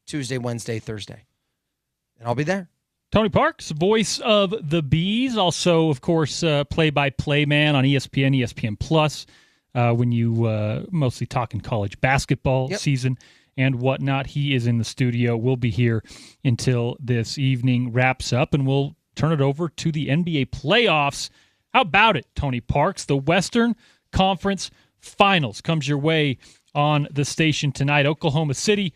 Tuesday, Wednesday, Thursday. And I'll be there. Tony Parks, voice of the Bees, also, of course, play-by-play man on ESPN, ESPN Plus, when you mostly talking college basketball season and whatnot. He is in the studio. We'll be here until this evening wraps up, and we'll turn it over to the NBA playoffs. How about it, Tony Parks? The Western Conference Finals comes your way on the station tonight. Oklahoma City,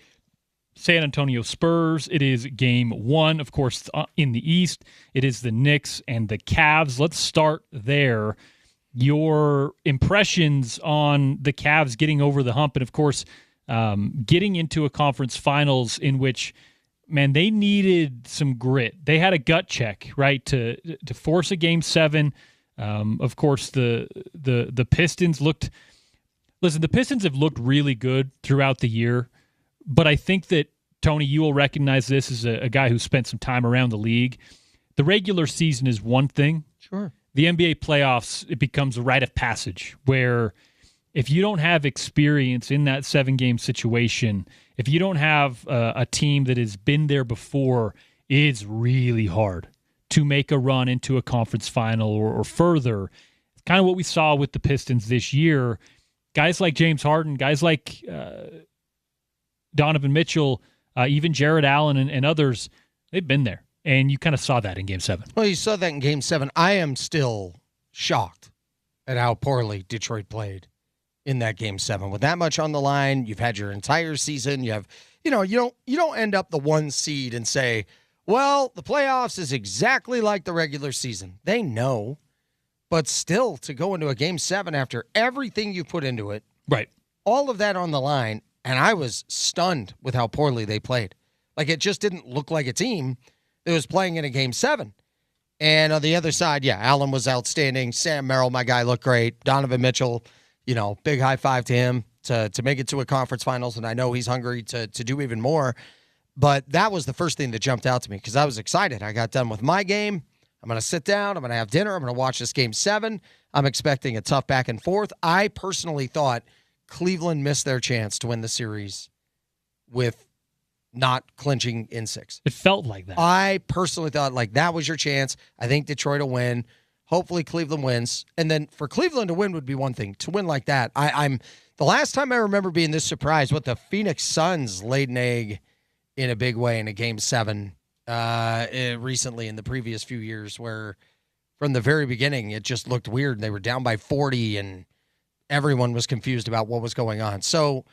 San Antonio Spurs. It is game one. Of course, in the East, it is the Knicks and the Cavs. Let's start there. Your impressions on the Cavs getting over the hump and, of course, getting into a conference finals in which, man, they needed some grit. They had a gut check, right, to force a game seven. Of course, the Pistons looked – listen, the Pistons have looked really good throughout the year, but I think that, Tony, you will recognize this as a guy who spent some time around the league. The regular season is one thing. Sure. The NBA playoffs, it becomes a rite of passage where if you don't have experience in that 7-game situation, if you don't have a team that has been there before, it's really hard to make a run into a conference final or further. It's kind of what we saw with the Pistons this year. Guys like James Harden, guys like Donovan Mitchell, even Jared Allen and others, they've been there. And you kind of saw that in Game 7. Well, you saw that in Game 7. I am still shocked at how poorly Detroit played in that Game 7. With that much on the line, you've had your entire season. You have, you don't end up the 1 seed and say, well, the playoffs is exactly like the regular season. They know. But still, to go into a Game 7 after everything you put into it, right? All of that on the line, and I was stunned with how poorly they played. Like, it just didn't look like a team that was playing in a Game 7. And on the other side, Allen was outstanding. Sam Merrill, my guy, looked great. Donovan Mitchell, big high five to him to make it to a conference finals, and I know he's hungry to do even more. But that was the first thing that jumped out to me because I was excited. I got done with my game. I'm going to sit down. I'm going to have dinner. I'm going to watch this Game 7. I'm expecting a tough back and forth. I personally thought Cleveland missed their chance to win the series with not clinching in 6. It felt like that. I personally thought that was your chance. I think Detroit will win. Hopefully Cleveland wins. And then for Cleveland to win would be one thing. To win like that, I'm the last time I remember being this surprised with the Phoenix Suns laid an egg in a big way in a Game 7 recently in the previous few years where from the very beginning it just looked weird. They were down by 40 and everyone was confused about what was going on. So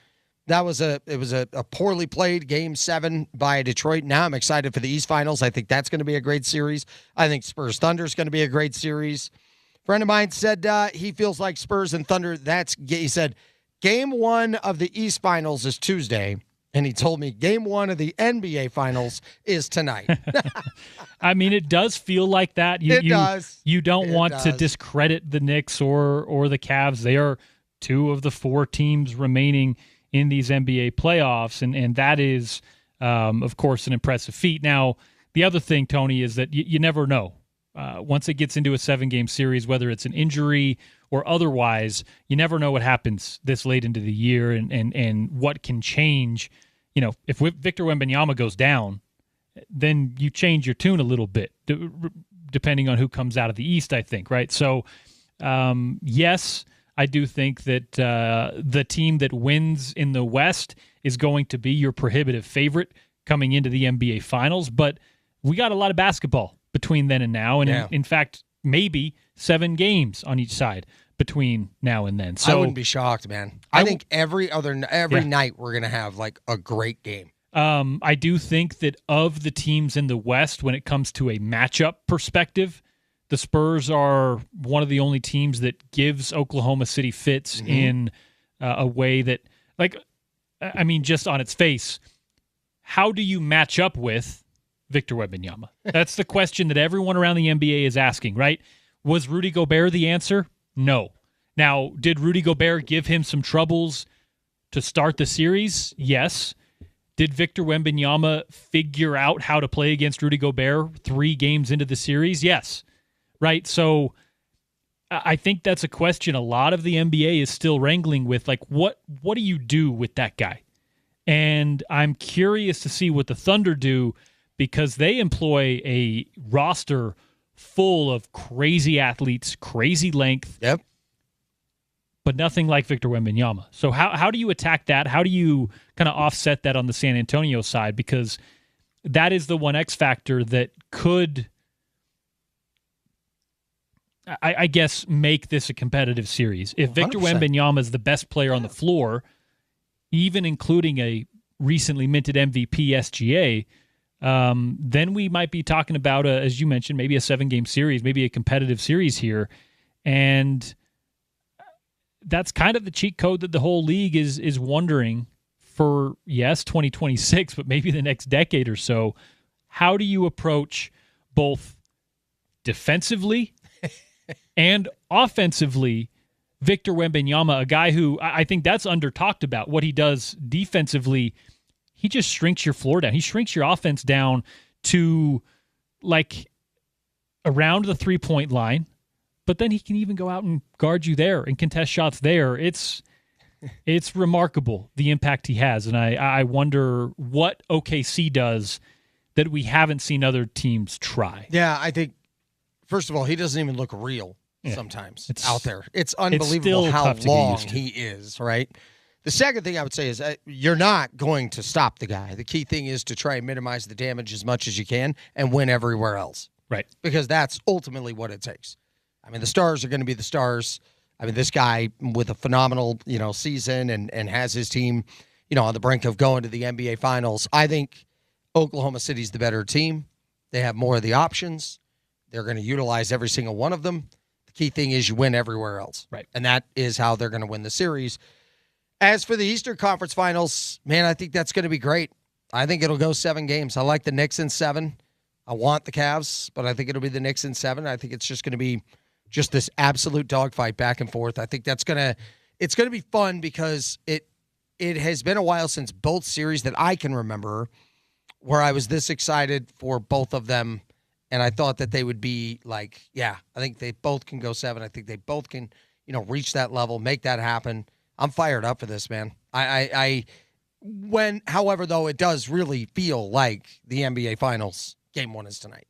it was a poorly played Game 7 by Detroit. Now I'm excited for the East Finals. I think that's going to be a great series. I think Spurs Thunder is going to be a great series. A friend of mine said he feels like Spurs and Thunder. He said Game 1 of the East Finals is Tuesday, and he told me Game 1 of the NBA Finals is tonight. I mean, it does feel like that. It does. You don't want to discredit the Knicks or the Cavs. They are 2 of the 4 teams remaining in these NBA playoffs, and that is, of course, an impressive feat. Now, the other thing, Tony, is that you never know. Once it gets into a 7-game series, whether it's an injury or otherwise, you never know what happens this late into the year and what can change. If Victor Wembanyama goes down, then you change your tune a little bit, depending on who comes out of the East, I think, right? So, yes, I do think that the team that wins in the West is going to be your prohibitive favorite coming into the NBA Finals. But we got a lot of basketball between then and now. And in fact, maybe 7 games on each side between now and then. So I wouldn't be shocked, man. I think every night we're going to have a great game. I do think that of the teams in the West, when it comes to a matchup perspective, the Spurs are one of the only teams that gives Oklahoma City fits in a way that, just on its face, how do you match up with Victor Wembanyama? That's the question that everyone around the NBA is asking, right? Was Rudy Gobert the answer? No. Now, did Rudy Gobert give him some troubles to start the series? Yes. Did Victor Wembanyama figure out how to play against Rudy Gobert 3 games into the series? Yes. Right, so I think that's a question a lot of the NBA is still wrangling with. What do you do with that guy? And I'm curious to see what the Thunder do, because they employ a roster full of crazy athletes, crazy length. Yep. But nothing like Victor Wembanyama. So how do you attack that? How do you kind of offset that on the San Antonio side? Because that is the one X factor that could, I guess, make this a competitive series. If Victor 100%. Wembanyama is the best player on the floor, even including a recently minted MVP SGA, then we might be talking about, as you mentioned, maybe a 7-game series, maybe a competitive series here. And that's kind of the cheat code that the whole league is wondering for, yes, 2026, but maybe the next decade or so. How do you approach both defensively and offensively Victor Wembanyama, a guy who I think that's under talked about? What he does defensively, he just shrinks your floor down. He shrinks your offense down to like around the 3-point line. But then he can even go out and guard you there and contest shots there. It's remarkable, the impact he has. And I wonder what OKC does that we haven't seen other teams try. Yeah, I think, first of all, he doesn't even look real sometimes out there. It's unbelievable how long he is, right? The second thing I would say is you're not going to stop the guy. The key thing is to try and minimize the damage as much as you can and win everywhere else. Right. Because that's ultimately what it takes. I mean, the stars are going to be the stars. I mean, this guy with a phenomenal, season and has his team, on the brink of going to the NBA Finals. I think Oklahoma City's the better team. They have more of the options. They're going to utilize every single one of them. The key thing is you win everywhere else. Right. And that is how they're going to win the series. As for the Eastern Conference Finals, man, I think that's going to be great. I think it'll go 7 games. I like the Knicks in 7. I want the Cavs, but I think it'll be the Knicks in 7. I think it's just going to be just this absolute dogfight back and forth. I think it's going to be fun because it has been a while since both series that I can remember where I was this excited for both of them, and I thought that they would be like, yeah, I think they both can go 7. I think they both can, reach that level, make that happen. I'm fired up for this, man. However, though, it does really feel like the NBA Finals Game 1 is tonight.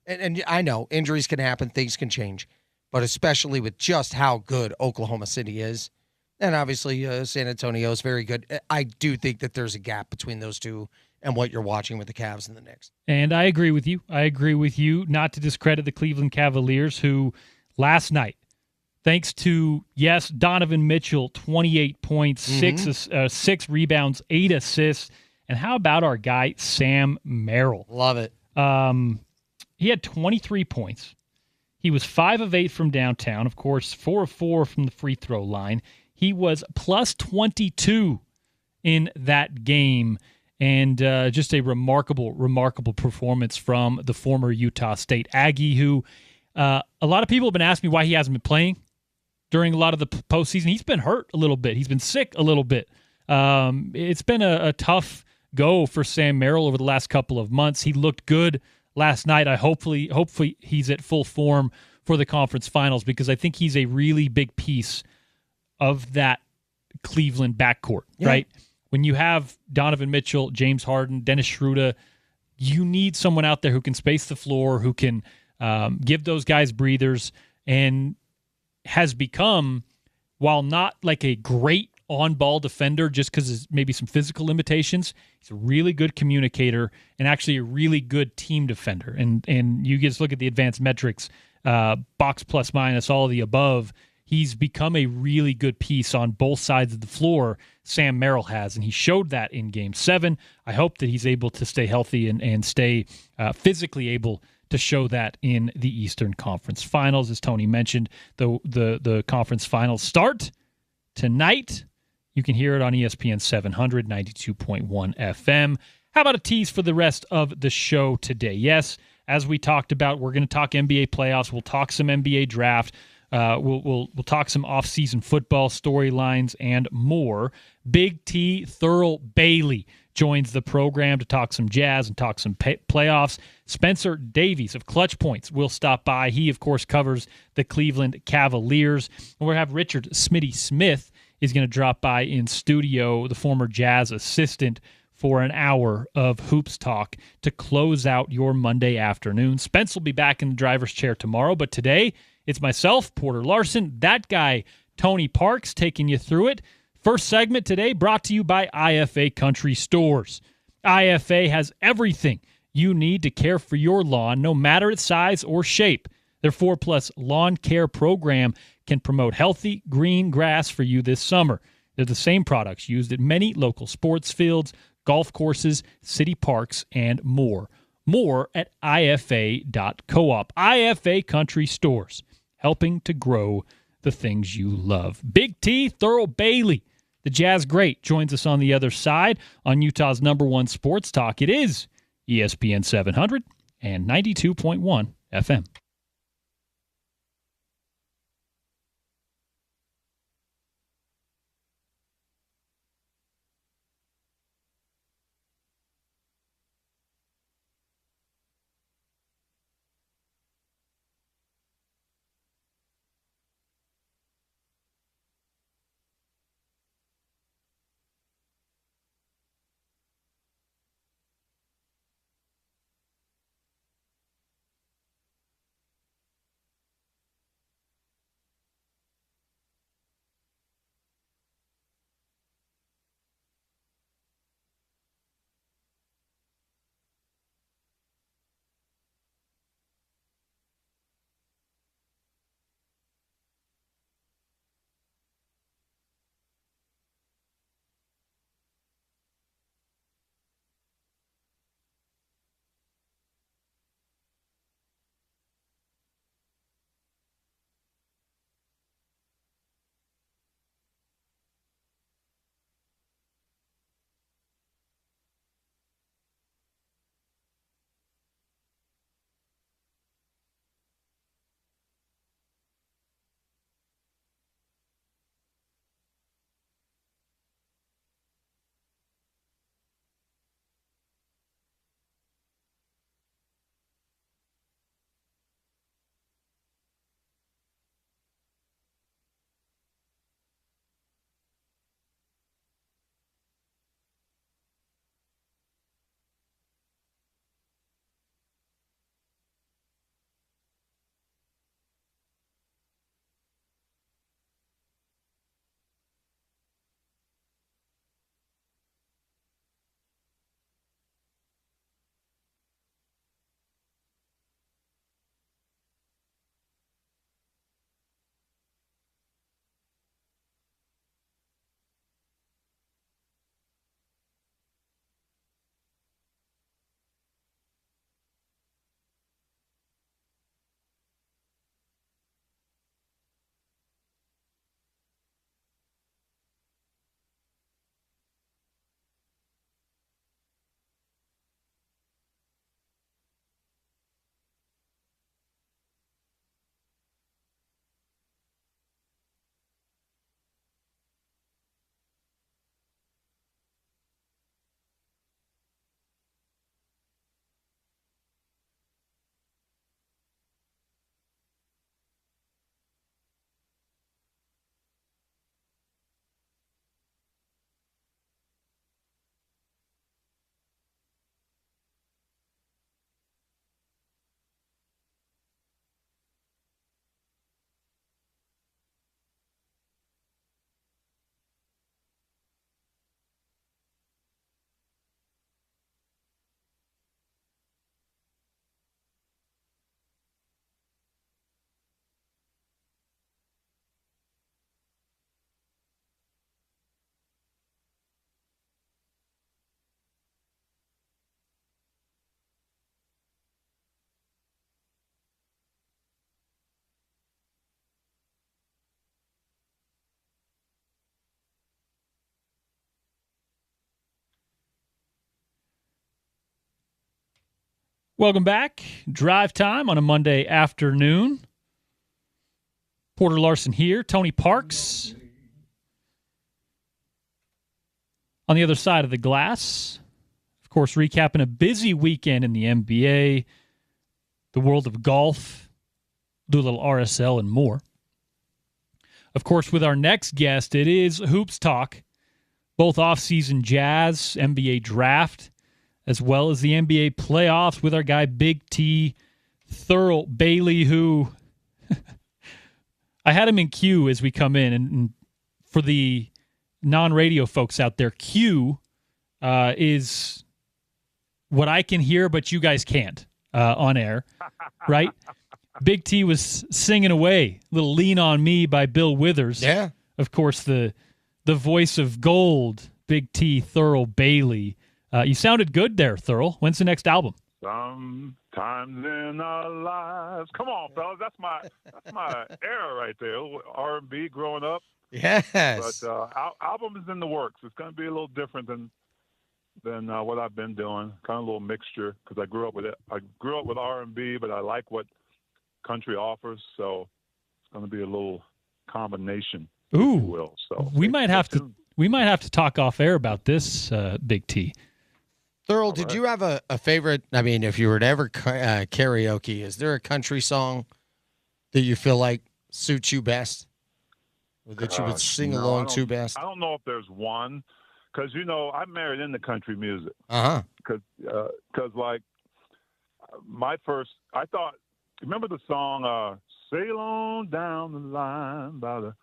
And I know injuries can happen, things can change. But especially with just how good Oklahoma City is, and obviously San Antonio is very good, I do think that there's a gap between those two and what you're watching with the Cavs and the Knicks. And I agree with you. Not to discredit the Cleveland Cavaliers, who last night, thanks to, Donovan Mitchell, 28 points, 6 rebounds, 8 assists. And how about our guy, Sam Merrill? Love it. He had 23 points. He was 5 of 8 from downtown, of course, 4 of 4 from the free throw line. He was plus 22 in that game, and just a remarkable performance from the former Utah State Aggie, who a lot of people have been asking me why he hasn't been playing during a lot of the postseason. He's been hurt a little bit. He's been sick a little bit. It's been a tough go for Sam Merrill over the last couple of months. He looked good last night. Hopefully he's at full form for the conference finals, because I think he's a really big piece of that Cleveland backcourt, right? When you have Donovan Mitchell, James Harden, Dennis Schroeder, you need someone out there who can space the floor, who can give those guys breathers, and has become, while not like a great on-ball defender just because of maybe some physical limitations, he's a really good communicator and actually a really good team defender. And you just look at the advanced metrics, box plus minus, all of the above. He's become a really good piece on both sides of the floor, Sam Merrill has, and he showed that in Game 7. I hope that he's able to stay healthy and stay physically able to show that in the Eastern Conference Finals. As Tony mentioned, the conference finals start tonight. You can hear it on ESPN 700, 92.1 FM. How about a tease for the rest of the show today? Yes, as we talked about, we're going to talk NBA playoffs. We'll talk some NBA draft. We'll talk some off-season football storylines and more. Big T, Thurl Bailey joins the program to talk some Jazz and talk some playoffs. Spencer Davies of Clutch Points will stop by. He, of course, covers the Cleveland Cavaliers. And we'll have Richard Smitty Smith is going to drop by in studio, the former Jazz assistant, for an hour of hoops talk to close out your Monday afternoon. Spence will be back in the driver's chair tomorrow, but today it's myself, Porter Larson, that guy, Tony Parks, taking you through it. First segment today brought to you by IFA Country Stores. IFA has everything you need to care for your lawn, no matter its size or shape. Their 4+ lawn care program can promote healthy green grass for you this summer. They're the same products used at many local sports fields, golf courses, city parks, and more. More at IFA.coop. IFA Country Stores, helping to grow the things you love. Big T, Thurl Bailey, the Jazz great, joins us on the other side on Utah's #1 sports talk. It is ESPN 700 and 92.1 FM. Welcome back. Drive time on a Monday afternoon. Porter Larson here. Tony Parks on the other side of the glass. Of course, recapping a busy weekend in the NBA, the world of golf, do a little RSL and more. of course, with our next guest, it is Hoops Talk, both off-season jazz, NBA draft, as well as the NBA playoffs with our guy Big T, Thurl Bailey, who I had him in Q as we come in. And for the non-radio folks out there, Q is what I can hear, but you guys can't on air, right? Big T was singing away, little Lean on Me by Bill Withers. Yeah. Of course, the voice of gold, Big T, Thurl Bailey. You sounded good there, Thurl. When's the next album? Sometimes in our lives. Come on, fellas. That's my era right there. R&B growing up. Yes. But album is in the works. It's going to be a little different than what I've been doing. Kind of a little mixture because I grew up with it. I grew up with R&B, but I like what country offers. So it's going to be a little combination. Ooh. If you will. So we might have to talk off air about this, Big T. Thurl, did you have a favorite? I mean, if you were to ever karaoke, is there a country song that you feel like suits you best? Or that you would sing along to best? I don't know if there's one, because I married into country music. Because like remember the song "Sail On Down the Line" by the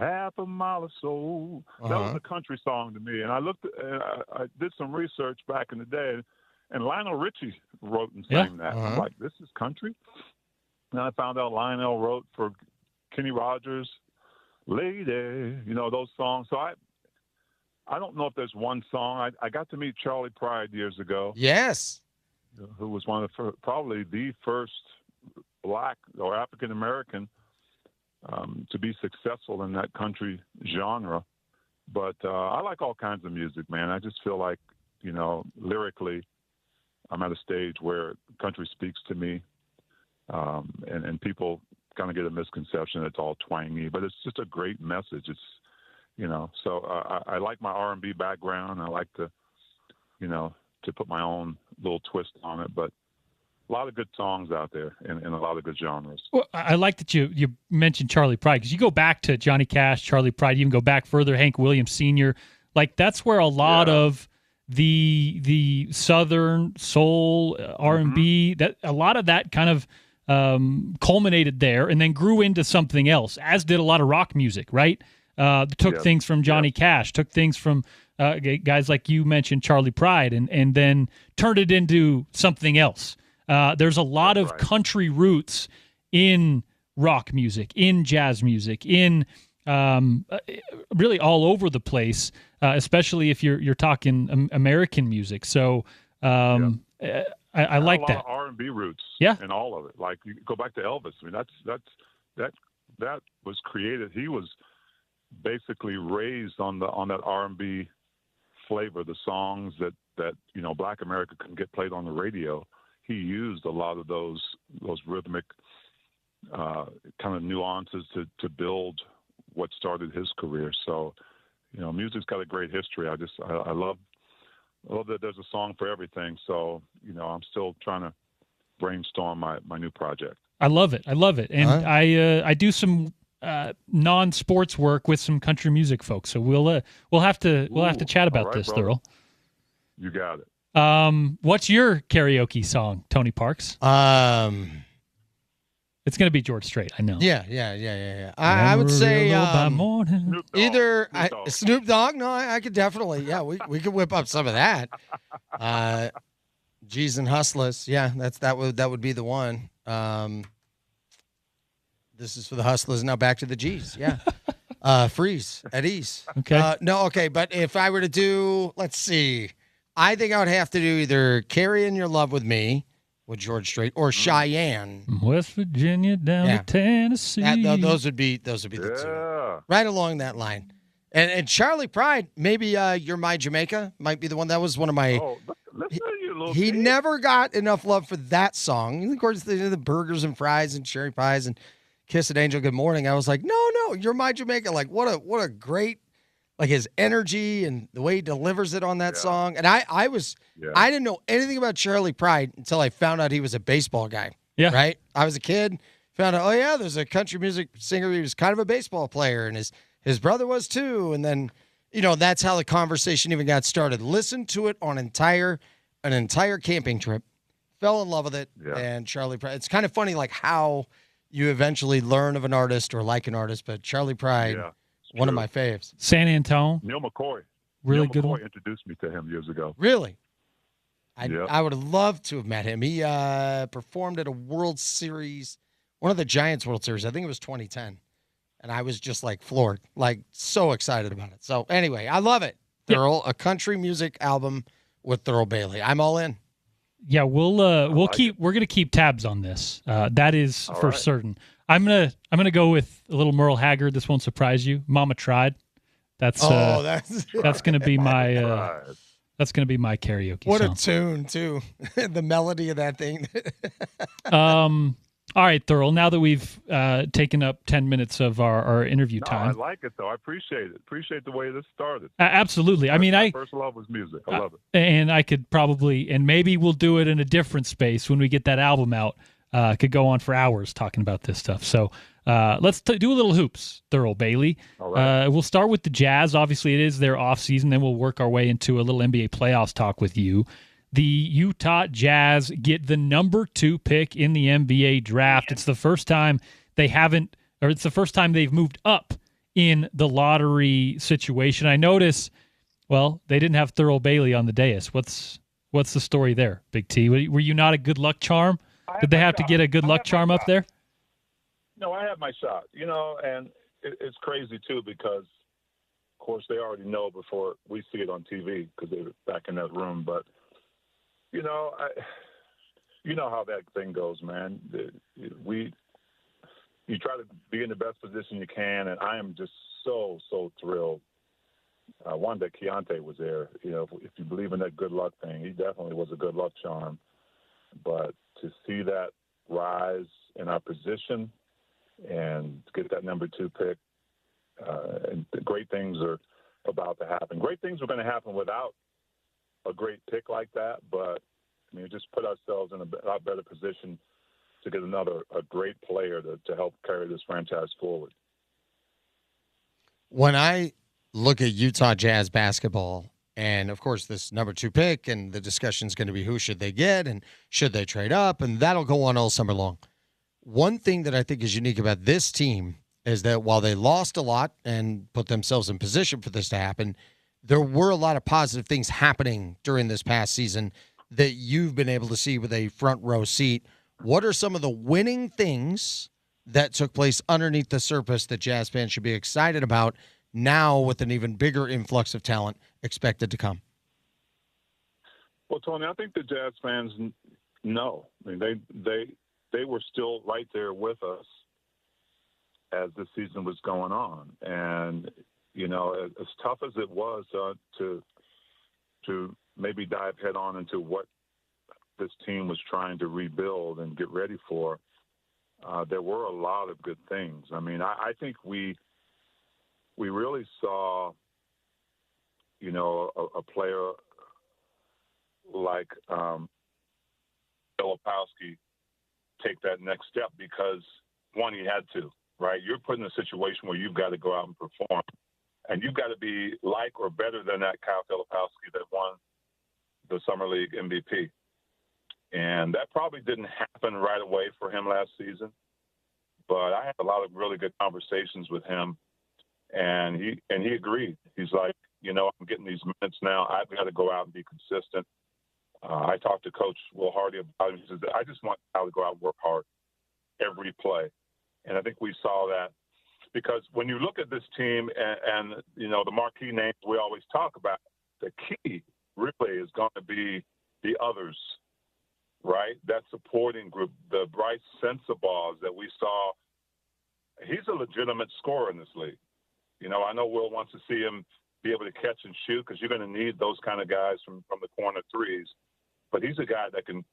half a mile or so. That was a country song to me, and I did some research back in the day, and Lionel Richie wrote and sang that. I'm like, this is country. And I found out Lionel wrote for Kenny Rogers, Lady, those songs. So I don't know if there's one song. I got to meet Charlie Pride years ago. Yes. Who was one of probably the first Black or African American to be successful in that country genre. But I like all kinds of music, man. I just feel like, lyrically, I'm at a stage where country speaks to me, and people kind of get a misconception it's all twangy, but it's just a great message. It's, so I like my R&B background. I like to put my own little twist on it, but a lot of good songs out there in a lot of good genres. Well, I like that you mentioned Charlie Pride, because you go back to Johnny Cash, Charlie Pride, you even go back further, Hank Williams Sr. Like, that's where a lot of the Southern soul, R&B, that a lot of that kind of culminated there and then grew into something else, as did a lot of rock music, right? Took things from Johnny Cash, took things from guys like you mentioned, Charlie Pride, and then turned it into something else. There's a lot of country roots in rock music, in jazz music, in really all over the place, especially if you're talking American music. So I like that. A lot of R&B roots, in all of it. Like, you go back to Elvis. I mean, that was created. He was basically raised on that R&B flavor, the songs that Black America couldn't get played on the radio. He used a lot of those rhythmic kind of nuances to build what started his career. So, music's got a great history. I love that there's a song for everything. So, I'm still trying to brainstorm my new project. I love it. And I do some non-sports work with some country music folks. So we'll have to chat about this, Thurl. You got it. What's your karaoke song, Tony Parks? It's going to be George Strait, I know. Yeah. I would say either Snoop Dogg. No, I could definitely. Yeah, we could whip up some of that. G's and Hustlers. Yeah, that would be the one. This is for the Hustlers. Now back to the G's. Yeah. Freeze at ease. Okay. Okay. But if I were to do, let's see, I think I would have to do either "Carrying Your Love with Me" with George Strait or "Cheyenne." West Virginia down to Tennessee. Those would be the two. Right along that line. And Charlie Pride, maybe "You're My Jamaica" might be the one. That was one of my. He never got enough love for that song. And of course, the burgers and fries and cherry pies and "Kiss an Angel Good Morning." I was like, no, "You're My Jamaica." Like, what a great, like, his energy and the way he delivers it on that song. And I didn't know anything about Charlie Pride until I found out he was a baseball guy. Yeah. Right. I was a kid. Found out, oh, yeah, there's a country music singer. He was kind of a baseball player, and his brother was too. And then, that's how the conversation even got started. Listened to it on an entire camping trip. Fell in love with it. Yeah. And Charlie Pride. It's kind of funny, like, how you eventually learn of an artist or like an artist. But Charlie Pride, one of my faves. San Antonio. Neil McCoy. Really Neil good McCoy one. introduced me to him years ago. Really? I would have loved to have met him. He performed at a World Series, one of the Giants World Series. I think it was 2010. And I was just like floored, like so excited about it. So anyway, I love it. Thurl, a country music album with Thurl Bailey. I'm all in. Yeah, we're gonna keep tabs on this. That is all for certain. I'm gonna go with a little Merle Haggard. This won't surprise you. Mama Tried. That's gonna be my that's gonna be my karaoke What song. a tune too. The melody of that thing. All right, Thurl, now that we've taken up 10 minutes of our interview time. I like it, though. I appreciate it. Appreciate the way this started. Absolutely. My first love was music. I love it. And I could probably, and maybe we'll do it in a different space when we get that album out. Could go on for hours talking about this stuff. So let's do a little hoops, Thurl Bailey. All right. We'll start with the Jazz. Obviously, it is their off season. Then we'll work our way into a little NBA playoffs talk with you. The Utah Jazz get the number 2 pick in the NBA draft. It's the first time it's the first time they've moved up in the lottery situation. I notice, they didn't have Thurl Bailey on the dais. What's the story there, Big T? Were you not a good luck charm? Did they have to get a good luck charm up there? No, I had my shot, and it's crazy too because, of course, they already know before we see it on TV because they were back in that room, but you know how that thing goes, man. You try to be in the best position you can, and I am just so thrilled. One, that Keontae was there. If you believe in that good luck thing, he definitely was a good luck charm. But to see that rise in our position and get that number 2 pick, and great things are about to happen. Great things are going to happen without a great pick like that, but just put ourselves in a lot better position to get a great player to help carry this franchise forward. When I look at Utah Jazz basketball, and of course this number 2 pick, and the discussion is going to be who should they get and should they trade up, and that'll go on all summer long. One thing that I think is unique about this team is that while they lost a lot and put themselves in position for this to happen, there were a lot of positive things happening during this past season that you've been able to see with a front row seat. What are some of the winning things that took place underneath the surface that Jazz fans should be excited about now with an even bigger influx of talent expected to come? Well, Tony, I think the Jazz fans know. They were still right there with us as the season was going on. And, as tough as it was to maybe dive head on into what this team was trying to rebuild and get ready for, there were a lot of good things. I think we really saw, a player like Filipowski take that next step because, one, he had to, right? You're put in a situation where you've got to go out and perform. And you've got to be like or better than that Kyle Filipowski that won the Summer League MVP. And that probably didn't happen right away for him last season. But I had a lot of really good conversations with him. And he agreed. He's like, I'm getting these minutes now. I've got to go out and be consistent. I talked to Coach Will Hardy about it. He says, I just want Kyle to go out and work hard every play. And I think we saw that. Because when you look at this team and the marquee names we always talk about, the key really is going to be the others, right? That supporting group, the Bryce Sensabaugh that we saw. He's a legitimate scorer in this league. I know Will wants to see him be able to catch and shoot because you're going to need those kind of guys from the corner threes. But he's a guy that can,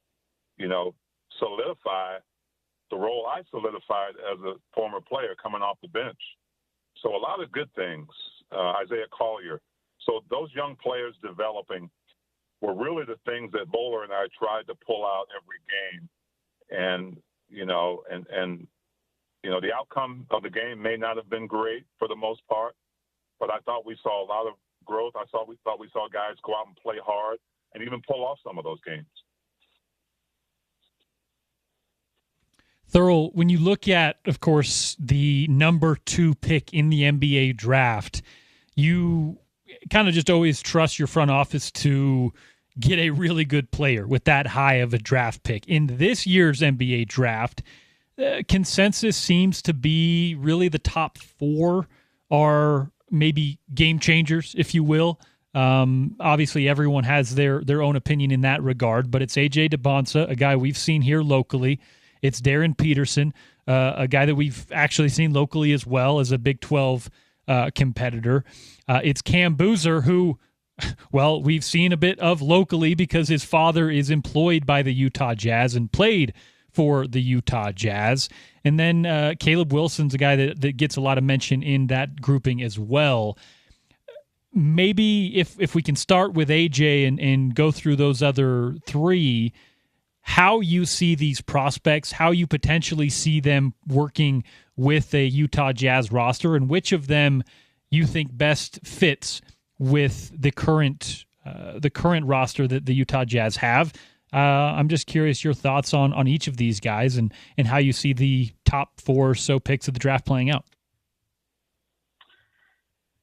solidify the role I solidified as a former player coming off the bench. So a lot of good things. Isaiah Collier. So those young players developing were really the things that Bowler and I tried to pull out every game. And, and the outcome of the game may not have been great for the most part, but I thought we saw a lot of growth. We thought we saw guys go out and play hard and even pull off some of those games. Thurl, when you look at, of course, the number 2 pick in the NBA draft, you kind of just always trust your front office to get a really good player with that high of a draft pick. In this year's NBA draft, consensus seems to be really the top 4 are maybe game changers, if you will. Obviously, everyone has their own opinion in that regard, but it's A.J. Debonsa, a guy we've seen here locally. It's Darren Peterson, a guy that we've actually seen locally as well as a Big 12 competitor. It's Cam Boozer, who, well, we've seen a bit of locally because his father is employed by the Utah Jazz and played for the Utah Jazz. And then Caleb Wilson's a guy that gets a lot of mention in that grouping as well. Maybe if we can start with AJ and go through those other 3, how you see these prospects, how you potentially see them working with a Utah Jazz roster, and which of them you think best fits with the current roster that the Utah Jazz have. I'm just curious your thoughts on each of these guys and how you see the top 4 or so picks of the draft playing out.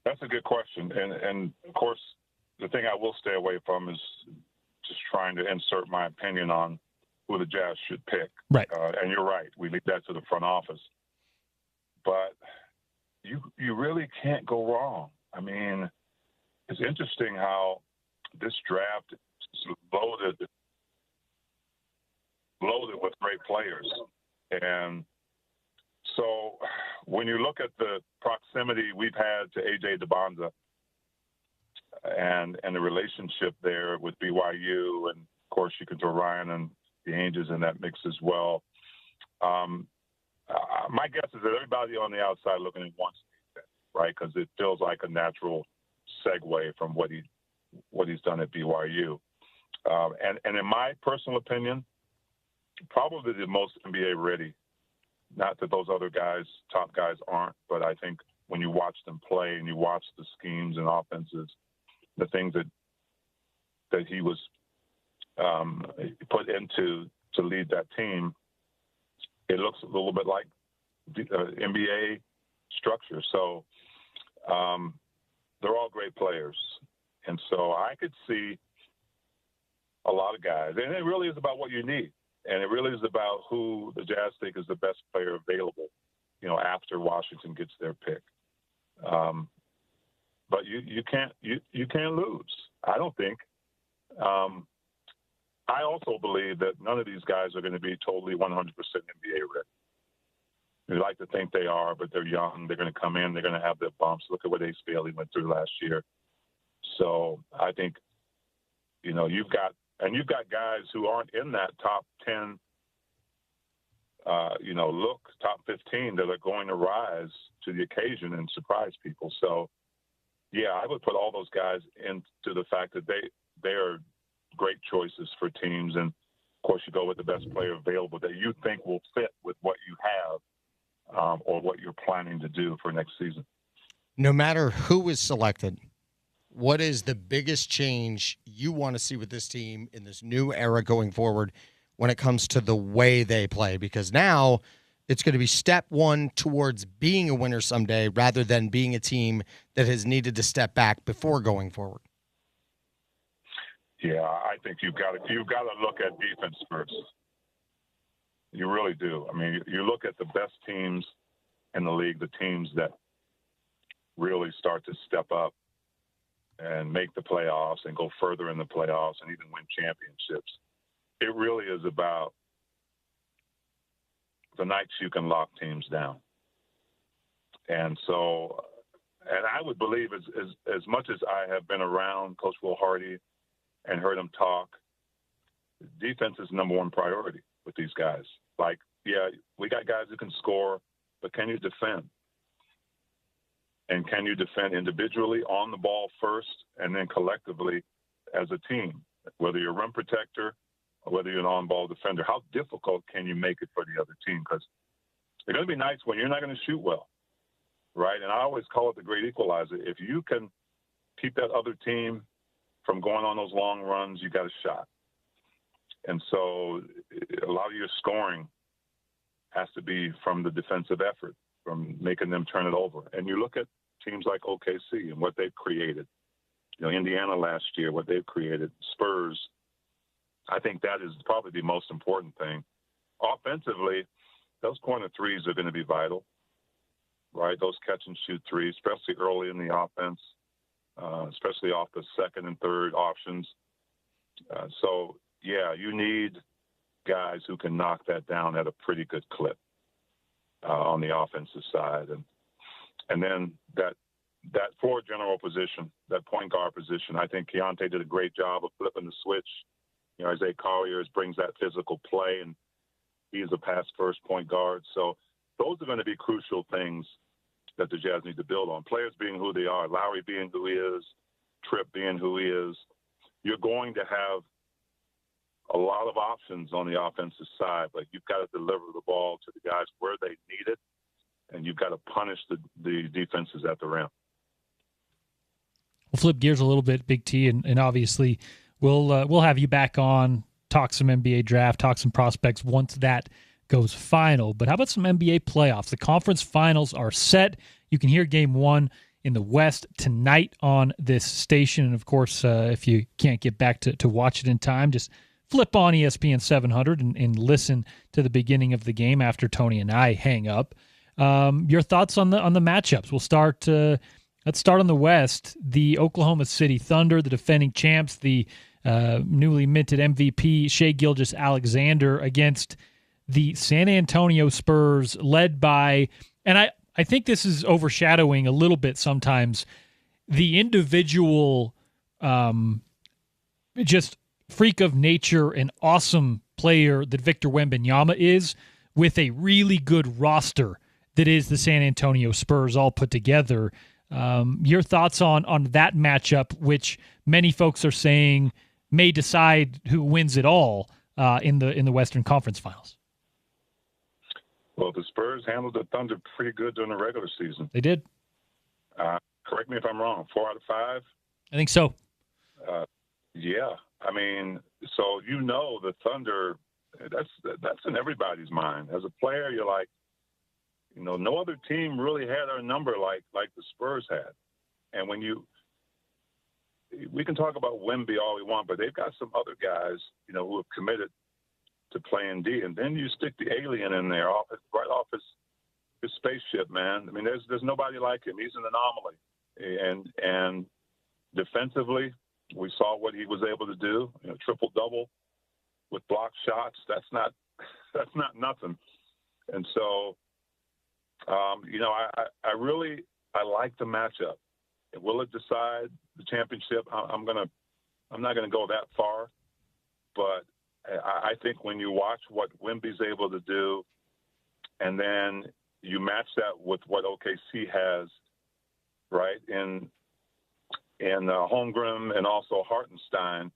That's a good question. And of course, the thing I will stay away from is just trying to insert my opinion on who the Jazz should pick. Right. And you're right. We leave that to the front office. But you really can't go wrong. I mean, it's interesting how this draft is loaded with great players. And so when you look at the proximity we've had to A.J. Debonsa and the relationship there with BYU, and of course you can throw Ryan and the Angels in that mix as well. My guess is that everybody on the outside looking at wants that, right? Because it feels like a natural segue from what he's done at BYU. And in my personal opinion, probably the most NBA ready. Not that those other guys, top guys, aren't, but I think when you watch them play and you watch the schemes and offenses, the things that he was put into to lead that team, it looks a little bit like the NBA structure. So they're all great players. And so I could see a lot of guys. And it really is about what you need. And it really is about who the Jazz think is the best player available, after Washington gets their pick. But you can't lose, I don't think. I also believe that none of these guys are going to be totally 100% NBA ready. We like to think they are, but they're young. They're going to come in. They're going to have their bumps. Look at what Ace Bailey went through last year. So I think, you've got guys who aren't in that top 10, top 15 that are going to rise to the occasion and surprise people. So, yeah, I would put all those guys into the fact that they are great choices for teams. And, of course, you go with the best player available that you think will fit with what you have or what you're planning to do for next season. No matter who is selected, what is the biggest change you want to see with this team in this new era going forward when it comes to the way they play? Because now it's going to be step 1 towards being a winner someday rather than being a team that has needed to step back before going forward. Yeah, I think you've got to look at defense first. You really do. I mean, you look at the best teams in the league, the teams that really start to step up and make the playoffs and go further in the playoffs and even win championships. It really is about the nights you can lock teams down. And so, and I would believe as much as I have been around Coach Will Hardy and heard him talk, defense is number 1 priority with these guys. Like, yeah, we got guys who can score, but can you defend? And can you defend individually on the ball first and then collectively as a team, whether you're a rim protector or whether you're an on-ball defender? How difficult can you make it for the other team? Because They're going to be nights when you're not going to shoot well, right? And I always call it the great equalizer. If you can keep that other team from going on those long runs, you got a shot. And so a lot of your scoring has to be from the defensive effort, from making them turn it over. And you look at teams like OKC and what they've created. Indiana last year, what they've created. Spurs, I think that is probably the most important thing. Offensively, those corner threes are going to be vital, right? Those catch-and-shoot threes, especially early in the offense, especially off the second and third options. So, yeah, you need guys who can knock that down at a pretty good clip on the offensive side. And then that floor general position, that point guard position, I think Keontae did a great job of flipping the switch. Isaiah Collier brings that physical play, and he's a pass-first point guard. So those are going to be crucial things that the Jazz need to build on. Players being who they are, Lowry being who he is, Tripp being who he is. You're going to have a lot of options on the offensive side, but you've got to deliver the ball to the guys where they need it, and you've got to punish the defenses at the rim. We'll flip gears a little bit, Big T, and obviously we'll have you back on, talk some NBA draft, talk some prospects once that goes final. But how about some NBA playoffs? The conference finals are set. You can hear Game 1 in the West tonight on this station. And, of course, if you can't get back to watch it in time, just flip on ESPN 700 and listen to the beginning of the game after Tony and I hang up. Your thoughts on the matchups? We'll start. Let's start on the West. The Oklahoma City Thunder, the defending champs, the newly minted MVP Shai Gilgeous-Alexander against the San Antonio Spurs, led by, and I think this is overshadowing a little bit sometimes, the individual just freak of nature and awesome player that Victor Wembanyama is, with a really good roster that is the San Antonio Spurs all put together. Your thoughts on that matchup, which many folks are saying may decide who wins it all in the Western Conference Finals? Well, the Spurs handled the Thunder pretty good during the regular season. They did. Correct me if I'm wrong. 4 out of 5? I think so. Yeah. I mean, so the Thunder, that's in everybody's mind. As a player, you're like, no other team really had our number like the Spurs had. And we can talk about Wemby all we want, but they've got some other guys, who have committed to playing D. And then you stick the alien in there right off his spaceship, man. I mean, there's nobody like him. He's an anomaly. And defensively, we saw what he was able to do. Triple-double with block shots. That's not nothing. And so, I like the matchup. Will it decide the championship? I'm not gonna go that far, but I think when you watch what Wemby's able to do, and then you match that with what OKC has, right, in Holmgren and also Hartenstein,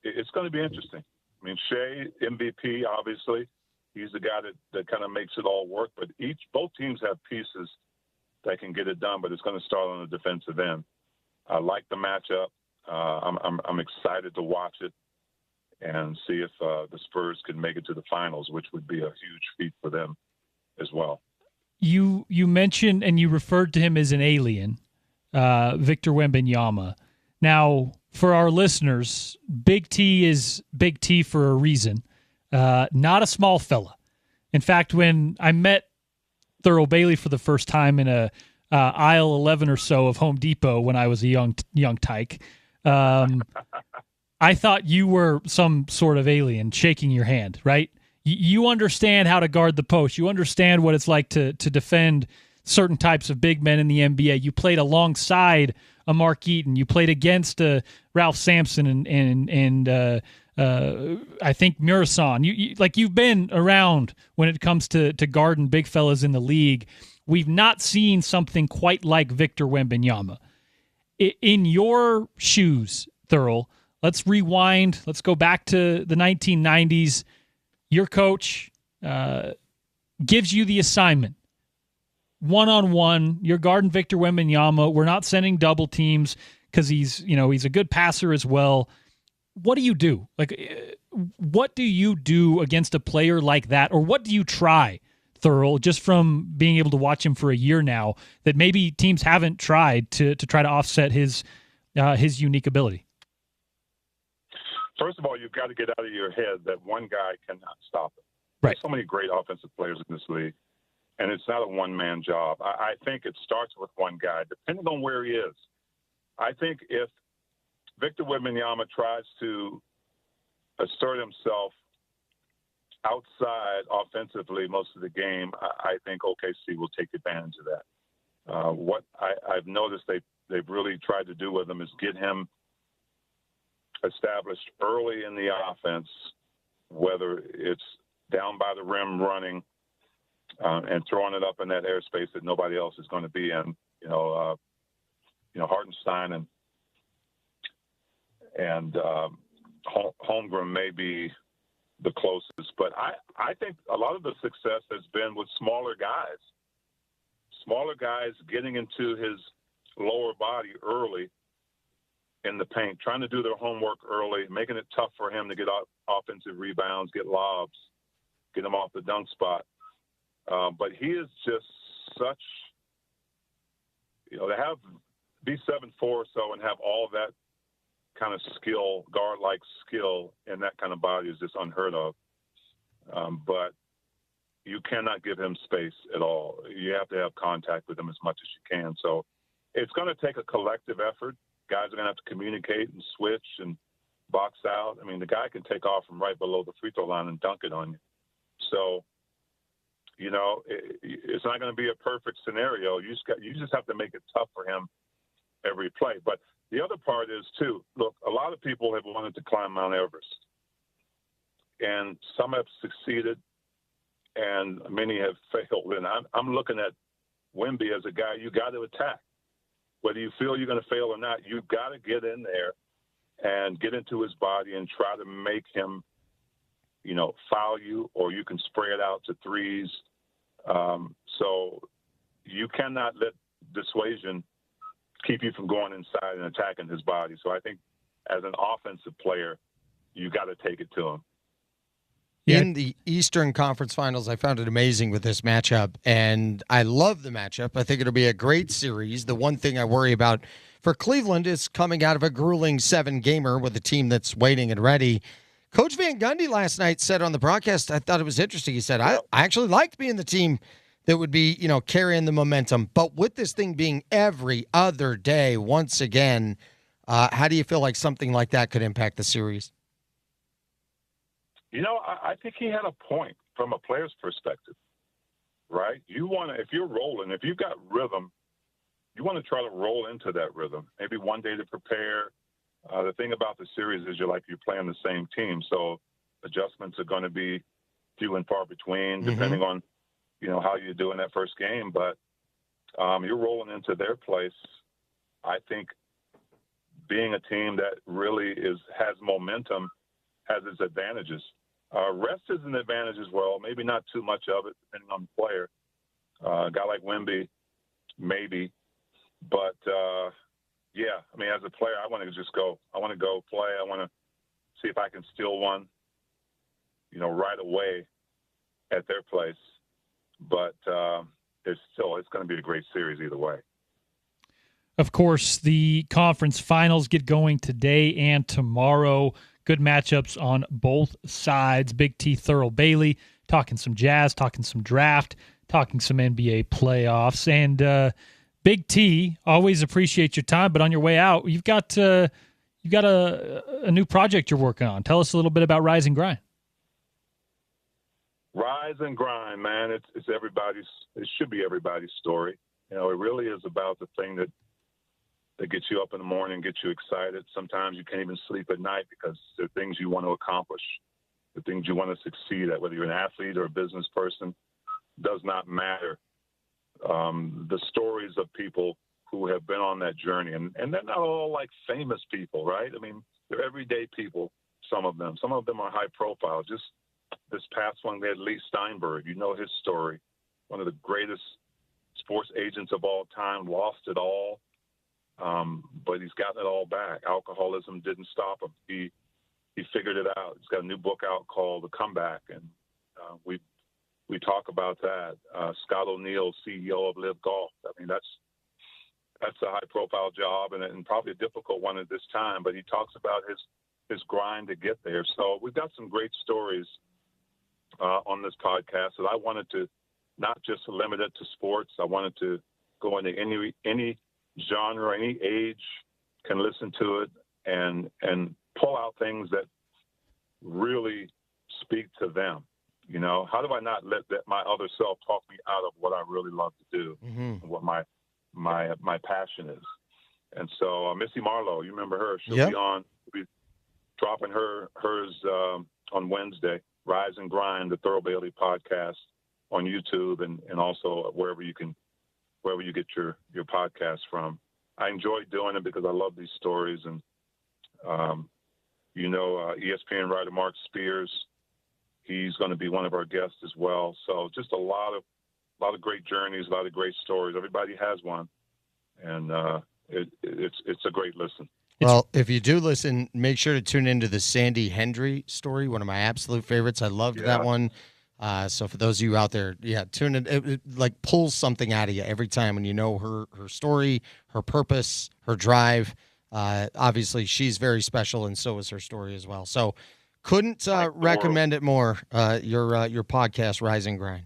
it's going to be interesting. I mean, Shai, MVP, obviously. He's the guy that kind of makes it all work. But both teams have pieces that can get it done, but it's going to start on the defensive end. I like the matchup. I'm excited to watch it and see if the Spurs can make it to the finals, which would be a huge feat for them as well. You mentioned and you referred to him as an alien, Victor Wembanyama. Now, for our listeners, Big T is Big T for a reason. Not a small fella. In fact, when I met Thurl Bailey for the first time in a aisle 11 or so of Home Depot when I was a young tyke, I thought you were some sort of alien shaking your hand, right? You understand how to guard the post. You understand what it's like to defend certain types of big men in the NBA. You played alongside a Mark Eaton. You played against Ralph Sampson and I think Murasan. You've been around when it comes to guarding big fellas in the league. We've not seen something quite like Victor Wembanyama. In your shoes, Thurl, let's rewind. Let's go back to the 1990s. Your coach, gives you the assignment, one-on-one, you're guarding Victor Wembanyama, we're not sending double teams because he's a good passer as well. What do you do? Like, what do you do against a player like that? Or what do you try, Thurl, just from being able to watch him for a year now, that maybe teams haven't tried to try to offset his unique ability? First of all, you've got to get out of your head that one guy cannot stop it. Right. There's so many great offensive players in this league, and it's not a one-man job. I think it starts with one guy, depending on where he is. I think if Victor Wembanyama tries to assert himself outside offensively most of the game, I think OKC will take advantage of that. What I've noticed they've really tried to do with him is get him established early in the offense, whether it's down by the rim running and throwing it up in that airspace that nobody else is going to be in. Hartenstein and Holmgren may be the closest, but I think a lot of the success has been with smaller guys getting into his lower body early in the paint, trying to do their homework early, making it tough for him to get offensive rebounds, get lobs, get him off the dunk spot. But he is just such, to be 7'4" or so and have all that kind of skill, guard-like skill, and that kind of body is just unheard of. But you cannot give him space at all. You have to have contact with him as much as you can. So it's going to take a collective effort. Guys are going to have to communicate and switch and box out. I mean, the guy can take off from right below the free throw line and dunk it on you. So, it's not going to be a perfect scenario. You just have to make it tough for him every play. But the other part is, too, look, a lot of people have wanted to climb Mount Everest. And some have succeeded, and many have failed. And I'm looking at Wemby as a guy you got to attack. Whether you feel you're going to fail or not, you've got to get in there and get into his body and try to make him, foul you, or you can spray it out to threes. So you cannot let dissuasion keep you from going inside and attacking his body. So I think as an offensive player, you got to take it to him. In the Eastern Conference Finals, I found it amazing with this matchup, and I love the matchup. I think it'll be a great series. The one thing I worry about for Cleveland is coming out of a grueling 7-gamer with a team that's waiting and ready. Coach Van Gundy last night said on the broadcast, I thought it was interesting. He said, I actually liked being the team that would be, carrying the momentum. But with this thing being every other day, once again, how do you feel like something like that could impact the series? I think he had a point from a player's perspective, right? If you're rolling, if you've got rhythm, you want to try to roll into that rhythm. Maybe one day to prepare. The thing about the series is you're playing the same team, so adjustments are going to be few and far between, depending on, how you do in that first game. But you're rolling into their place. I think being a team that really has momentum has its advantages. Rest is an advantage as well. Maybe not too much of it, depending on the player. A guy like Wemby, maybe. But, as a player, I want to just go. I want to go play. I want to see if I can steal one, right away at their place. But it's going to be a great series either way. Of course, the conference finals get going today and tomorrow. Good matchups on both sides. Big T, Thurl Bailey, talking some Jazz, talking some draft, talking some NBA playoffs. And Big T, always appreciate your time. But on your way out, you've got a new project you're working on. Tell us a little bit about Rise and Grind. Rise and Grind, man. It should be everybody's story. It really is about the thing that gets you up in the morning, gets you excited. Sometimes you can't even sleep at night because there are things you want to accomplish, the things you want to succeed at, whether you're an athlete or a business person, does not matter. The stories of people who have been on that journey, and they're not all like famous people, right? I mean, they're everyday people, some of them. Some of them are high profile, just this past one, we had Lee Steinberg. You know his story. One of the greatest sports agents of all time, lost it all, but he's gotten it all back. Alcoholism didn't stop him. He figured it out. He's got a new book out called The Comeback, and we talk about that. Scott O'Neill, CEO of Live Golf. I mean, that's a high-profile job and probably a difficult one at this time, but he talks about his grind to get there. So we've got some great stories on this podcast that I wanted to not just limit it to sports. I wanted to go into any genre, any age can listen to it and pull out things that really speak to them. You know, how do I not let my other self talk me out of what I really love to do, and what my passion is? And so Missy Marlowe, you remember her? She'll be on. We'll be dropping hers on Wednesday. Rise and Grind, the Thurl Bailey podcast on YouTube and also wherever you get your podcast from. I enjoy doing it because I love these stories, and ESPN writer Mark Spears, he's going to be one of our guests as well. So just a lot of great journeys, a lot of great stories. Everybody has one, and it's a great listen. Well, if you do listen, make sure to tune into the Sandy Hendry story, one of my absolute favorites. I loved that one. So for those of you out there, tune in. It like pulls something out of you every time when you know her story, her purpose, her drive. Obviously, she's very special, and so is her story as well. So couldn't recommend it more, your podcast, Rise and Grind.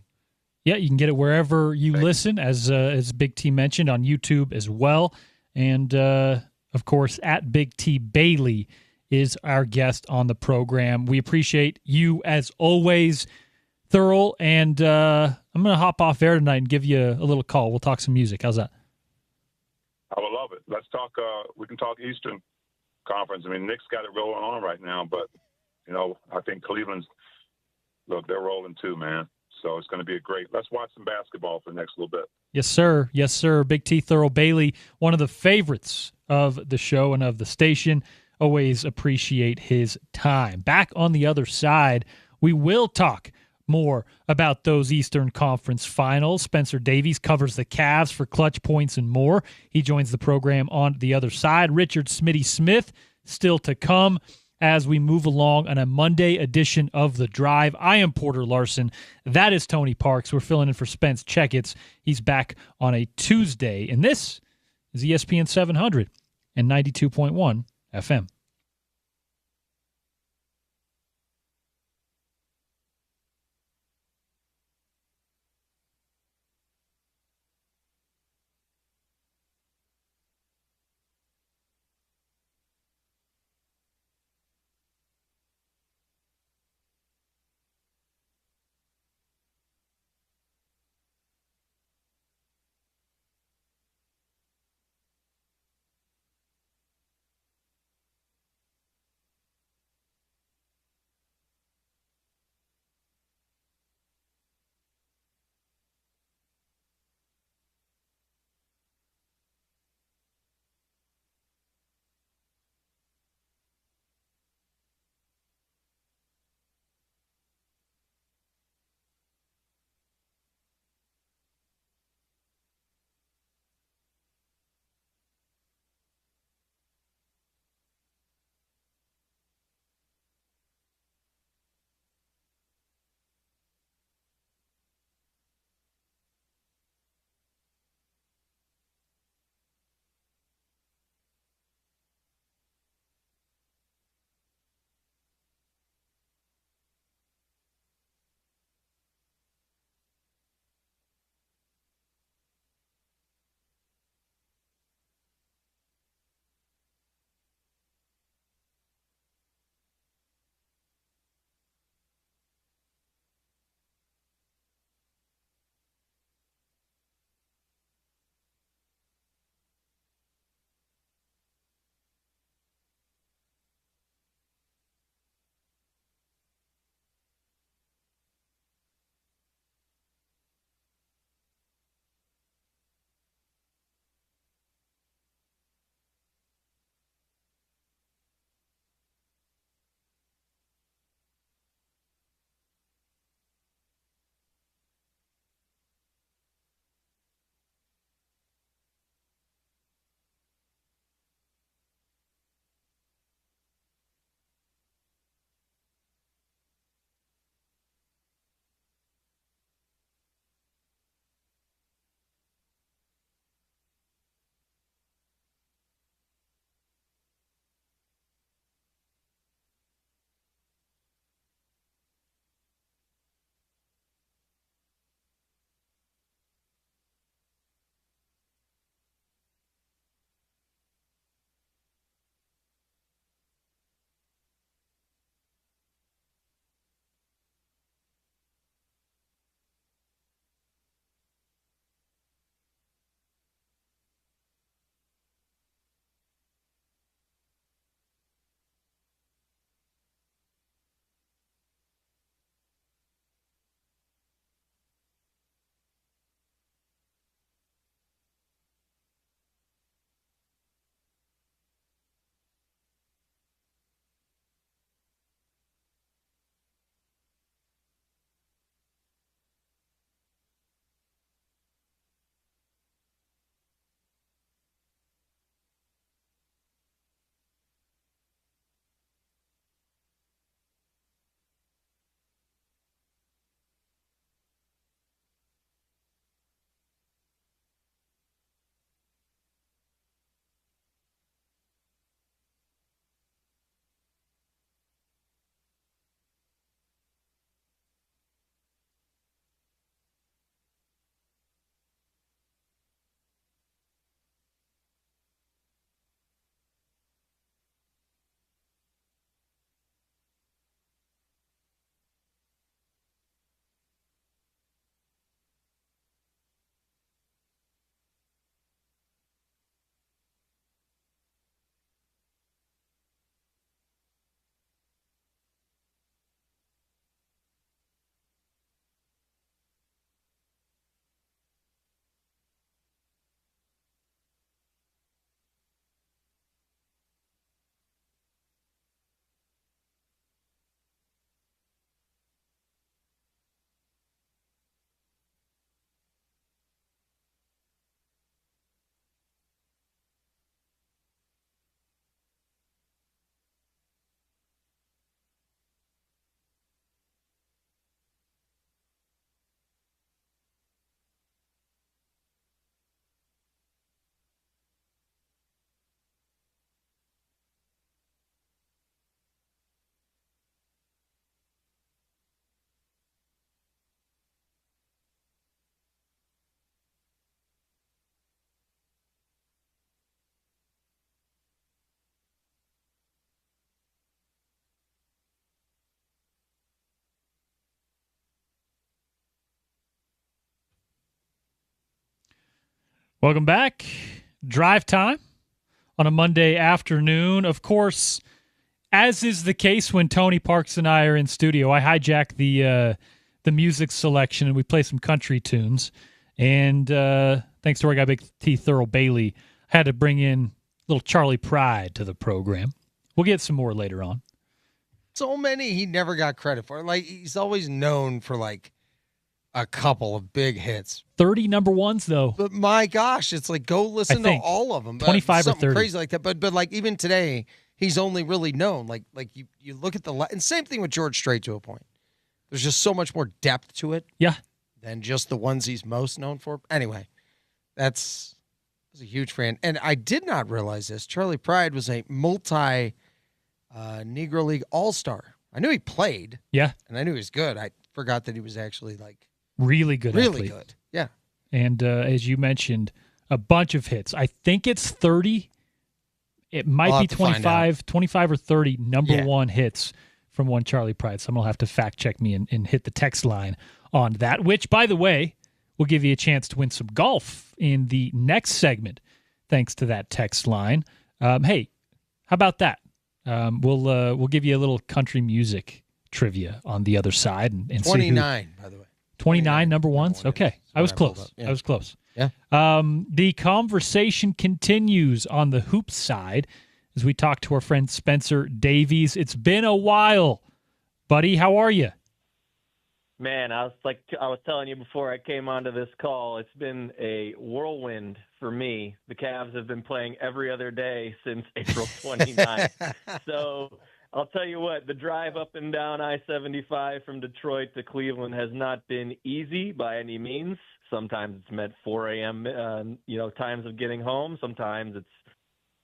Yeah, you can get it wherever you listen, as Big T mentioned, on YouTube as well. And, of course, at Big T Bailey is our guest on the program. We appreciate you, as always, Thurl, and I'm going to hop off air tonight and give you a little call. We'll talk some music. How's that? I would love it. Let's talk. We can talk Eastern Conference. I mean, Nick's got it rolling on right now, but, I think Cleveland's, they're rolling too, man. So it's going to be let's watch some basketball for the next little bit. Yes, sir. Yes, sir. Big T Thurl Bailey, one of the favorites of the show and of the station. Always appreciate his time. Back on the other side, we will talk more about those Eastern Conference finals. Spencer Davies covers the Cavs for Clutch Points and more. He joins the program on the other side. Richard Smitty Smith still to come as we move along on a Monday edition of The Drive. I am Porter Larson. That is Tony Parks. We're filling in for Spence Checketts. He's back on a Tuesday, and this is ESPN 700 and 92.1 FM. Welcome back. Drive time on a Monday afternoon. Of course, as is the case when Tony Parks and I are in studio, I hijack the music selection and we play some country tunes. And thanks to our guy Big T Thurl Bailey, I had to bring in little Charlie Pride to the program. We'll get some more later on. So many he never got credit for. Like, he's always known for like a couple of big hits. 30 number ones, though. But my gosh, it's like, go listen to all of them. 25 or 30. Crazy like that. But like, even today, he's only really known. Like you look at and same thing with George Strait to a point. There's just so much more depth to it. Yeah. Than just the ones he's most known for. Anyway, I was a huge fan. And I did not realize this. Charlie Pride was a multi Negro League All-Star. I knew he played. Yeah. And I knew he was good. I forgot that he was actually like really good. Really good. Yeah. And as you mentioned, a bunch of hits. I think it's 30. It might be 25 or 30 number one hits from one Charlie Pride. Someone will have to fact check me and hit the text line on that, which, by the way, will give you a chance to win some golf in the next segment, thanks to that text line. Hey, how about that? We'll give you a little country music trivia on the other side. And 29, by the way. 29 number ones? Okay. I was close. Yeah. I was close. Yeah. The conversation continues on the hoop side as we talk to our friend Spencer Davies. It's been a while. Buddy, how are you? Man, I was telling you before I came onto this call, it's been a whirlwind for me. The Cavs have been playing every other day since April 29th. So I'll tell you what, the drive up and down I-75 from Detroit to Cleveland has not been easy by any means. Sometimes it's meant 4 a.m. Times of getting home. Sometimes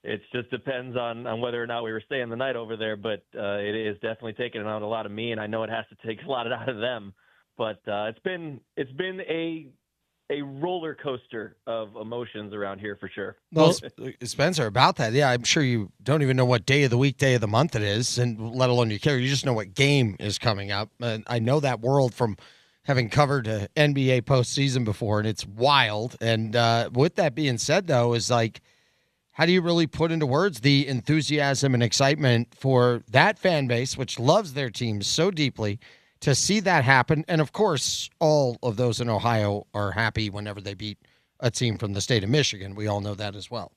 it just depends on whether or not we were staying the night over there. But it is definitely taking out a lot of me, and I know it has to take a lot out of them. But it's been a roller coaster of emotions around here for sure. Well, Spencer, about that, yeah, I'm sure you don't even know what day of the week, day of the month it is, and let alone you care. You just know what game is coming up. And I know that world from having covered NBA postseason before, and it's wild. And with that being said, though, is like, how do you really put into words the enthusiasm and excitement for that fan base, which loves their teams so deeply, to see that happen? And, of course, all of those in Ohio are happy whenever they beat a team from the state of Michigan. We all know that as well.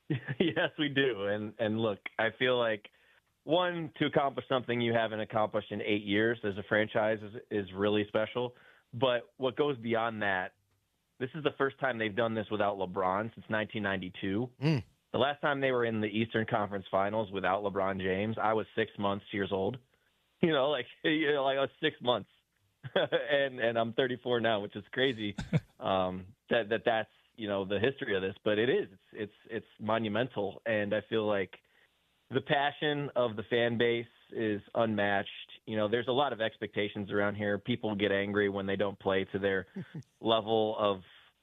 Yes, we do. And look, I feel like, one, to accomplish something you haven't accomplished in 8 years as a franchise is really special. But what goes beyond that, this is the first time they've done this without LeBron since 1992. The last time they were in the Eastern Conference Finals without LeBron James, I was 6 years old. I was 6 months, and I'm 34 now, which is crazy. That's the history of this, but it is. It's monumental, and I feel like the passion of the fan base is unmatched. There's a lot of expectations around here. People get angry when they don't play to their level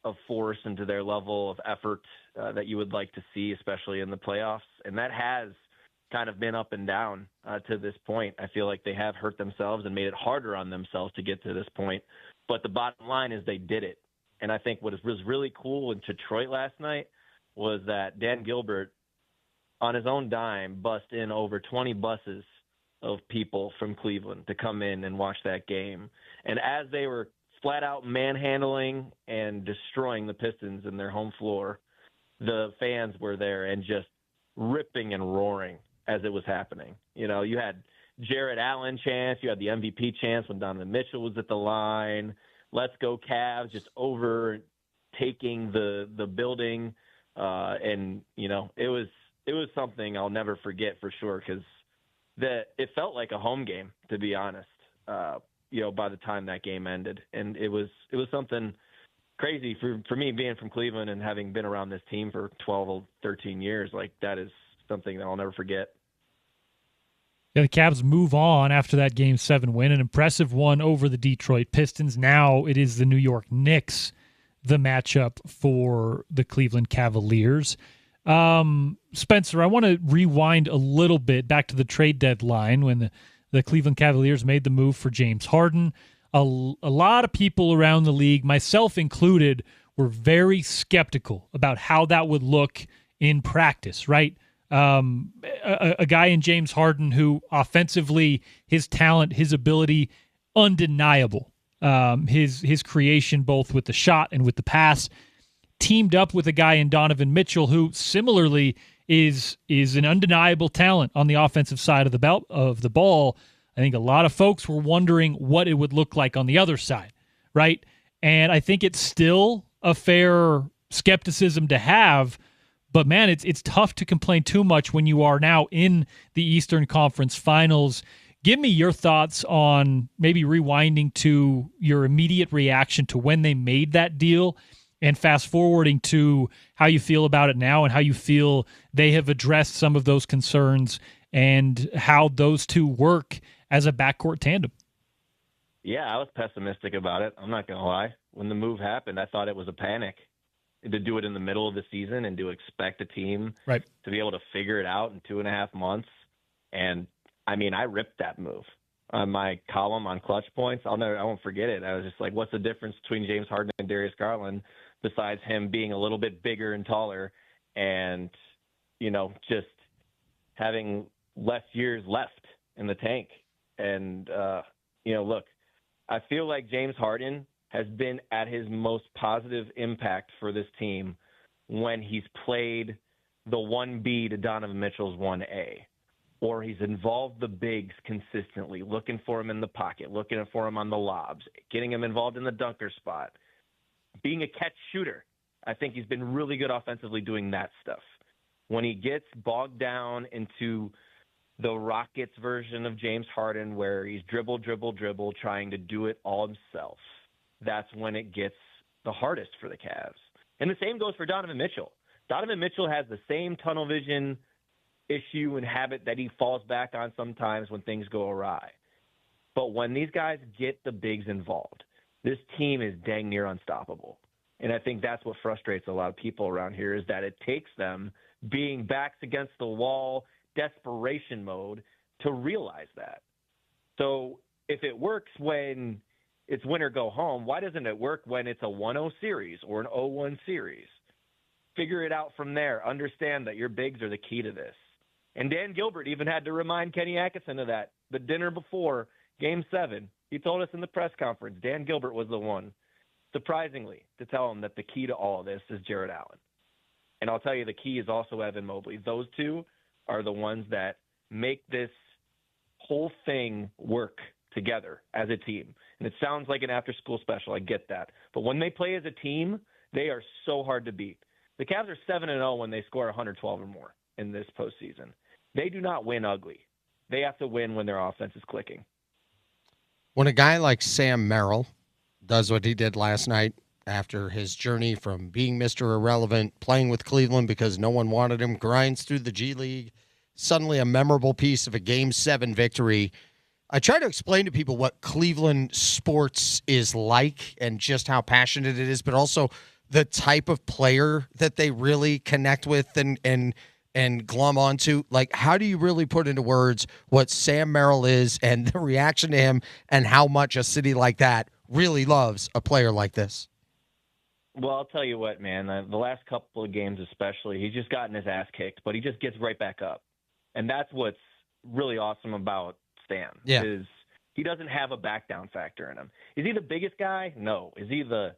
of force and to their level of effort that you would like to see, especially in the playoffs. And that has kind of been up and down to this point. I feel like they have hurt themselves and made it harder on themselves to get to this point. But the bottom line is they did it. And I think what was really cool in Detroit last night was that Dan Gilbert, on his own dime, bust in over 20 buses of people from Cleveland to come in and watch that game. And as they were flat out manhandling and destroying the Pistons in their home floor, the fans were there and just ripping and roaring as it was happening. You had Jared Allen chants, you had the MVP chants when Donovan Mitchell was at the line. Let's go Cavs, just overtaking the building. It was something I'll never forget for sure, because it felt like a home game, to be honest, by the time that game ended. And it was something crazy for me being from Cleveland and having been around this team for 12 or 13 years. Like, that is something that I'll never forget. Yeah, the Cavs move on after that Game 7 win, an impressive one over the Detroit Pistons. Now it is the New York Knicks, the matchup for the Cleveland Cavaliers. Spencer, I want to rewind a little bit back to the trade deadline when the Cleveland Cavaliers made the move for James Harden. A lot of people around the league, myself included, were very skeptical about how that would look in practice, right? A guy in James Harden who offensively, his talent, his ability, undeniable. His creation both with the shot and with the pass, teamed up with a guy in Donovan Mitchell who similarly is an undeniable talent on the offensive side of the ball. I think a lot of folks were wondering what it would look like on the other side, right? And I think it's still a fair skepticism to have, but man, it's tough to complain too much when you are now in the Eastern Conference Finals. Give me your thoughts on maybe rewinding to your immediate reaction to when they made that deal and fast forwarding to how you feel about it now and how you feel they have addressed some of those concerns and how those two work as a backcourt tandem. Yeah, I was pessimistic about it. I'm not going to lie. When the move happened, I thought it was a panic to do it in the middle of the season and to expect a team to be able to figure it out in 2.5 months. And I mean, I ripped that move on my column on Clutch Points. I won't forget it. I was just like, what's the difference between James Harden and Darius Garland besides him being a little bit bigger and taller and, just having less years left in the tank. And, look, I feel like James Harden has been at his most positive impact for this team when he's played the 1B to Donovan Mitchell's 1A, or he's involved the bigs consistently, looking for him in the pocket, looking for him on the lobs, getting him involved in the dunker spot, being a catch shooter. I think he's been really good offensively doing that stuff. When he gets bogged down into the Rockets version of James Harden where he's dribble, trying to do it all himself, that's when it gets the hardest for the Cavs. And the same goes for Donovan Mitchell. Donovan Mitchell has the same tunnel vision issue and habit that he falls back on sometimes when things go awry. But when these guys get the bigs involved, this team is dang near unstoppable. And I think that's what frustrates a lot of people around here is that it takes them being backs against the wall, desperation mode to realize that. So if it works when it's win or go home, why doesn't it work when it's a 1-0 series or an 0-1 series? Figure it out from there. Understand that your bigs are the key to this. And Dan Gilbert even had to remind Kenny Atkinson of that the dinner before Game 7. He told us in the press conference, Dan Gilbert was the one, surprisingly, to tell him that the key to all of this is Jarrett Allen. And I'll tell you, the key is also Evan Mobley. Those two are the ones that make this whole thing work together as a team. And it sounds like an after-school special. I get that. But when they play as a team, they are so hard to beat. The Cavs are 7-0 when they score 112 or more in this postseason. They do not win ugly. They have to win when their offense is clicking. When a guy like Sam Merrill does what he did last night after his journey from being Mr. Irrelevant, playing with Cleveland because no one wanted him, grinds through the G League, suddenly a memorable piece of a Game 7 victory. I try to explain to people what Cleveland sports is like and just how passionate it is, but also the type of player that they really connect with and glom onto. Like, how do you really put into words what Sam Merrill is and the reaction to him and how much a city like that really loves a player like this? Well, I'll tell you what, man. The last couple of games especially, he's just gotten his ass kicked, but he just gets right back up. And that's what's really awesome about Stan, is he doesn't have a back-down factor in him. Is he the biggest guy? No. Is he the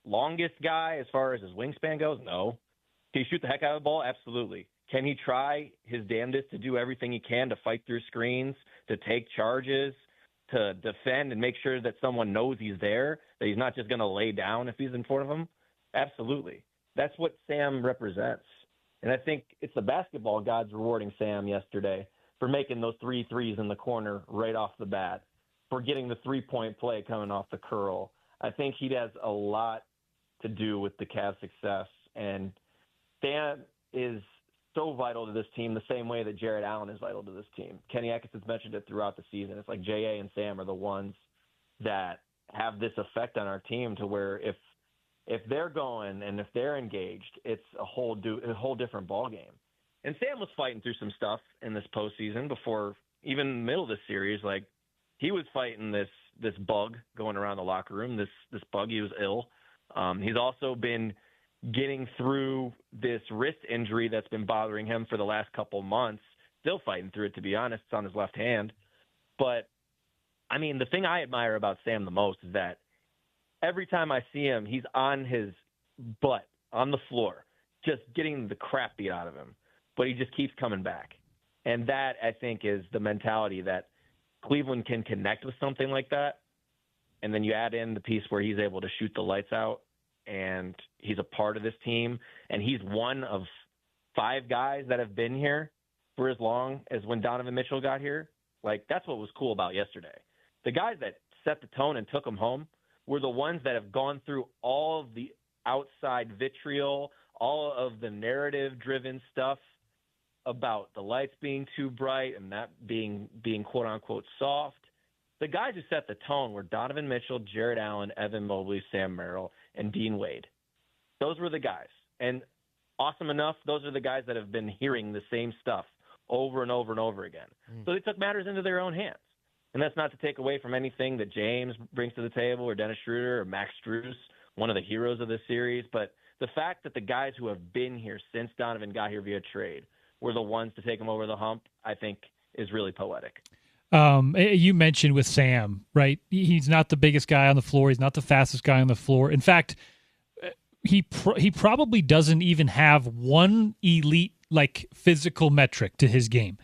longest guy as far as his wingspan goes? No. Can he shoot the heck out of the ball? Absolutely. Can he try his damnedest to do everything he can to fight through screens, to take charges, to defend and make sure that someone knows he's there, that he's not just going to lay down if he's in front of him? Absolutely. That's what Sam represents. And I think it's the basketball gods rewarding Sam yesterday for making those 3 threes in the corner right off the bat, for getting the three-point play coming off the curl. I think he has a lot to do with the Cavs' success. And Stan is so vital to this team the same way that Jarrett Allen is vital to this team. Kenny Atkinson's mentioned it throughout the season. It's like J.A. and Sam are the ones that have this effect on our team to where if they're going and if they're engaged, it's a whole different ballgame. And Sam was fighting through some stuff in this postseason before even the middle of this series. Like, he was fighting this bug going around the locker room, this bug. He was ill. He's also been getting through this wrist injury that's been bothering him for the last couple months, still fighting through it, to be honest. It's on his left hand. But, I mean, the thing I admire about Sam the most is that every time I see him, he's on his butt, on the floor, just getting the crap beat out of him. But he just keeps coming back. And that, I think, is the mentality that Cleveland can connect with something like that. And then you add in the piece where he's able to shoot the lights out, and he's a part of this team. And he's one of 5 guys that have been here for as long as when Donovan Mitchell got here. Like, that's what was cool about yesterday. The guys that set the tone and took him home were the ones that have gone through all of the outside vitriol, all of the narrative-driven stuff about the lights being too bright and that being quote-unquote soft. The guys who set the tone were Donovan Mitchell, Jarrett Allen, Evan Mobley, Sam Merrill, and Dean Wade. Those were the guys. And awesome enough, those are the guys that have been hearing the same stuff over and over and over again. So they took matters into their own hands. And that's not to take away from anything that James brings to the table, or Dennis Schroeder, or Max Strus, one of the heroes of this series. But the fact that the guys who have been here since Donovan got here via trade were the ones to take him over the hump, I think is really poetic. You mentioned with Sam, right? He's not the biggest guy on the floor. He's not the fastest guy on the floor. In fact, he probably doesn't even have one elite, like, physical metric to his game.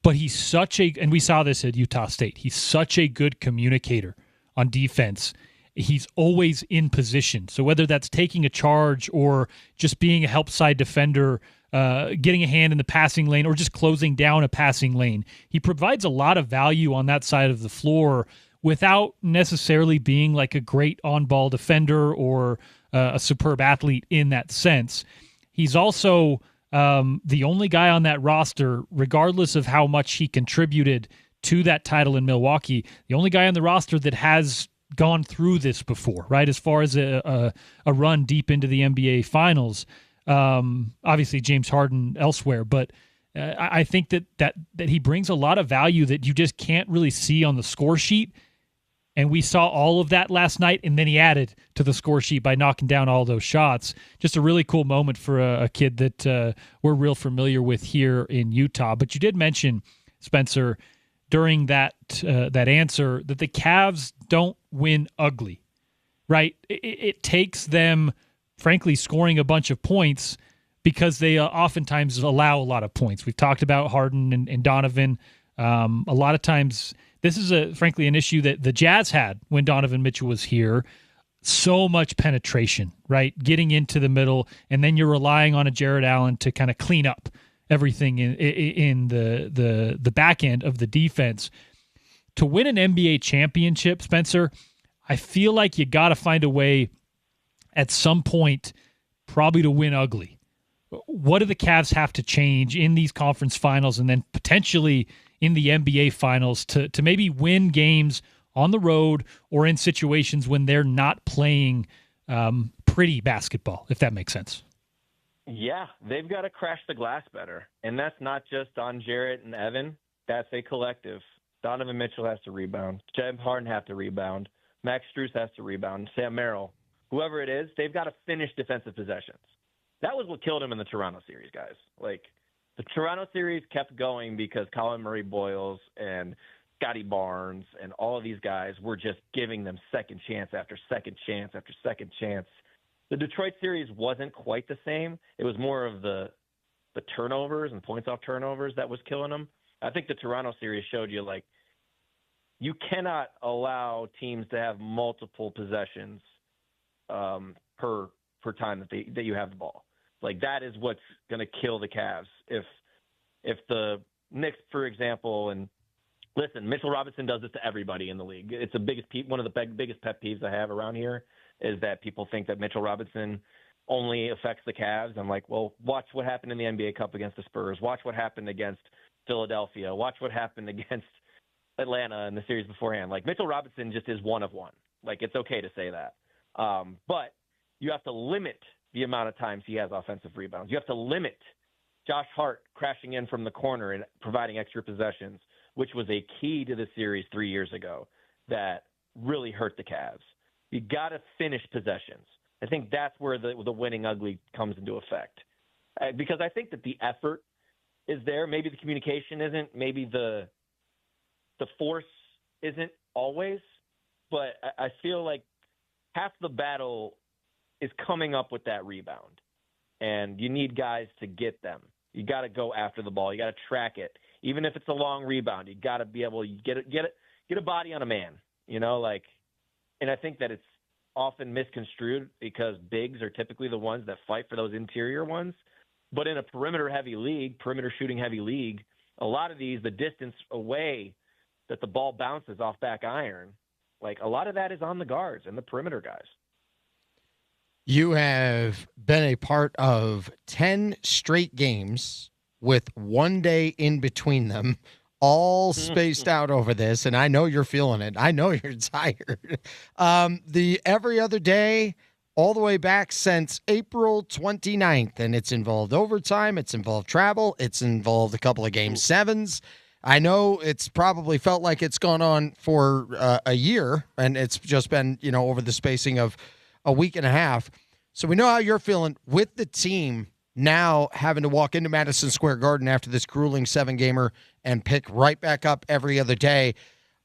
But he's such a, and we saw this at Utah State, he's such a good communicator on defense. He's always in position. So whether that's taking a charge or just being a help side defender, getting a hand in the passing lane, or just closing down a passing lane, he provides a lot of value on that side of the floor without necessarily being like a great on-ball defender or a superb athlete in that sense. He's also the only guy on that roster, regardless of how much he contributed to that title in Milwaukee, the only guy on the roster that has gone through this before, right? As far as a run deep into the NBA Finals. Obviously James Harden elsewhere, but I think that he brings a lot of value that you just can't really see on the score sheet. And we saw all of that last night, and then he added to the score sheet by knocking down all those shots. Just a really cool moment for a kid that we're real familiar with here in Utah. But you did mention, Spencer, during that answer, that the Cavs don't win ugly, right? It takes them, frankly, scoring a bunch of points because they oftentimes allow a lot of points. We've talked about Harden and Donovan. A lot of times, this is frankly an issue that the Jazz had when Donovan Mitchell was here. So much penetration, right? Getting into the middle, and then you're relying on a Jarrett Allen to kind of clean up everything in the back end of the defense. To win an NBA championship, Spencer, I feel like you got to find a way at some point probably to win ugly. What do the Cavs have to change in these conference finals and then potentially in the NBA finals to maybe win games on the road or in situations when they're not playing pretty basketball, if that makes sense? Yeah, they've got to crash the glass better. And that's not just on Jarrett and Evan. That's a collective. Donovan Mitchell has to rebound. James Harden has to rebound. Max Strus has to rebound. Sam Merrill. Whoever it is, they've got to finish defensive possessions. That was what killed him in the Toronto series, guys. Like, the Toronto series kept going because Colin Murray-Boyles and Scotty Barnes and all of these guys were just giving them second chance after second chance after second chance. The Detroit series wasn't quite the same. It was more of the turnovers and points off turnovers that was killing them. I think the Toronto series showed you, like, you cannot allow teams to have multiple possessions per time that you have the ball. Like, that is what's going to kill the Cavs. If the Knicks, for example, and listen, Mitchell Robinson does this to everybody in the league. It's one of the biggest pet peeves I have around here is that people think that Mitchell Robinson only affects the Cavs. I'm like, well, watch what happened in the NBA Cup against the Spurs. Watch what happened against Philadelphia. Watch what happened against Atlanta in the series beforehand. Like, Mitchell Robinson just is one of one. Like, it's okay to say that. But you have to limit the amount of times he has offensive rebounds. You have to limit Josh Hart crashing in from the corner and providing extra possessions, which was a key to the series 3 years ago that really hurt the Cavs. You got to finish possessions. I think that's where the winning ugly comes into effect. Because I think that the effort is there. Maybe the communication isn't. Maybe the force isn't always. But I feel like half the battle is coming up with that rebound. And you need guys to get them. You got to go after the ball. You got to track it. Even if it's a long rebound, you got to be able to get a body on a man, and I think that it's often misconstrued because bigs are typically the ones that fight for those interior ones. But in a perimeter shooting heavy league, a lot of these, the distance away that the ball bounces off back iron, like a lot of that is on the guards and the perimeter guys. You have been a part of 10 straight games with 1 day in between them, all spaced out over this, and I know you're feeling it. I know you're tired. The every other day, all the way back since April 29th, and it's involved overtime, it's involved travel, it's involved a couple of Game 7s. I know it's probably felt like it's gone on for a year, and it's just been, over the spacing of a week and a half. So we know how you're feeling with the team now having to walk into Madison Square Garden after this grueling 7-gamer and pick right back up every other day.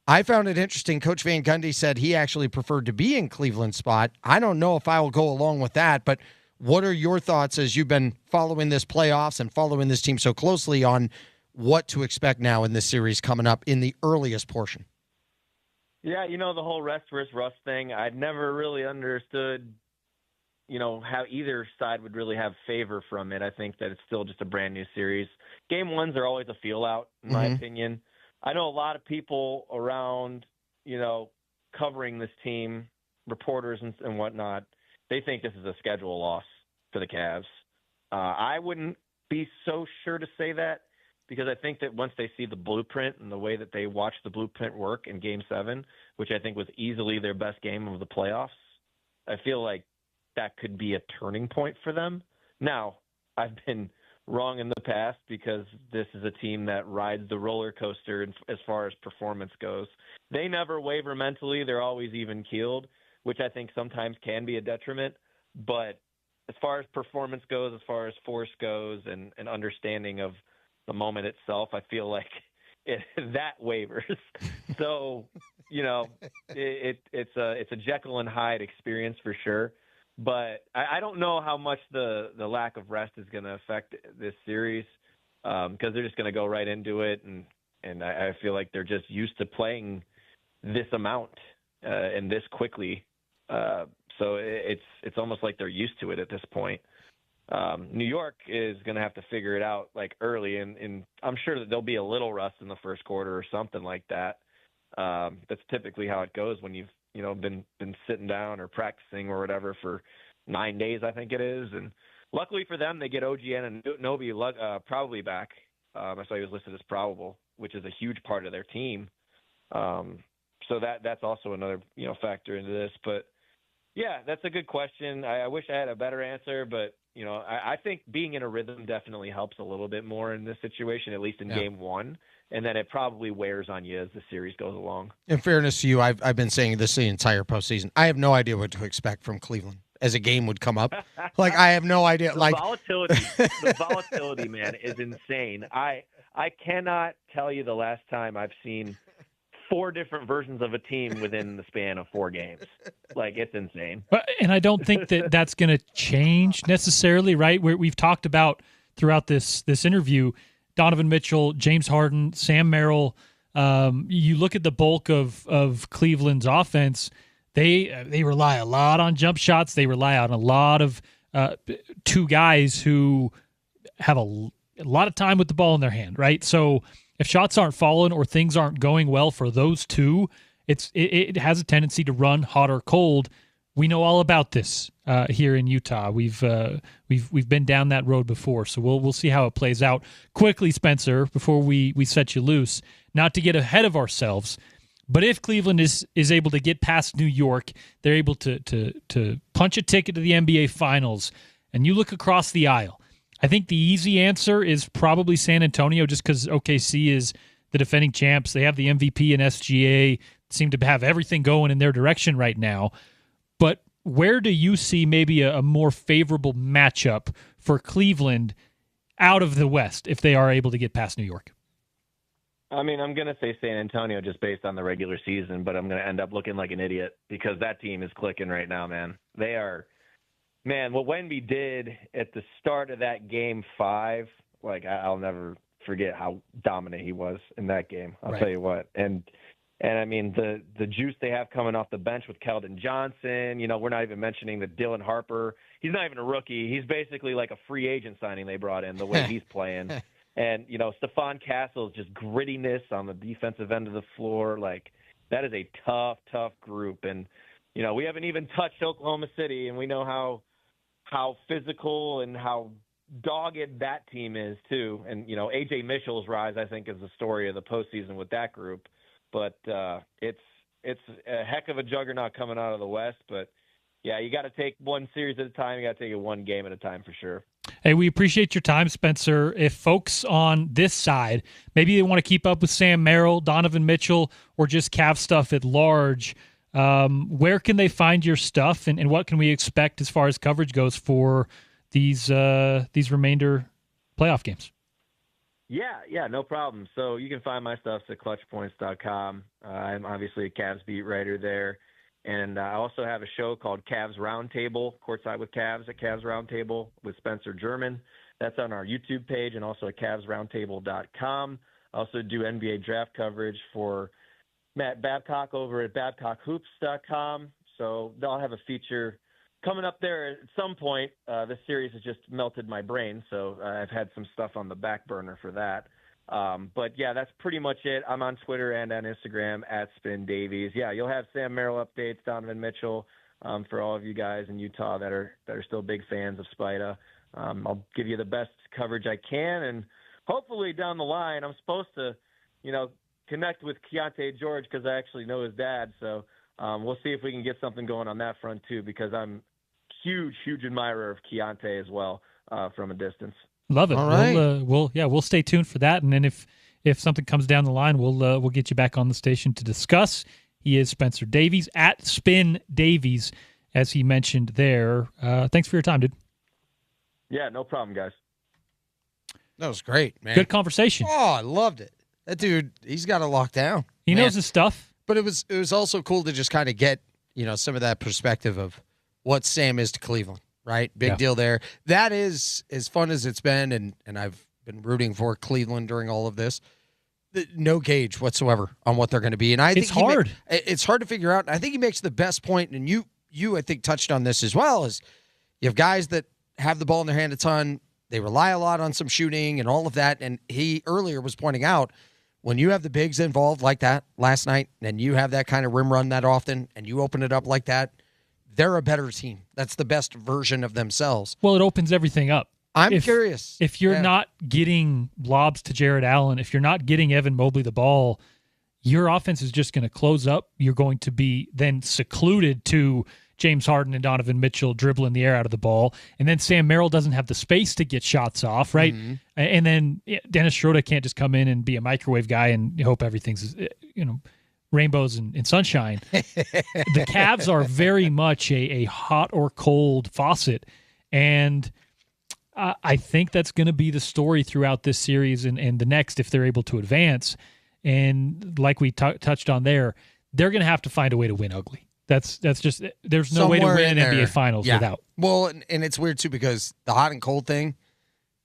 I found it interesting. Coach Van Gundy said he actually preferred to be in Cleveland spot. I don't know if I will go along with that, but what are your thoughts as you've been following this playoffs and following this team so closely on what to expect now in this series coming up in the earliest portion? Yeah, the whole rest versus rust thing, I'd never really understood, how either side would really have favor from it. I think that it's still just a brand new series. Game 1s are always a feel out, in my opinion. I know a lot of people around, covering this team, reporters and whatnot, they think this is a schedule loss for the Cavs. I wouldn't be so sure to say that because I think that once they see the blueprint and the way that they watched the blueprint work in Game 7, which I think was easily their best game of the playoffs, I feel like that could be a turning point for them. Now, I've been wrong in the past because this is a team that rides the roller coaster as far as performance goes. They never waver mentally. They're always even-keeled, which I think sometimes can be a detriment. But as far as performance goes, as far as force goes, and understanding of the moment itself, I feel like that wavers. So, it's a Jekyll and Hyde experience for sure. But I don't know how much the lack of rest is going to affect this series because they're just going to go right into it. And I feel like they're just used to playing this amount and this quickly. So it's almost like they're used to it at this point. New York is going to have to figure it out like early. And I'm sure that there'll be a little rust in the first quarter or something like that. That's typically how it goes when you've been sitting down or practicing or whatever for 9 days, I think it is. And luckily for them, they get OGN and Nobi probably back. I saw he was listed as probable, which is a huge part of their team. So that's also another, factor into this. But yeah, that's a good question. I wish I had a better answer, but I think being in a rhythm definitely helps a little bit more in this situation, at least in Game 1. And then it probably wears on you as the series goes along. In fairness to you, I've been saying this the entire postseason. I have no idea what to expect from Cleveland as a game would come up. I have no idea. The volatility, man, is insane. I cannot tell you the last time I've seen 4 different versions of a team within the span of 4 games. It's insane. And I don't think that that's going to change necessarily, right? We've talked about throughout this interview, Donovan Mitchell, James Harden, Sam Merrill. You look at the bulk of Cleveland's offense, they rely a lot on jump shots. They rely on a lot of 2 guys who have a lot of time with the ball in their hand, right? So if shots aren't falling or things aren't going well for those 2, it has a tendency to run hot or cold. We know all about this here in Utah. We've been down that road before, so we'll see how it plays out. Quickly, Spencer, before we set you loose, not to get ahead of ourselves, but if Cleveland is able to get past New York, they're able to punch a ticket to the NBA Finals, and you look across the aisle, I think the easy answer is probably San Antonio, just because OKC is the defending champs. They have the MVP and SGA, seem to have everything going in their direction right now. but where do you see maybe a more favorable matchup for Cleveland out of the West if they are able to get past New York? I mean, I'm going to say San Antonio just based on the regular season, but I'm going to end up looking like an idiot because that team is clicking right now, man. They are, man, what Wemby did at the start of that game 5, like I'll never forget how dominant he was in that game. I'll tell you what. And I mean, the juice they have coming off the bench with Keldon Johnson, we're not even mentioning that Dylan Harper, he's not even a rookie. He's basically like a free agent signing they brought in the way he's playing. And, Stephon Castle's just grittiness on the defensive end of the floor. Like, that is a tough group. And, we haven't even touched Oklahoma City, and we know how physical and how dogged that team is, too. And, A.J. Mitchell's rise, I think, is the story of the postseason with that group. But it's a heck of a juggernaut coming out of the West. But, yeah, you got to take one series at a time. You got to take it one game at a time for sure. Hey, we appreciate your time, Spencer. If folks on this side, maybe they want to keep up with Sam Merrill, Donovan Mitchell, or just Cavs stuff at large, where can they find your stuff, and what can we expect as far as coverage goes for these remainder playoff games? Yeah, no problem. So you can find my stuff at clutchpoints.com. I'm obviously a Cavs beat writer there. And I also have a show called Cavs Roundtable, Courtside with Cavs at Cavs Roundtable with Spencer German. That's on our YouTube page and also at CavsRoundtable.com. I also do NBA draft coverage for Matt Babcock over at BabcockHoops.com. So they'll have a feature coming up there at some point. This series has just melted my brain, so I've had some stuff on the back burner for that. But yeah, that's pretty much it. I'm on Twitter and on Instagram at Spin Davies. Yeah, you'll have Sam Merrill updates, Donovan Mitchell, for all of you guys in Utah that are still big fans of Spida. I'll give you the best coverage I can, and hopefully down the line, I'm supposed to, connect with Keontae George because I actually know his dad. So we'll see if we can get something going on that front too, because I'm huge admirer of Keontae as well from a distance. Love it. All right. We'll stay tuned for that, and then if something comes down the line, we'll get you back on the station to discuss. He is Spencer Davies at Spin Davies, as he mentioned there. Thanks for your time, dude. Yeah, no problem, guys. That was great, man. Good conversation. Oh, I loved it. That dude, he's got it locked down. He knows his stuff. But it was also cool to just kind of get some of that perspective of what Sam is to Cleveland. Right? Big deal there. That is as fun as it's been, and I've been rooting for Cleveland during all of this. No gauge whatsoever on what they're going to be. And I think it's hard. It's hard to figure out. I think he makes the best point, and you I think touched on this as well, is you have guys that have the ball in their hand a ton. They rely a lot on some shooting and all of that. And he earlier was pointing out, when you have the bigs involved like that last night, and you have that kind of rim run that often, and you open it up like that, they're a better team. That's the best version of themselves. Well, it opens everything up. I'm curious. If you're not getting lobs to Jared Allen, if you're not getting Evan Mobley the ball, your offense is just going to close up. You're going to be then secluded to James Harden and Donovan Mitchell dribbling the air out of the ball. And then Sam Merrill doesn't have the space to get shots off, right? Mm-hmm. And then Dennis Schroeder can't just come in and be a microwave guy and hope everything's, rainbows and sunshine. The Cavs are very much a hot or cold faucet, and I think that's going to be the story throughout this series and the next if they're able to advance. And like we touched on there, they're going to have to find a way to win ugly. That's just there's no way to win an NBA Finals without. Well, and it's weird too because the hot and cold thing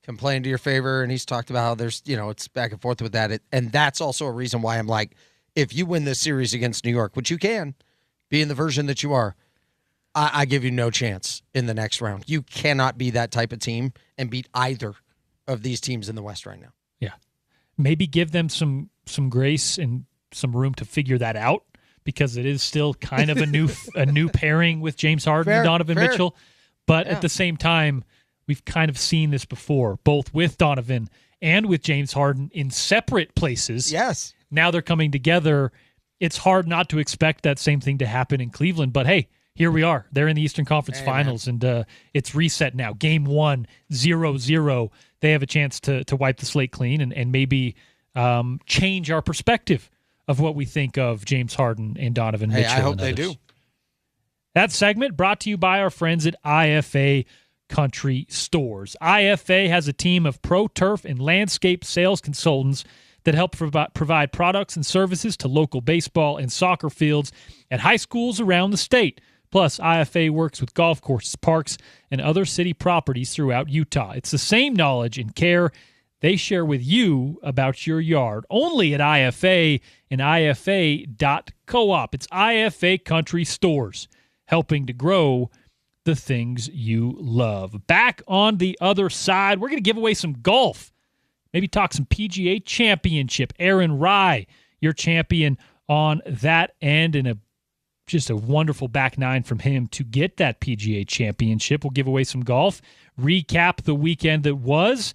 can play into your favor, and he's talked about how there's it's back and forth with that, and that's also a reason why I'm like, if you win this series against New York, which you can, being the version that you are, I give you no chance in the next round. You cannot be that type of team and beat either of these teams in the West right now. Yeah. Maybe give them some grace and some room to figure that out, because it is still kind of a new pairing with James Harden and Donovan Mitchell. But at the same time, we've kind of seen this before, both with Donovan and with James Harden in separate places. Yes. Now they're coming together. It's hard not to expect that same thing to happen in Cleveland. But hey, here we are. They're in the Eastern Conference Finals, and it's reset now. Game 1, 0-0. They have a chance to wipe the slate clean and maybe change our perspective of what we think of James Harden and Donovan Mitchell. I hope they do. That segment brought to you by our friends at IFA Country Stores. IFA has a team of pro turf and landscape sales consultants that help provide products and services to local baseball and soccer fields at high schools around the state. Plus, IFA works with golf courses, parks, and other city properties throughout Utah. It's the same knowledge and care they share with you about your yard. Only at IFA and IFA.coop. It's IFA Country Stores, helping to grow the things you love. Back on the other side, we're going to give away some golf. Maybe talk some PGA Championship. Aaron Rai, your champion on that end, and just a wonderful back nine from him to get that PGA Championship. We'll give away some golf, recap the weekend that was,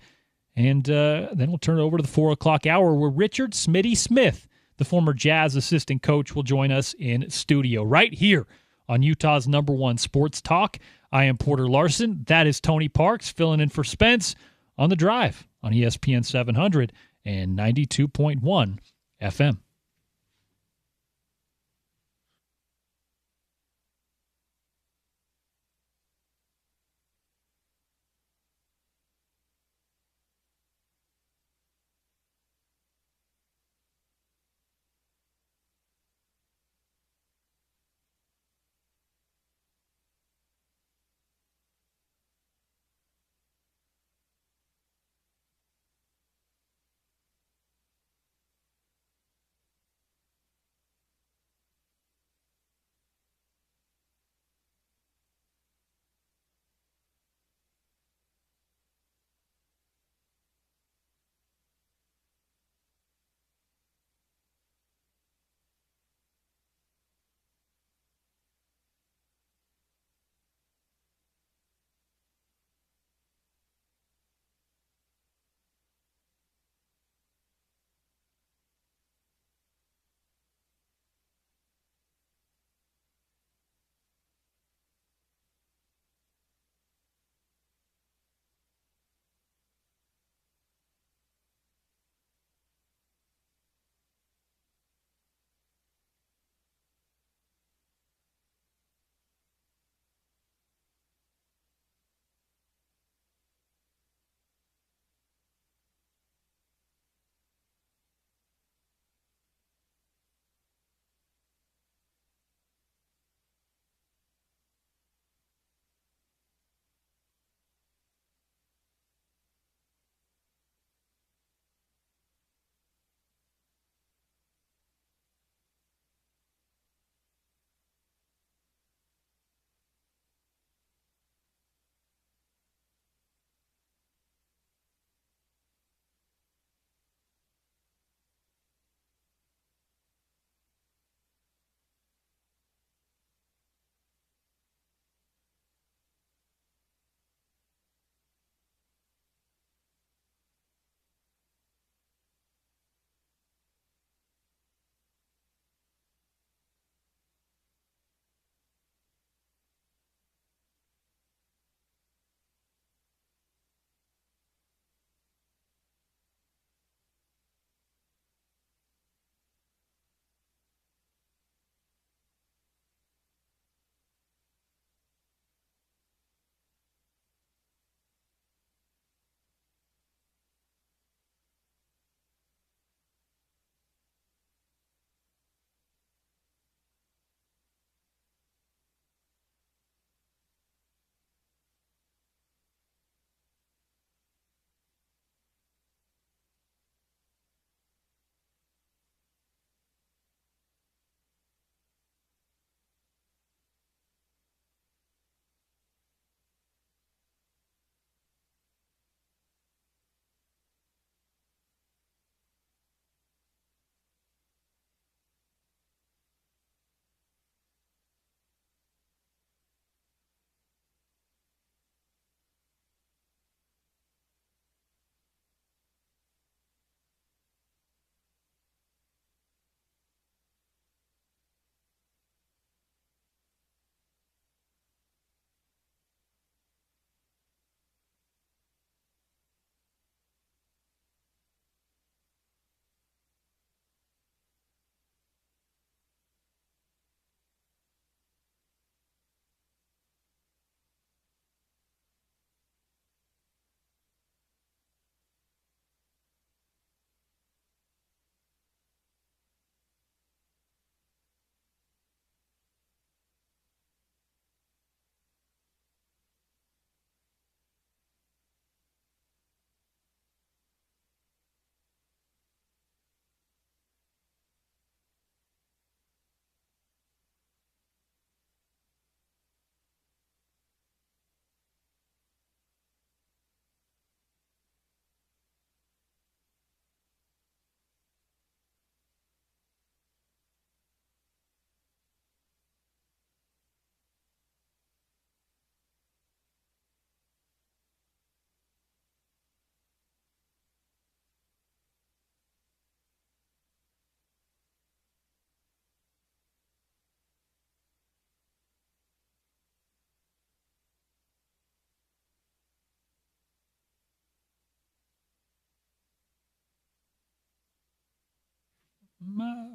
and then we'll turn it over to the 4 o'clock hour where Richard Smitty Smith, the former Jazz assistant coach, will join us in studio right here on Utah's #1 sports talk. I am Porter Larson. That is Tony Parks filling in for Spence on The Drive on ESPN 700 and 92.1 FM.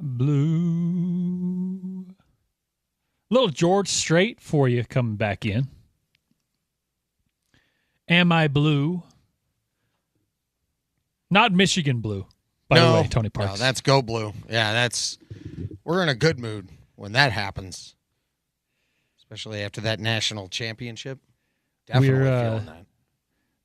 blue? Little George Strait for you coming back in. Am I blue? Not Michigan blue, by the way, Tony Parks. No, that's Go Blue. Yeah, we're in a good mood when that happens, especially after that national championship. Definitely feeling that.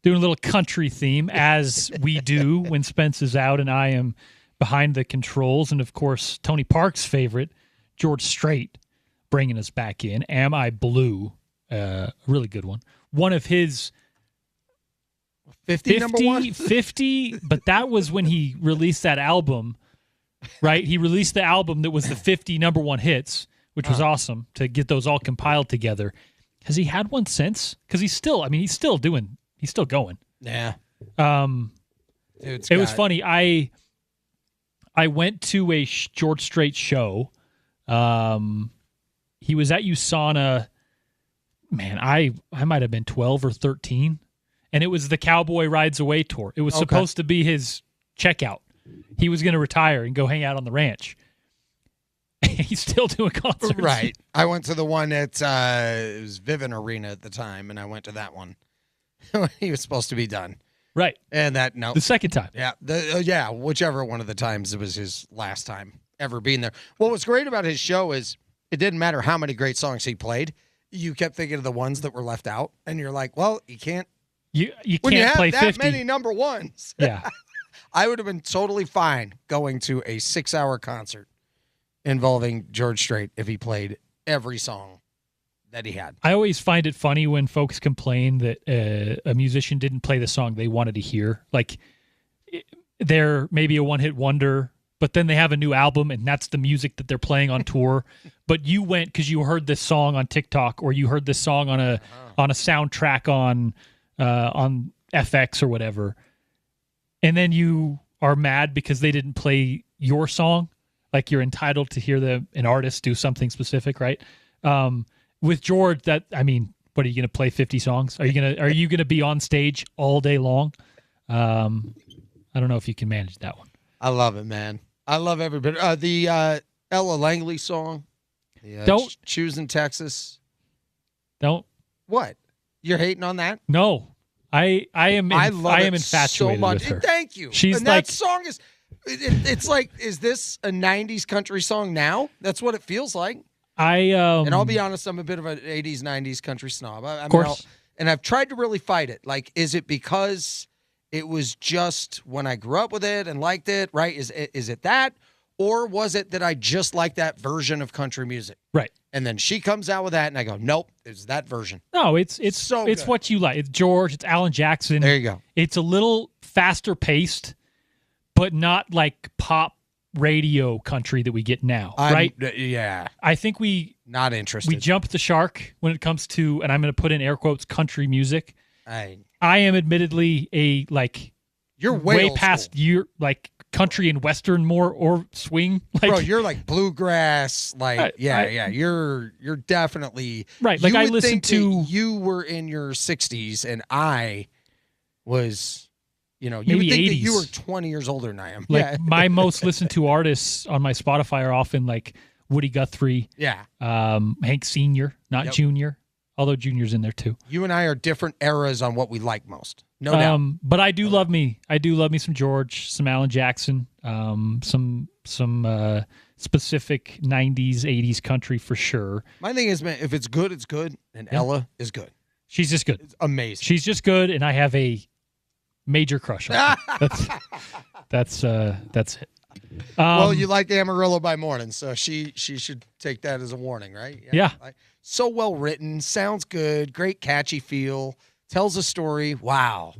Doing a little country theme, as we do when Spence is out and I am behind the controls. And, of course, Tony Parks' favorite, George Strait, bringing us back in. Am I Blue? Really good one. One of his 50, number one? 50, but that was when he released that album, right? He released the album that was the 50 number one hits, which was awesome to get those all compiled together. Has he had one since? Because he's still going. Yeah. It was funny. I went to a George Strait show. He was at USANA. Man, I might have been 12 or 13. And it was the Cowboy Rides Away tour. It was supposed to be his checkout. He was going to retire and go hang out on the ranch. He's still doing concerts. Right. I went to the one at it was Vivint Arena at the time, and I went to that one. He was supposed to be done. Right. And the second time. Yeah. Whichever one of the times it was his last time ever being there. What was great about his show is it didn't matter how many great songs he played. You kept thinking of the ones that were left out, and you're like, well, you can't. You when you can't have play that 50. many number ones. Yeah. I would have been totally fine going to a 6-hour concert involving George Strait if he played every song that he had. I always find it funny when folks complain that a musician didn't play the song they wanted to hear. Like, they're maybe a one-hit wonder, but then they have a new album, and that's the music that they're playing on tour. But you went because you heard this song on TikTok, or you heard this song on a soundtrack on FX or whatever, and then you are mad because they didn't play your song. Like, you're entitled to hear an artist do something specific, right? With George, what are you going to play 50 songs? Are you gonna be on stage all day long? I don't know if you can manage that one. I love it, man. I love every bit. The Ella Langley song. Don't choosing Texas. Don't. What? You're hating on that? No, I am. I am infatuated so much. with her. Thank you. She's and like, that song is. It's like, is this a '90s country song now? That's what it feels like. And I'll be honest, I'm a bit of an '80s, '90s country snob. Of course. And I've tried to really fight it. Like, is it because it was just when I grew up with it and liked it? Right? Is it that, or was it that I just like that version of country music? Right. And then she comes out with that, and I go, nope, it's that version. No, it's so it's good. what you like. It's George. It's Alan Jackson. There you go. It's a little faster paced, but not like pop radio country that we get now, right? Yeah. I think we not interested. We jumped the shark when it comes to, and I'm going to put in air quotes, country music. I am admittedly you're way past your country and western more or swing. Bro, you're like bluegrass. You're definitely right. Like, I listened to, you were in your 60s and I was. You would maybe think 80s. that you were 20 years older than I am. My most listened to artists on my Spotify are often like Woody Guthrie, Hank Sr., not Jr., although Jr.'s in there too. You and I are different eras on what we like most. No doubt. But I do love me. I do love me some George, some Alan Jackson, some specific 90s, 80s country for sure. My thing is, man, if it's good, it's good, and Ella is good. She's just good. It's amazing. She's just good, and I have a major crush on her. That's it. Well, you like Amarillo by Morning, so she should take that as a warning, right? Yeah. So well written, sounds good, great catchy feel, tells a story. Wow.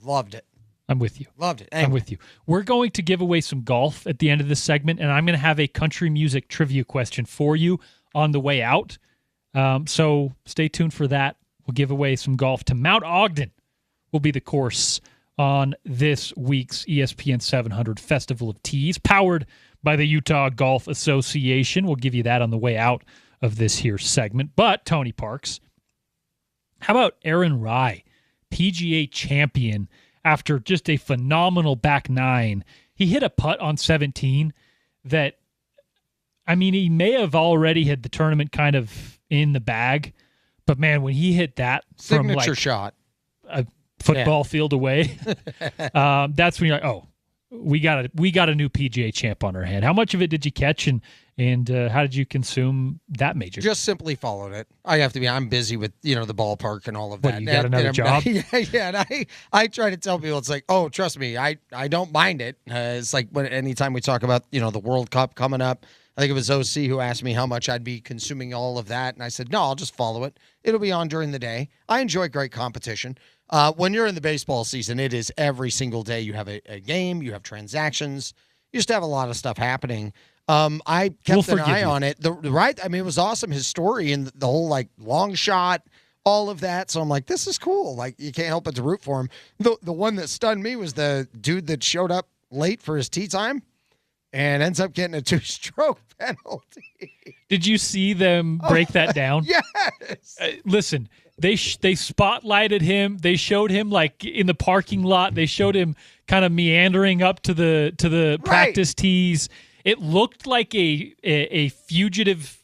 Loved it. I'm with you. Loved it. Anyway. I'm with you. We're going to give away some golf at the end of this segment, and I'm going to have a country music trivia question for you on the way out. So stay tuned for that. We'll give away some golf to Mount Ogden. Will be the course on this week's ESPN 700 Festival of Tees, powered by the Utah Golf Association. We'll give you that on the way out of this here segment. But, Tony Parks, how about Aaron Rai, PGA champion, after just a phenomenal back nine? He hit a putt on 17 that I mean, he may have already had the tournament kind of in the bag, but man, when he hit that signature from like shot, a football field away, that's when you're like, oh, we got a new PGA champ on our hand. How much of it did you catch, and how did you consume that major? Just simply followed it. I'm busy with the ballpark and all of that. What, you got another job? Yeah. And I try to tell people, it's like, oh, trust me, I don't mind it. It's like anytime we talk about the World Cup coming up. I think it was OC who asked me how much I'd be consuming all of that, and I said, no, I'll just follow it. It'll be on during the day. I enjoy great competition. When you're in the baseball season, it is every single day. You have a game, you have transactions, you just have a lot of stuff happening. I kept an eye on it. It was awesome. His story and the whole long shot, all of that. So I'm like, this is cool. Like, you can't help but to root for him. The one that stunned me was the dude that showed up late for his tee time and ends up getting a 2-stroke penalty. Did you see them break that down? Yes. Listen, they spotlighted him. They showed him in the parking lot. They showed him kind of meandering up to the practice tees. It looked like a fugitive,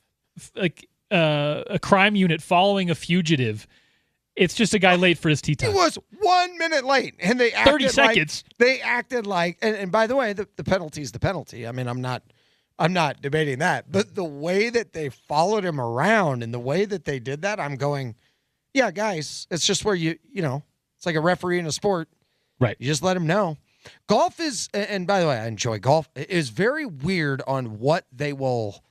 a crime unit following a fugitive. It's just a guy late for his tee time. He was 1 minute late, and they acted 30 seconds. They acted like, and by the way, the penalty is the penalty. I mean, I'm not debating that, but the way that they followed him around and the way that they did that, I'm going, yeah, guys, it's just where it's like a referee in a sport, right? You just let him know. Golf is, and by the way, I enjoy golf. It is very weird on what they will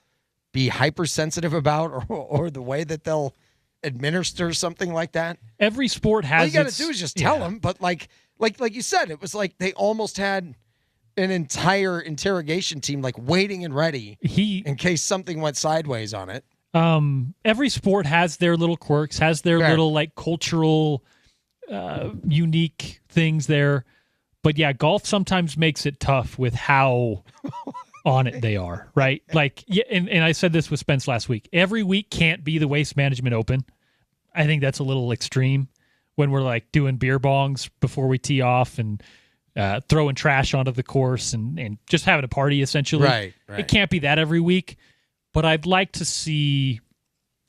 be hypersensitive about, or the way that they'll administer something like that. Every sport has. All you got to do is just tell them. But like you said, it was like they almost had an entire interrogation team waiting and ready in case something went sideways on it. Every sport has their little quirks, has their little cultural, unique things there. But yeah, golf sometimes makes it tough with how on it they are, right? And I said this with Spence last week. Every week can't be the Waste Management Open. I think that's a little extreme when we're doing beer bongs before we tee off and throwing trash onto the course and just having a party, essentially. Right. It can't be that every week. But I'd like to see,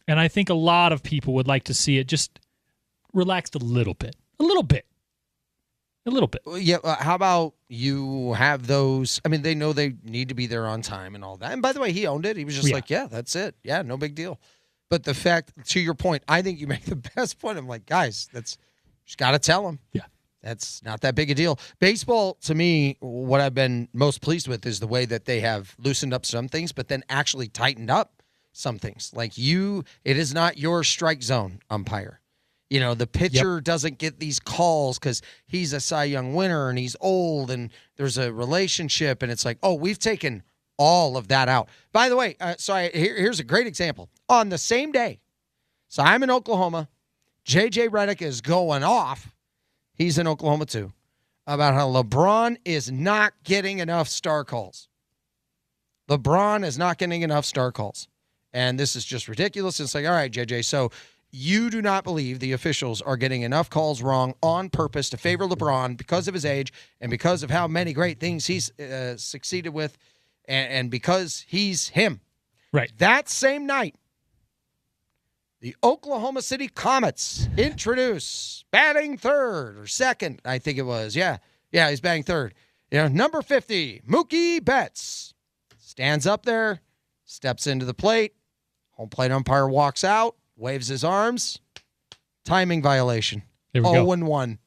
and I think a lot of people would like to see it just relaxed a little bit. A little bit. Yeah, how about you have those? I mean, they know they need to be there on time and all that. And by the way, he owned it. He was just yeah, that's it. Yeah, no big deal. But the fact, to your point, I think you make the best point. I'm like, guys, just got to tell them. Yeah. That's not that big a deal. Baseball, to me, what I've been most pleased with is the way that they have loosened up some things, but then actually tightened up some things. It is not your strike zone umpire. The pitcher doesn't get these calls because he's a Cy Young winner and he's old and there's a relationship. And it's like, oh, we've taken all of that out. By the way, here's a great example. On the same day, so I'm in Oklahoma. J.J. Redick is going off. He's in Oklahoma too. About how LeBron is not getting enough star calls. LeBron is not getting enough star calls. And this is just ridiculous. It's like, all right, JJ, so you do not believe the officials are getting enough calls wrong on purpose to favor LeBron because of his age and because of how many great things he's succeeded with and because he's him. Right. That same night, the Oklahoma City Comets introduce batting third or second, I think it was. Yeah, he's batting third. Number 50, Mookie Betts, stands up there, steps into the plate. Home plate umpire walks out. Waves his arms. Timing violation. There we go. 0-1.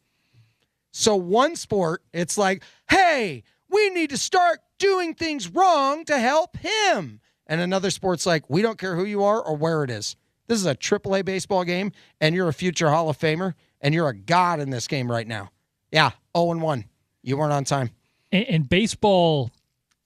So one sport, it's like, hey, we need to start doing things wrong to help him. And another sport's like, we don't care who you are or where it is. This is a AAA baseball game, and you're a future Hall of Famer, and you're a god in this game right now. Yeah, 0-1. You weren't on time. And baseball,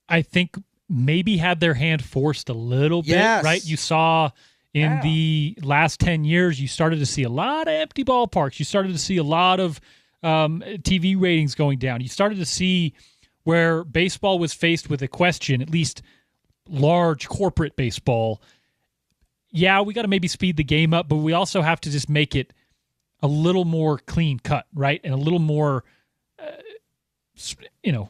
I think, maybe had their hand forced a little bit, right? You saw in the last 10 years, you started to see a lot of empty ballparks. You started to see a lot of TV ratings going down. You started to see where baseball was faced with a question, at least large corporate baseball. Yeah, we got to maybe speed the game up, but we also have to just make it a little more clean cut, right? And a little more, you know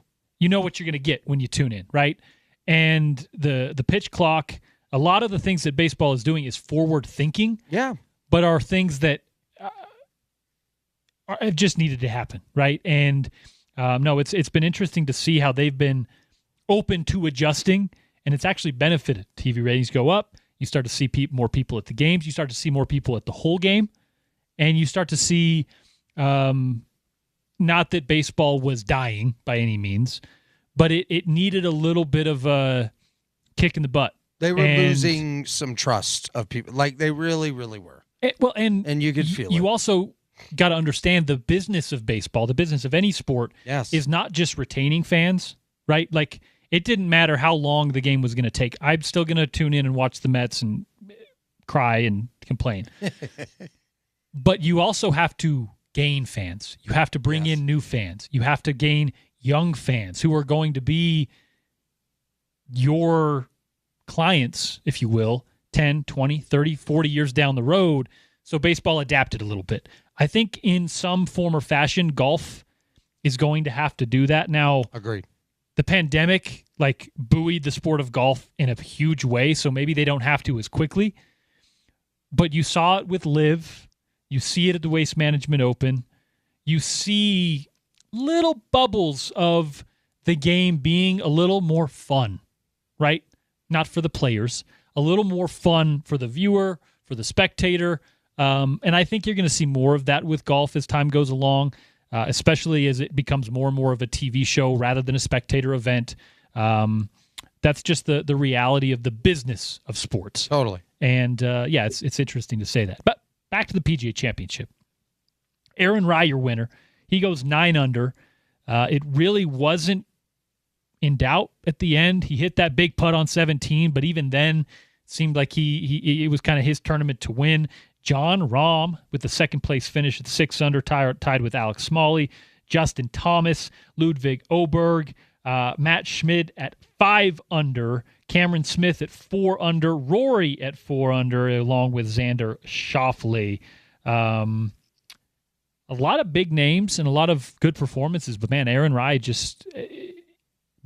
what you're going to get when you tune in, right? And the pitch clock, a lot of the things that baseball is doing is forward thinking. Yeah. But are things that have just needed to happen, right? And no, it's been interesting to see how they've been open to adjusting, and it's actually benefited. TV ratings go up. You start to see more people at the games. You start to see more people at the whole game, and you start to see not that baseball was dying by any means, but it needed a little bit of a kick in the butt. They were losing some trust of people. Like, they really, really were. And you could feel it. You also got to understand the business of baseball, the business of any sport, is not just retaining fans, right? Like, it didn't matter how long the game was going to take. I'm still going to tune in and watch the Mets and cry and complain. But you also have to gain fans. You have to bring in new fans. You have to gain young fans who are going to be your clients, if you will, 10, 20, 30, 40 years down the road. So baseball adapted a little bit. I think in some form or fashion, golf is going to have to do that. Now, agreed. The pandemic buoyed the sport of golf in a huge way, so maybe they don't have to as quickly. But you saw it with LIV. You see it at the Waste Management Open. You see little bubbles of the game being a little more fun, right? Not for the players. A little more fun for the viewer, for the spectator. And I think you're going to see more of that with golf as time goes along, especially as it becomes more and more of a TV show rather than a spectator event. That's just the reality of the business of sports. Totally. And, it's interesting to say that. But back to the PGA Championship. Aaron Rai, your winner. He goes 9 under. It really wasn't in doubt at the end. He hit that big putt on 17, but even then, it seemed like it was kind of his tournament to win. John Rahm with the second-place finish at 6 under, tied with Alex Smalley. Justin Thomas, Ludwig Oberg, Matt Schmidt at 5 under, Cameron Smith at 4 under, Rory at 4 under, along with Xander Schauffele. A lot of big names and a lot of good performances, but man, Aaron Rai just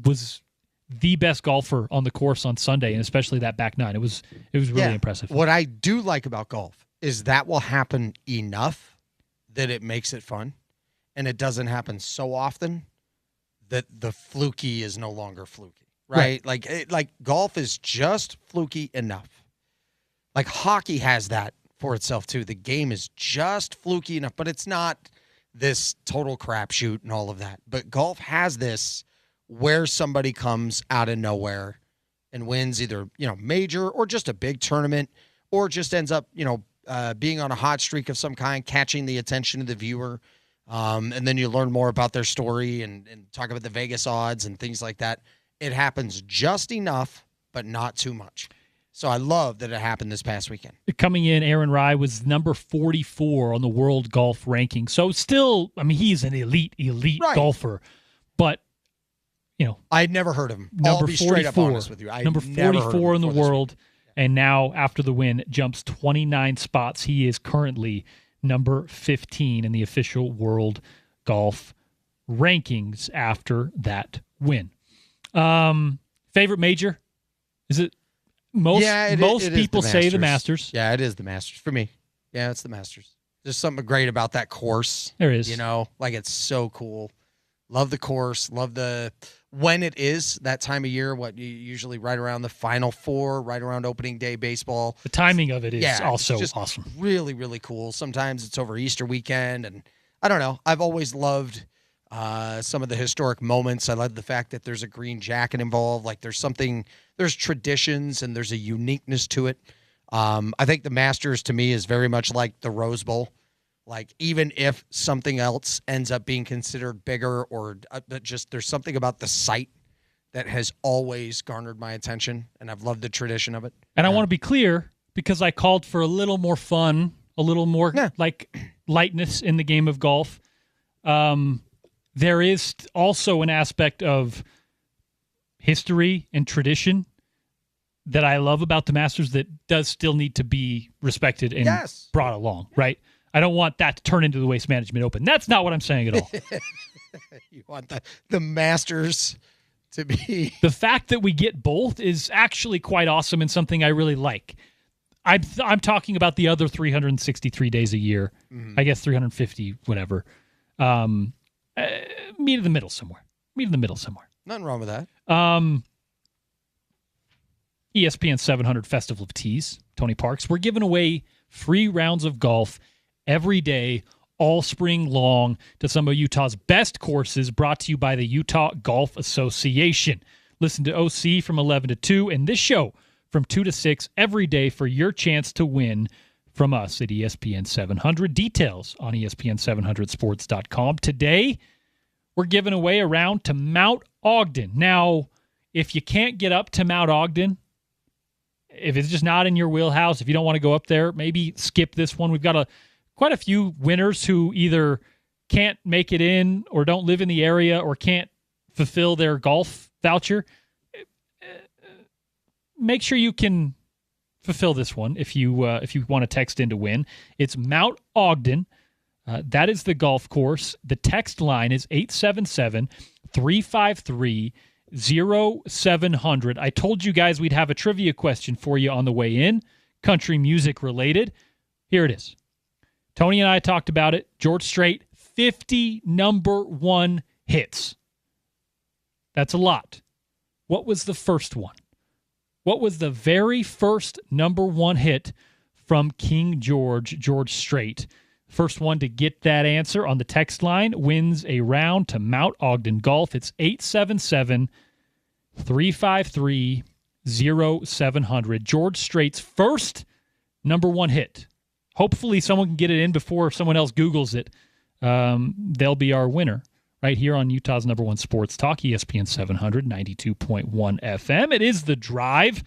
was the best golfer on the course on Sunday, and especially that back nine. It was really impressive. What I do like about golf is that will happen enough that it makes it fun, and it doesn't happen so often that the fluky is no longer fluky, right? Like golf is just fluky enough. Like hockey has that for itself too. The game is just fluky enough, but it's not this total crapshoot and all of that. But golf has this where somebody comes out of nowhere and wins either, major or just a big tournament, or just ends up, being on a hot streak of some kind, catching the attention of the viewer. And then you learn more about their story and talk about the Vegas odds and things like that. It happens just enough, but not too much. So I love that it happened this past weekend. Coming in, Aaron Rai was number 44 on the world golf ranking. So still, he's an elite golfer. But, I'd never heard of him. Number I'll be 44, straight up honest with you. Number 44 in the world. And now, after the win, jumps 29 spots. He is currently number 15 in the official world golf rankings after that win. Favorite major? Is it? Most people say the Masters. Yeah, it is the Masters for me. Yeah, it's the Masters. There's something great about that course. There is. It's so cool. Love the course. Love when it is that time of year, usually right around the Final Four, right around opening day baseball. The timing of it is also just awesome. Really, really cool. Sometimes it's over Easter weekend, and I don't know. I've always loved some of the historic moments. I love the fact that there's a green jacket involved. Like there's traditions and there's a uniqueness to it. I think the Masters to me is very much like the Rose Bowl. Like even if something else ends up being considered bigger or just there's something about the site that has always garnered my attention, and I've loved the tradition of it. And I want to be clear because I called for a little more fun, a little more lightness in the game of golf. There is also an aspect of history and tradition that I love about the Masters that does still need to be respected and brought along, right? I don't want that to turn into the Waste Management Open. That's not what I'm saying at all. You want the Masters to be. The fact that we get both is actually quite awesome and something I really like. I'm talking about the other 363 days a year. I guess 350, whatever. Meet in the middle somewhere. Nothing wrong with that. ESPN 700 Festival of Tees, Tony Parks. We're giving away free rounds of golf every day, all spring long, to some of Utah's best courses, brought to you by the Utah Golf Association. Listen to OC from 11 to 2 and this show from 2 to 6 every day for your chance to win from us at ESPN 700. Details on ESPN700sports.com. Today, we're giving away a round to Mount Ogden. Now, if you can't get up to Mount Ogden, if it's just not in your wheelhouse, if you don't want to go up there, maybe skip this one. We've got quite a few winners who either can't make it in or don't live in the area or can't fulfill their golf voucher. Make sure you can fulfill this one if you want to text in to win. It's Mount Ogden. That is the golf course. The text line is 877-353-0700. I told you guys we'd have a trivia question for you on the way in, country music related. Here it is. Tony and I talked about it. George Strait, 50 number one hits. That's a lot. What was the first one? What was the very first number one hit from King George Strait? First one to get that answer on the text line wins a round to Mount Ogden Golf. It's 877-353-0700. George Strait's first number one hit. Hopefully someone can get it in before someone else Googles it. They'll be our winner right here on Utah's number one sports talk, ESPN 700, 92.1 FM. It is The Drive.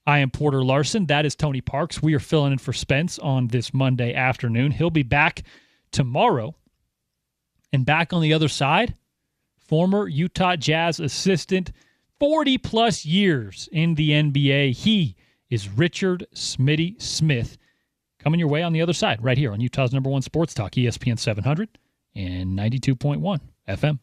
I am Porter Larson. That is Tony Parks. We are filling in for Spence on this Monday afternoon. He'll be back tomorrow. And back on the other side, former Utah Jazz assistant, 40-plus years in the NBA. He is Richard Smitty Smith. Coming your way on the other side, right here on Utah's number one sports talk, ESPN 700 and 92.1 FM.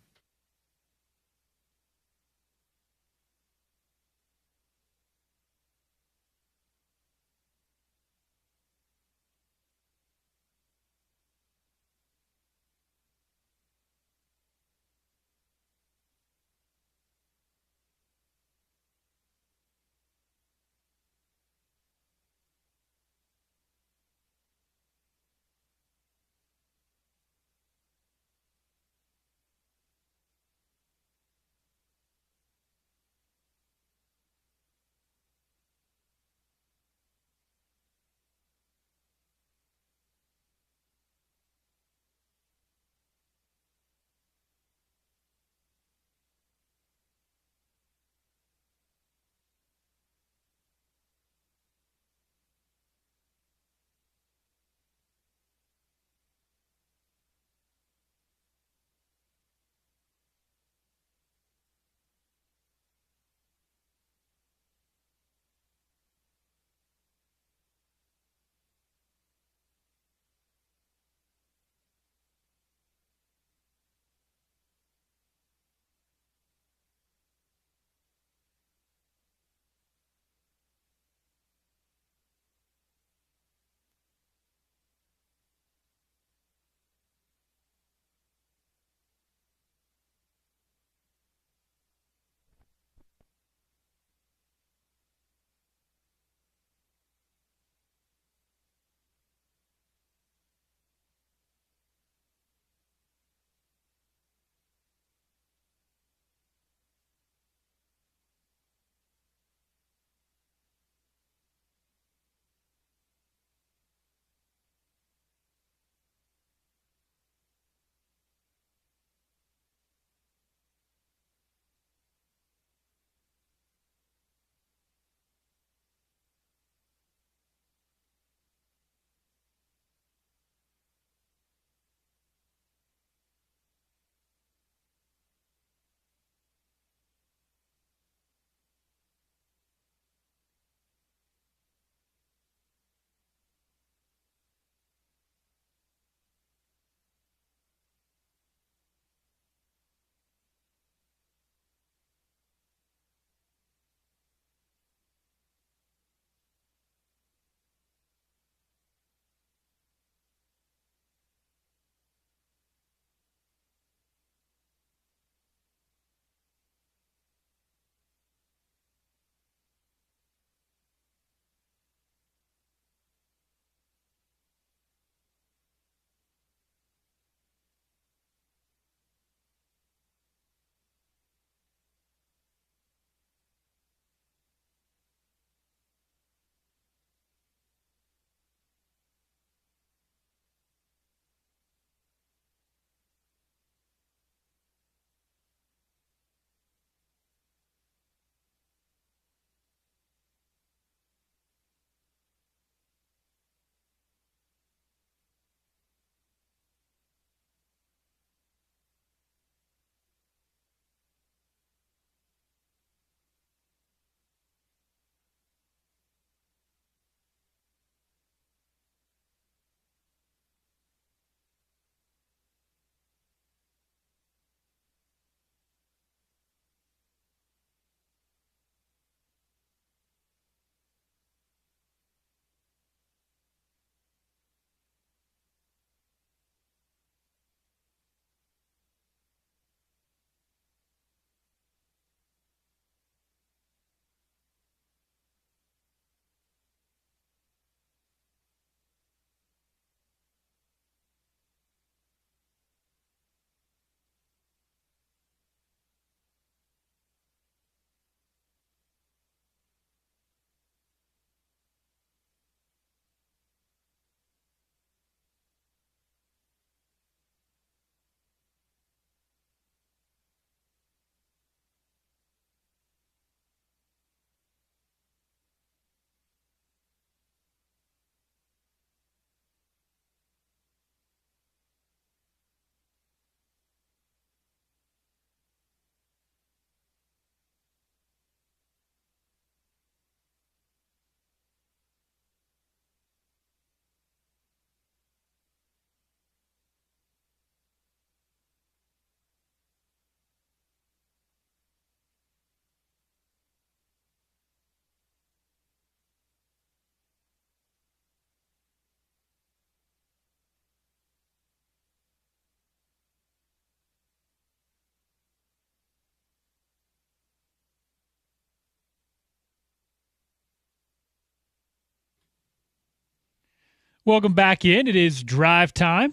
Welcome back in. It is drive time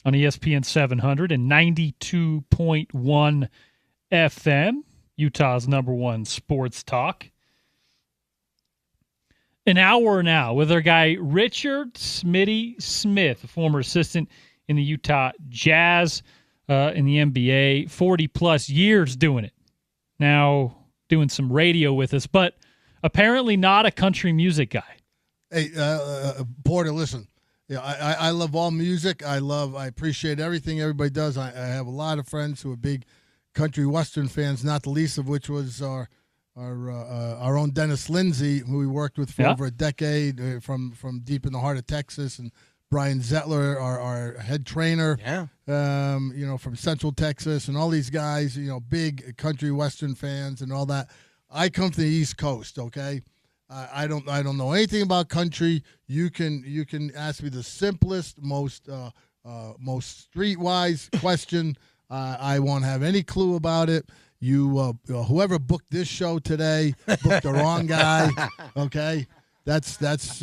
on ESPN 700 and 92.1 FM, Utah's #1 sports talk. An hour now with our guy Richard Smitty Smith, a former assistant in the Utah Jazz in the NBA, 40-plus years doing it. Now doing some radio with us, but apparently not a country music guy. Hey, Porter, listen. Yeah, I love all music. I appreciate everything everybody does. I have a lot of friends who are big country western fans, not the least of which was our own Dennis Lindsay, who we worked with for over a decade, from deep in the heart of Texas, and Brian Zettler, our head trainer, from Central Texas, and all these guys, big country western fans and all that. I come from the East Coast, okay? I don't know anything about country. You can ask me the simplest, most streetwise question. I won't have any clue about it. Whoever booked this show today booked the wrong guy. Okay, that's just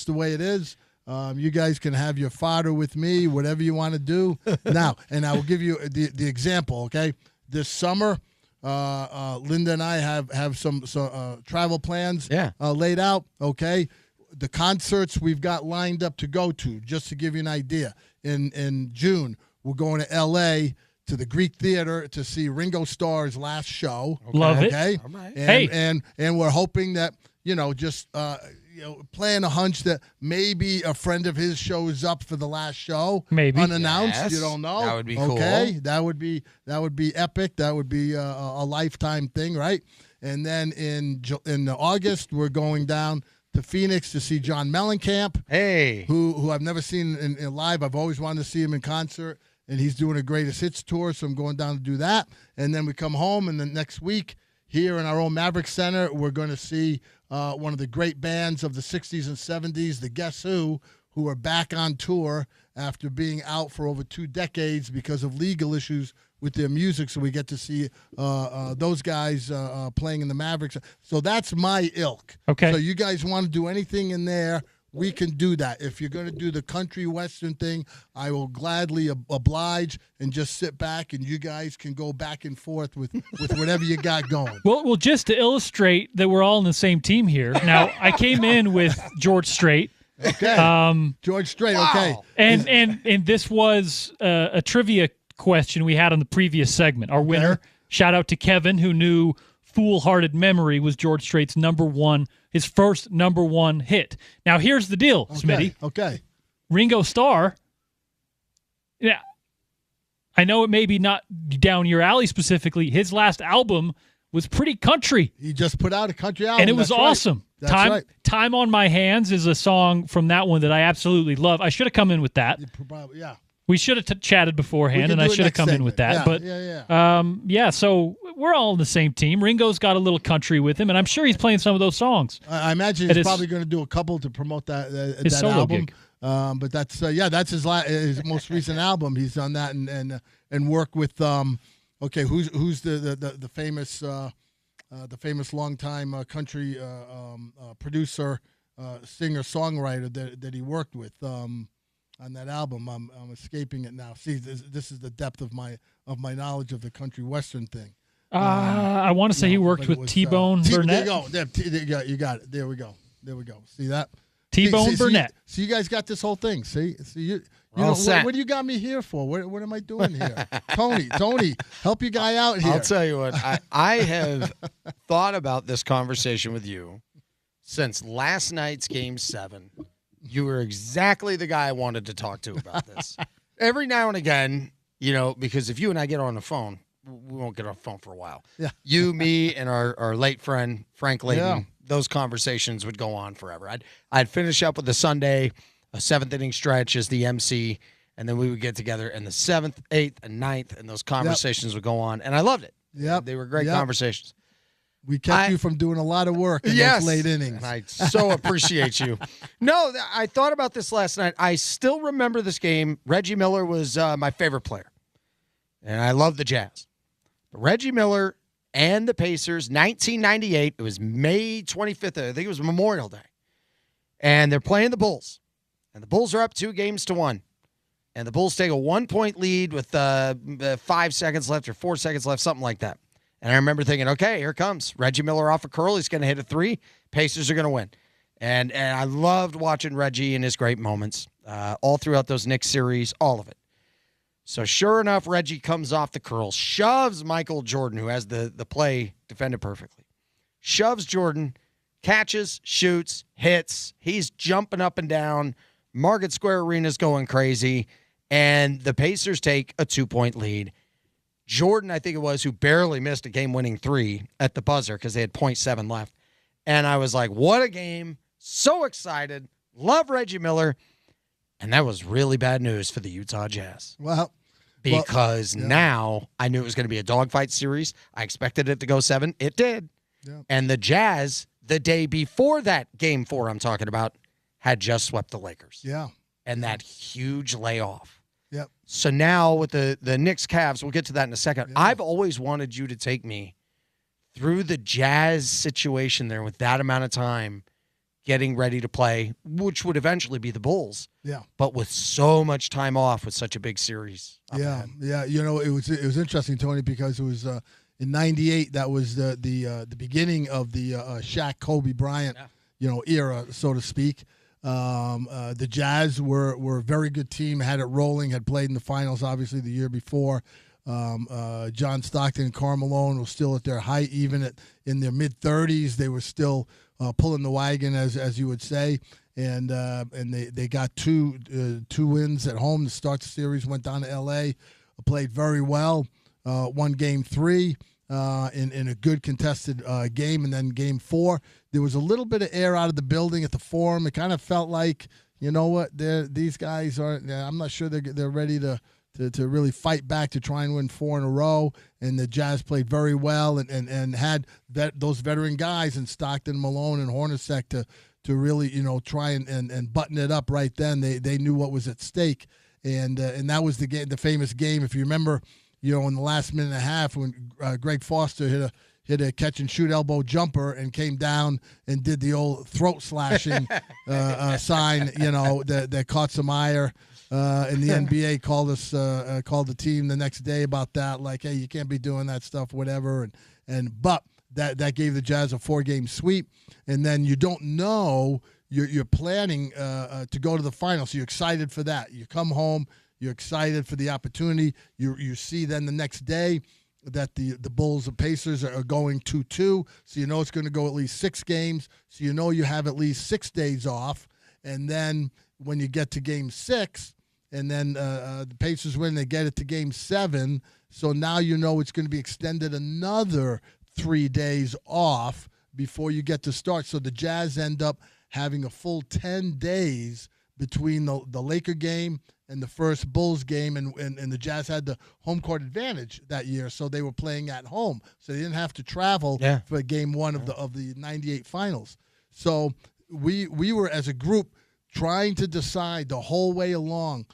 the way it is. You guys can have your fodder with me, whatever you want to do. Now, and I will give you the example. Okay, this summer. Linda and I have some travel plans laid out, okay? The concerts we've got lined up to go to, just to give you an idea. In June, we're going to L.A. to the Greek Theater to see Ringo Starr's last show. Okay. Love it. Okay? All right. And we're hoping that, playing a hunch that maybe a friend of his shows up for the last show, maybe unannounced. Yes. You don't know. That would be cool. Okay, that would be epic. That would be a lifetime thing, right? And then in August, we're going down to Phoenix to see John Mellencamp. Hey, who I've never seen in live. I've always wanted to see him in concert, and he's doing a greatest hits tour, so I'm going down to do that. And then we come home, and the next week here in our own Maverick Center, we're going to see one of the great bands of the 60s and 70s, the Guess Who are back on tour after being out for over 2 decades because of legal issues with their music. So we get to see those guys playing in the Mavericks. So that's my ilk. Okay. So you guys want to do anything in there, we can do that. If you're going to do the country western thing, I will gladly oblige and just sit back, and you guys can go back and forth with whatever you got going. Well, just to illustrate that we're all in the same team here. Now, I came in with George Strait. Okay. George Strait. Wow. Okay. And this was a trivia question we had on the previous segment. Our winner, shout out to Kevin, who knew Foolhardy Memory was George Strait's his first #1 hit. Now, here's the deal, Smitty. Okay. Ringo Starr, yeah, I know it may be not down your alley specifically. His last album was pretty country. He just put out a country album. And it was awesome. Right. That's right. Time on My Hands is a song from that one that I absolutely love. I should have come in with that. Probably, yeah. We should have chatted beforehand, and I should have come in with that. So we're all on the same team. Ringo's got a little country with him, and I'm sure he's playing some of those songs. I imagine he's probably going to do a couple to promote that solo album. Gig. But that's that's his most recent album. He's done that and worked with who's the famous longtime country producer, singer songwriter that he worked with. On that album, I'm escaping it now. See, this is the depth of my knowledge of the country western thing. I want to say he worked with T-Bone Burnett. There you go. You got it. There we go. See that? T-Bone Burnett. So you guys got this whole thing. See you know what do you got me here for? What am I doing here? Tony, help your guy out here. I'll tell you what. I have thought about this conversation with you since last night's Game 7. You were exactly the guy I wanted to talk to about this. Every now and again, because if you and I get on the phone, we won't get on the phone for a while. Yeah. You, me, and our late friend, Frank Layton, those conversations would go on forever. I'd finish up with the Sunday, a 7th inning stretch as the MC, and then we would get together in the 7th, 8th, and 9th, and those conversations would go on. And I loved it. Yep. They were great conversations. We kept you from doing a lot of work in those late innings. And I so appreciate you. No, I thought about this last night. I still remember this game. Reggie Miller was my favorite player, and I love the Jazz. But Reggie Miller and the Pacers, 1998, it was May 25th. I think it was Memorial Day. And they're playing the Bulls. And the Bulls are up 2-1. And the Bulls take a 1-point lead with 5 seconds left or 4 seconds left, something like that. And I remember thinking, okay, here comes Reggie Miller off a curl. He's going to hit a 3. Pacers are going to win. And I loved watching Reggie in his great moments all throughout those Knicks series, all of it. So sure enough, Reggie comes off the curl, shoves Michael Jordan, who has the play defended perfectly. Shoves Jordan, catches, shoots, hits. He's jumping up and down. Market Square Arena's going crazy. And the Pacers take a 2-point lead. Jordan, I think it was, who barely missed a game-winning 3 at the buzzer because they had 0.7 left. And I was like, what a game. So excited. Love Reggie Miller. And that was really bad news for the Utah Jazz. Well, because now I knew it was going to be a dogfight series. I expected it to go 7. It did. Yeah. And the Jazz, the day before that Game 4 I'm talking about, had just swept the Lakers. Yeah. And that huge layoff. Yep. So now with the Knicks Cavs, we'll get to that in a second. Yeah. I've always wanted you to take me through the Jazz situation there with that amount of time getting ready to play, which would eventually be the Bulls. Yeah. But with so much time off with such a big series. Yeah. Yeah. You know, it was interesting, Tony, because it was in '98. That was the beginning of the Shaq, Kobe Bryant, era, so to speak. The Jazz were a very good team, had it rolling, had played in the finals, obviously, the year before. John Stockton and Karl Malone were still at their height, even in their mid-30s. They were still pulling the wagon, as you would say. And they got two wins at home to start the series, went down to L.A., played very well, won Game 3 in a good contested game. And then Game 4, there was a little bit of air out of the building at the Forum. It kind of felt like, you know what, these guys aren't – I'm not sure they're ready to really fight back to try and win 4 in a row. And the Jazz played very well and had those veteran guys in Stockton, Malone, and Hornacek to really, try and button it up right then. They knew what was at stake. And that was the famous game, if you remember, in the last minute and a half when Greg Foster hit a catch-and-shoot elbow jumper and came down and did the old throat slashing sign, that caught some ire. And the NBA called the team the next day about that, like, hey, you can't be doing that stuff, whatever. But that gave the Jazz a 4-game sweep. And then you don't know, you're planning to go to the finals, so you're excited for that. You come home, you're excited for the opportunity. You see then the next day that the Bulls and Pacers are going 2-2, so you know it's going to go at least 6 games, so you know you have at least 6 days off. And then when you get to Game 6, and then the Pacers win, they get it to Game 7, so now you know it's going to be extended another 3 days off before you get to start. So the Jazz end up having a full 10 days between the Laker game and the first Bulls game, and the Jazz had the home court advantage that year, so they were playing at home, so they didn't have to travel for Game 1 of the '98 finals. So we were, as a group, trying to decide the whole way along.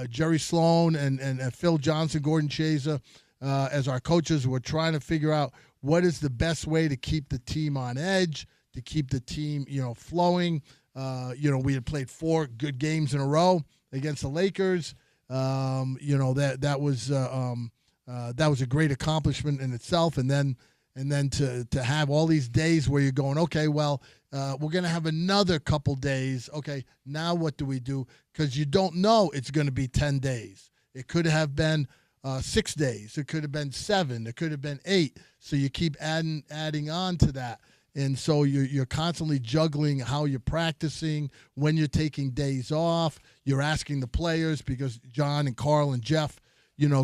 Jerry Sloan and Phil Johnson, Gordon Chaser, as our coaches, were trying to figure out what is the best way to keep the team on edge, to keep the team flowing. We had played 4 good games in a row against the Lakers. That was a great accomplishment in itself. And then to have all these days where you're going, okay, well, we're going to have another couple days. Okay, now what do we do? Because you don't know it's going to be 10 days. It could have been 6 days. It could have been 7. It could have been 8. So you keep adding on to that. And so you're constantly juggling how you're practicing, when you're taking days off. You're asking the players, because John and Carl and Jeff,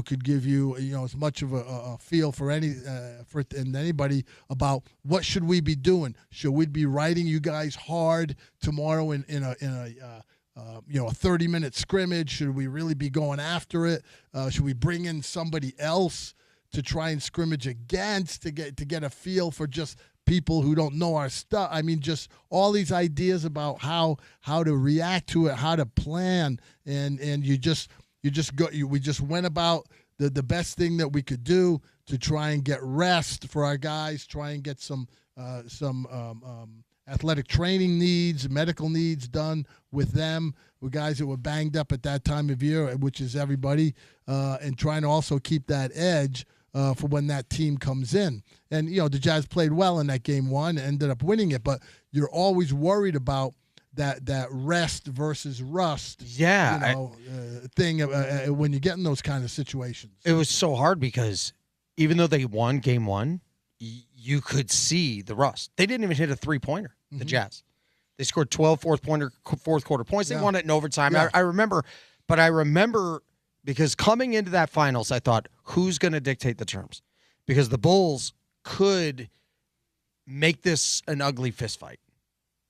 could give you, as much of a feel for anybody about what should we be doing. Should we be riding you guys hard tomorrow in a 30-minute scrimmage? Should we really be going after it? Should we bring in somebody else to try and scrimmage against to get a feel for just people who don't know our stuff? I mean, just all these ideas about how to react to it, how to plan, and we just went about the best thing that we could do to try and get rest for our guys, try and get some athletic training needs, medical needs done with them, with guys that were banged up at that time of year, which is everybody, and trying to also keep that edge for when that team comes in. And, the Jazz played well in that game one, ended up winning it, but you're always worried about that rest versus rust thing when you get in those kind of situations. It was so hard because even though they won game one, you could see the rust. They didn't even hit a three-pointer, the Jazz. They scored 12 fourth quarter points. They won it in overtime. Yeah. I remember because coming into that finals, I thought, who's going to dictate the terms? Because the Bulls could make this an ugly fist fight.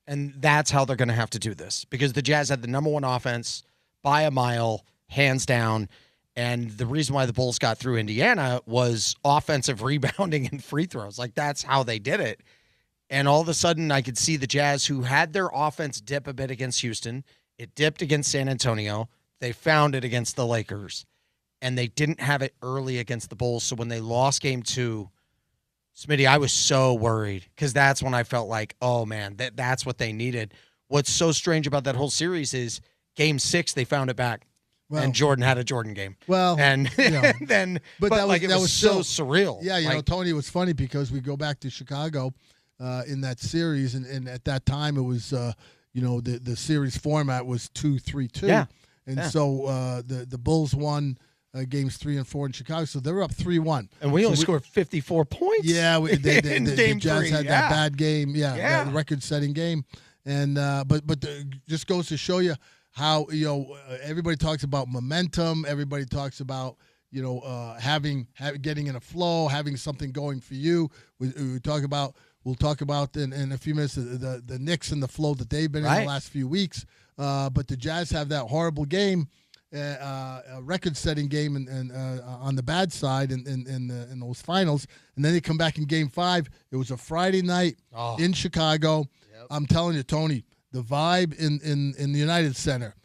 And that's how they're going to have to do this. Because the Jazz had the number one offense by a mile, hands down. And the reason why the Bulls got through Indiana was offensive rebounding and free throws. Like, that's how they did it. And all of a sudden, I could see the Jazz, who had their offense dip a bit against Houston. It dipped against San Antonio. They found it against the Lakers. And they didn't have it early against the Bulls. So when they lost game two, Smitty, I was so worried because that's when I felt like, oh, man, that's what they needed. What's so strange about that whole series is game six, they found it back. Well, and Jordan had a Jordan game. Well, and then, but that was so surreal. Yeah, Tony, it was funny because we go back to Chicago in that series, and at that time it was, the series format was 2-3-2. Yeah. And so the Bulls won games 3 and 4 in Chicago, so they were up 3-1. And we only scored 54 points. Yeah, the Jazz three, had that bad game. That record-setting game, and just goes to show you how everybody talks about momentum. Everybody talks about getting in a flow, having something going for you. We'll talk about in a few minutes the Knicks and the flow that they've been in the last few weeks. But the Jazz have that horrible game. A record-setting game and on the bad side in those finals, and then they come back in Game 5. It was a Friday night in Chicago. Yep. I'm telling you, Tony, the vibe in the United Center,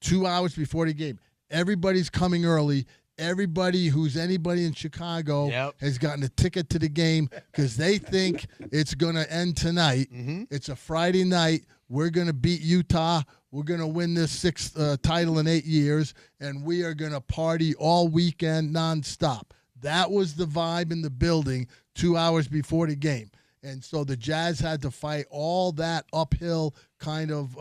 2 hours before the game, everybody's coming early. Everybody who's anybody in Chicago has gotten a ticket to the game because they think it's going to end tonight. Mm-hmm. It's a Friday night. We're going to beat Utah. We're going to win this sixth title in 8 years, and we are going to party all weekend nonstop. That was the vibe in the building 2 hours before the game. And so the Jazz had to fight all that uphill kind of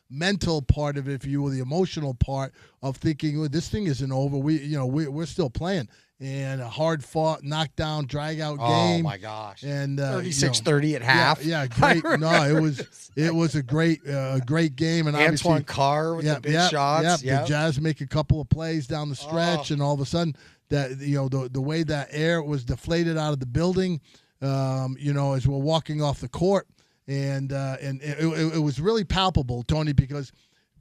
mental part of it, if you will, the emotional part of thinking, well, this thing isn't over. We're still playing. And a hard-fought, knockdown, drag-out game. Oh my gosh! And 36-30 at half. Yeah, great. No, it was a great game. And Antoine Carr with the big shots. Yeah, the Jazz make a couple of plays down the stretch, and all of a sudden, that the way that air was deflated out of the building, as we're walking off the court, and it was really palpable, Tony, because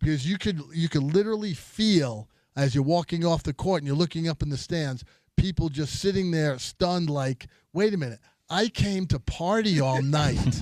you could literally feel as you're walking off the court and you're looking up in the stands, people just sitting there stunned like, wait a minute, I came to party all night.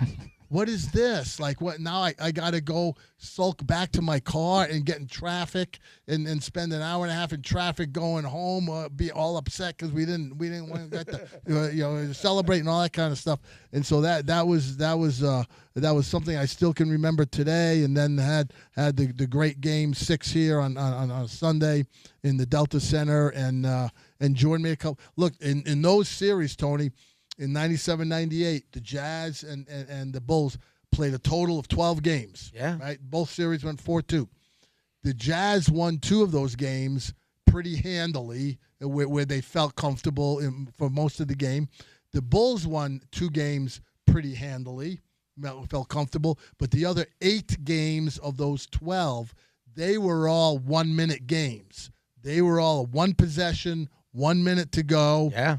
What is this? Like, what now? I got to go sulk back to my car and get in traffic and spend an hour and a half in traffic going home, be all upset because we didn't want to get to celebrate and all that kind of stuff. And so that was something I still can remember today. And then had the great game 6 here on a Sunday in the Delta Center, and Jordan made a couple. Look, in those series, Tony. In 97-98, the Jazz and the Bulls played a total of 12 games. Yeah. Right? Both series went 4-2. The Jazz won 2 of those games pretty handily, where they felt comfortable for most of the game. The Bulls won 2 games pretty handily, felt comfortable. But the other 8 games of those 12, they were all 1-minute games. They were all 1 possession, 1 minute to go. Yeah.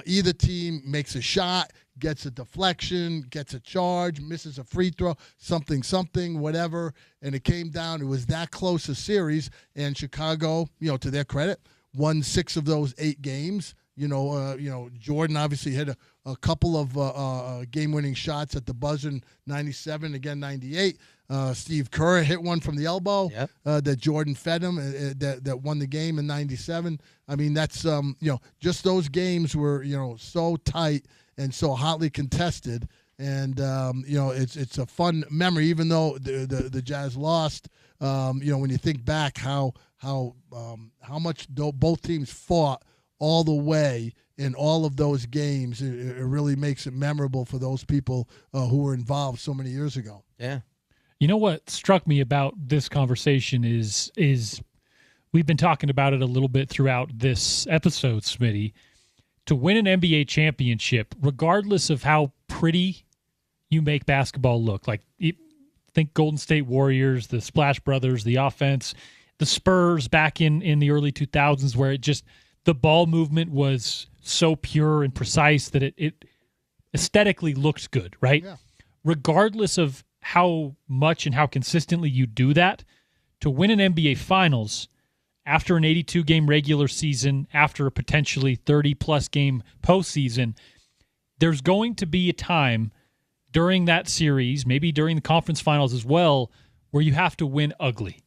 Either team makes a shot, gets a deflection, gets a charge, misses a free throw, something, whatever. And it came down. It was that close a series. And Chicago, to their credit, won 6 of those 8 games. Jordan obviously hit a couple of game-winning shots at the buzzer in 97, again 98. Steve Kerr hit one from the elbow that Jordan fed him that won the game in 97. I mean, that's just those games were so tight and so hotly contested And it's a fun memory, even though the Jazz lost. When you think back how much both teams fought all the way in all of those games, it really makes it memorable for those people who were involved so many years ago. Yeah. You know what struck me about this conversation is we've been talking about it a little bit throughout this episode, Smitty. To win an NBA championship, regardless of how pretty you make basketball look, like think Golden State Warriors, the Splash Brothers, the offense, the Spurs back in the early 2000s, where the ball movement was so pure and precise that it aesthetically looked good, right? Yeah. Regardless of how much and how consistently you do that, to win an NBA Finals after an 82-game regular season, after a potentially 30-plus game postseason, there's going to be a time during that series, maybe during the conference finals as well, where you have to win ugly,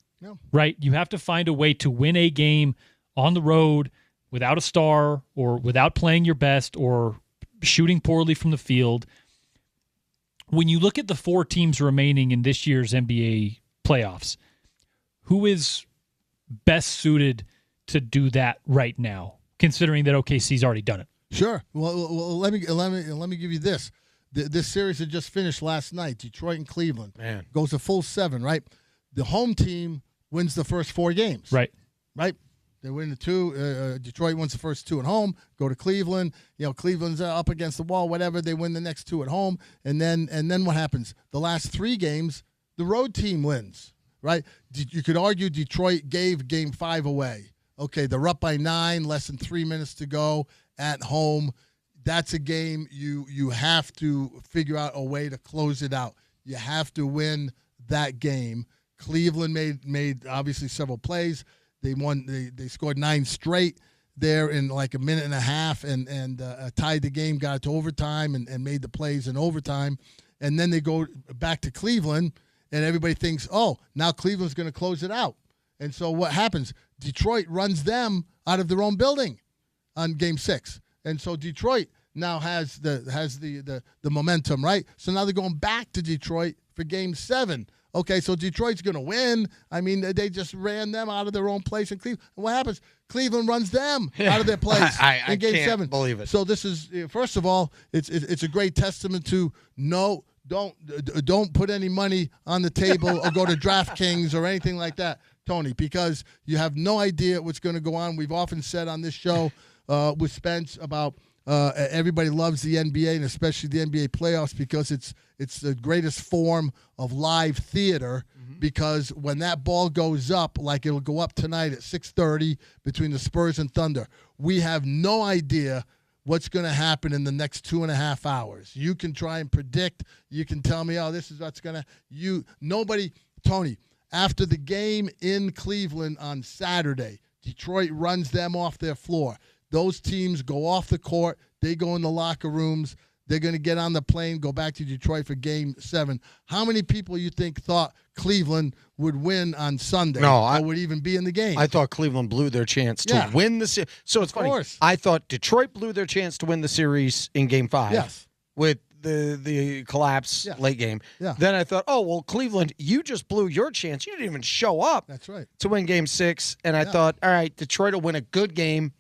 right? You have to find a way to win a game on the road without a star or without playing your best or shooting poorly from the field. When you look at the 4 teams remaining in this year's NBA playoffs, who is best suited to do that right now, considering that OKC's already done it? Sure. Well, let me give you this. This series that just finished last night, Detroit and Cleveland, goes a full 7, right? The home team wins the first 4 games. Right. They win the 2. Detroit wins the first 2 at home. Go to Cleveland. Cleveland's up against the wall. Whatever. They win the next 2 at home. And then what happens? The last 3 games, the road team wins. Right. You could argue Detroit gave Game 5 away. Okay, they're up by 9, less than 3 minutes to go at home. That's a game you have to figure out a way to close it out. You have to win that game. Cleveland made obviously several plays. They won. They scored 9 straight there in like a minute and a half, and tied the game, got it to overtime, and made the plays in overtime. And then they go back to Cleveland, and everybody thinks, oh, now Cleveland's going to close it out. And so what happens? Detroit runs them out of their own building on Game 6, and so Detroit now has the momentum, right? So now they're going back to Detroit for Game 7. Okay, so Detroit's going to win. I mean, they just ran them out of their own place in Cleveland. And what happens? Cleveland runs them out of their place in Game 7. I can't believe it. So this is, first of all, it's a great testament to don't put any money on the table or go to DraftKings or anything like that, Tony, because you have no idea what's going to go on. We've often said on this show with Spence about everybody loves the NBA and especially the NBA playoffs because it's the greatest form of live theater. Because when that ball goes up, like it'll go up tonight at 6:30 between the Spurs and Thunder, we have no idea what's going to happen in the next 2.5 hours. You can try and predict. You can tell me, oh, this is what's going to – nobody – Tony, after the game in Cleveland on Saturday, Detroit runs them off their floor. Those teams go off the court. They go in the locker rooms. They're going to get on the plane, go back to Detroit for Game 7. How many people you think thought Cleveland would win on Sunday or would even be in the game? I thought Cleveland blew their chance to win the series. So it's funny. I thought Detroit blew their chance to win the series in Game 5 with the collapse late game. Yeah. Then I thought, oh, well, Cleveland, you just blew your chance. You didn't even show up to win Game 6. And I thought, all right, Detroit will win a good game,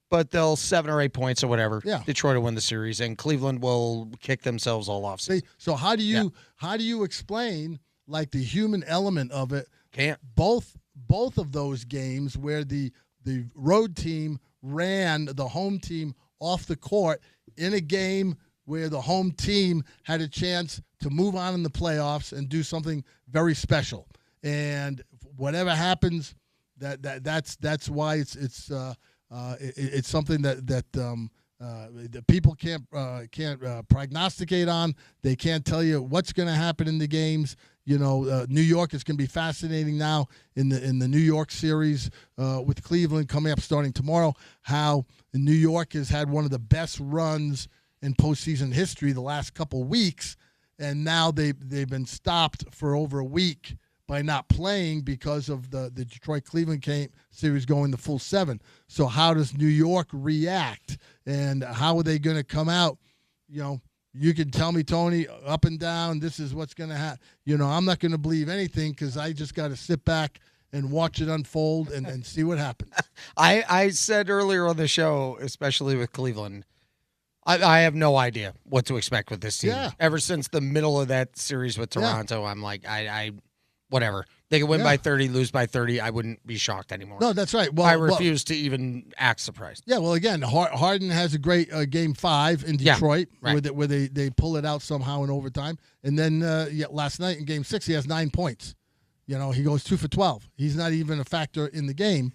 but they'll 7 or 8 points or whatever. Yeah. Detroit will win the series, and Cleveland will kick themselves all off. So how do you explain like the human element of it? Can't. Both of those games where the road team ran the home team off the court in a game where the home team had a chance to move on in the playoffs and do something very special. And whatever happens, that's why it's something that people can't prognosticate on. They can't tell you what's going to happen in the games. New York is going to be fascinating now in the New York series with Cleveland coming up starting tomorrow. How New York has had one of the best runs in postseason history the last couple weeks, and now they've been stopped for over a week by not playing because of the Detroit-Cleveland series going the full 7. So how does New York react, and how are they going to come out? You You can tell me, Tony, up and down, this is what's going to happen. I'm not going to believe anything because I just got to sit back and watch it unfold and see what happens. I said earlier on the show, especially with Cleveland, I have no idea what to expect with this team. Yeah. Ever since the middle of that series with Toronto, I'm like, I whatever. They can win by 30, lose by 30. I wouldn't be shocked anymore. No, that's right. Well, I refuse to even act surprised. Yeah, well, again, Harden has a great Game 5 in Detroit where they pull it out somehow in overtime. And then last night in Game 6, he has 9 points. He goes 2 for 12. He's not even a factor in the game.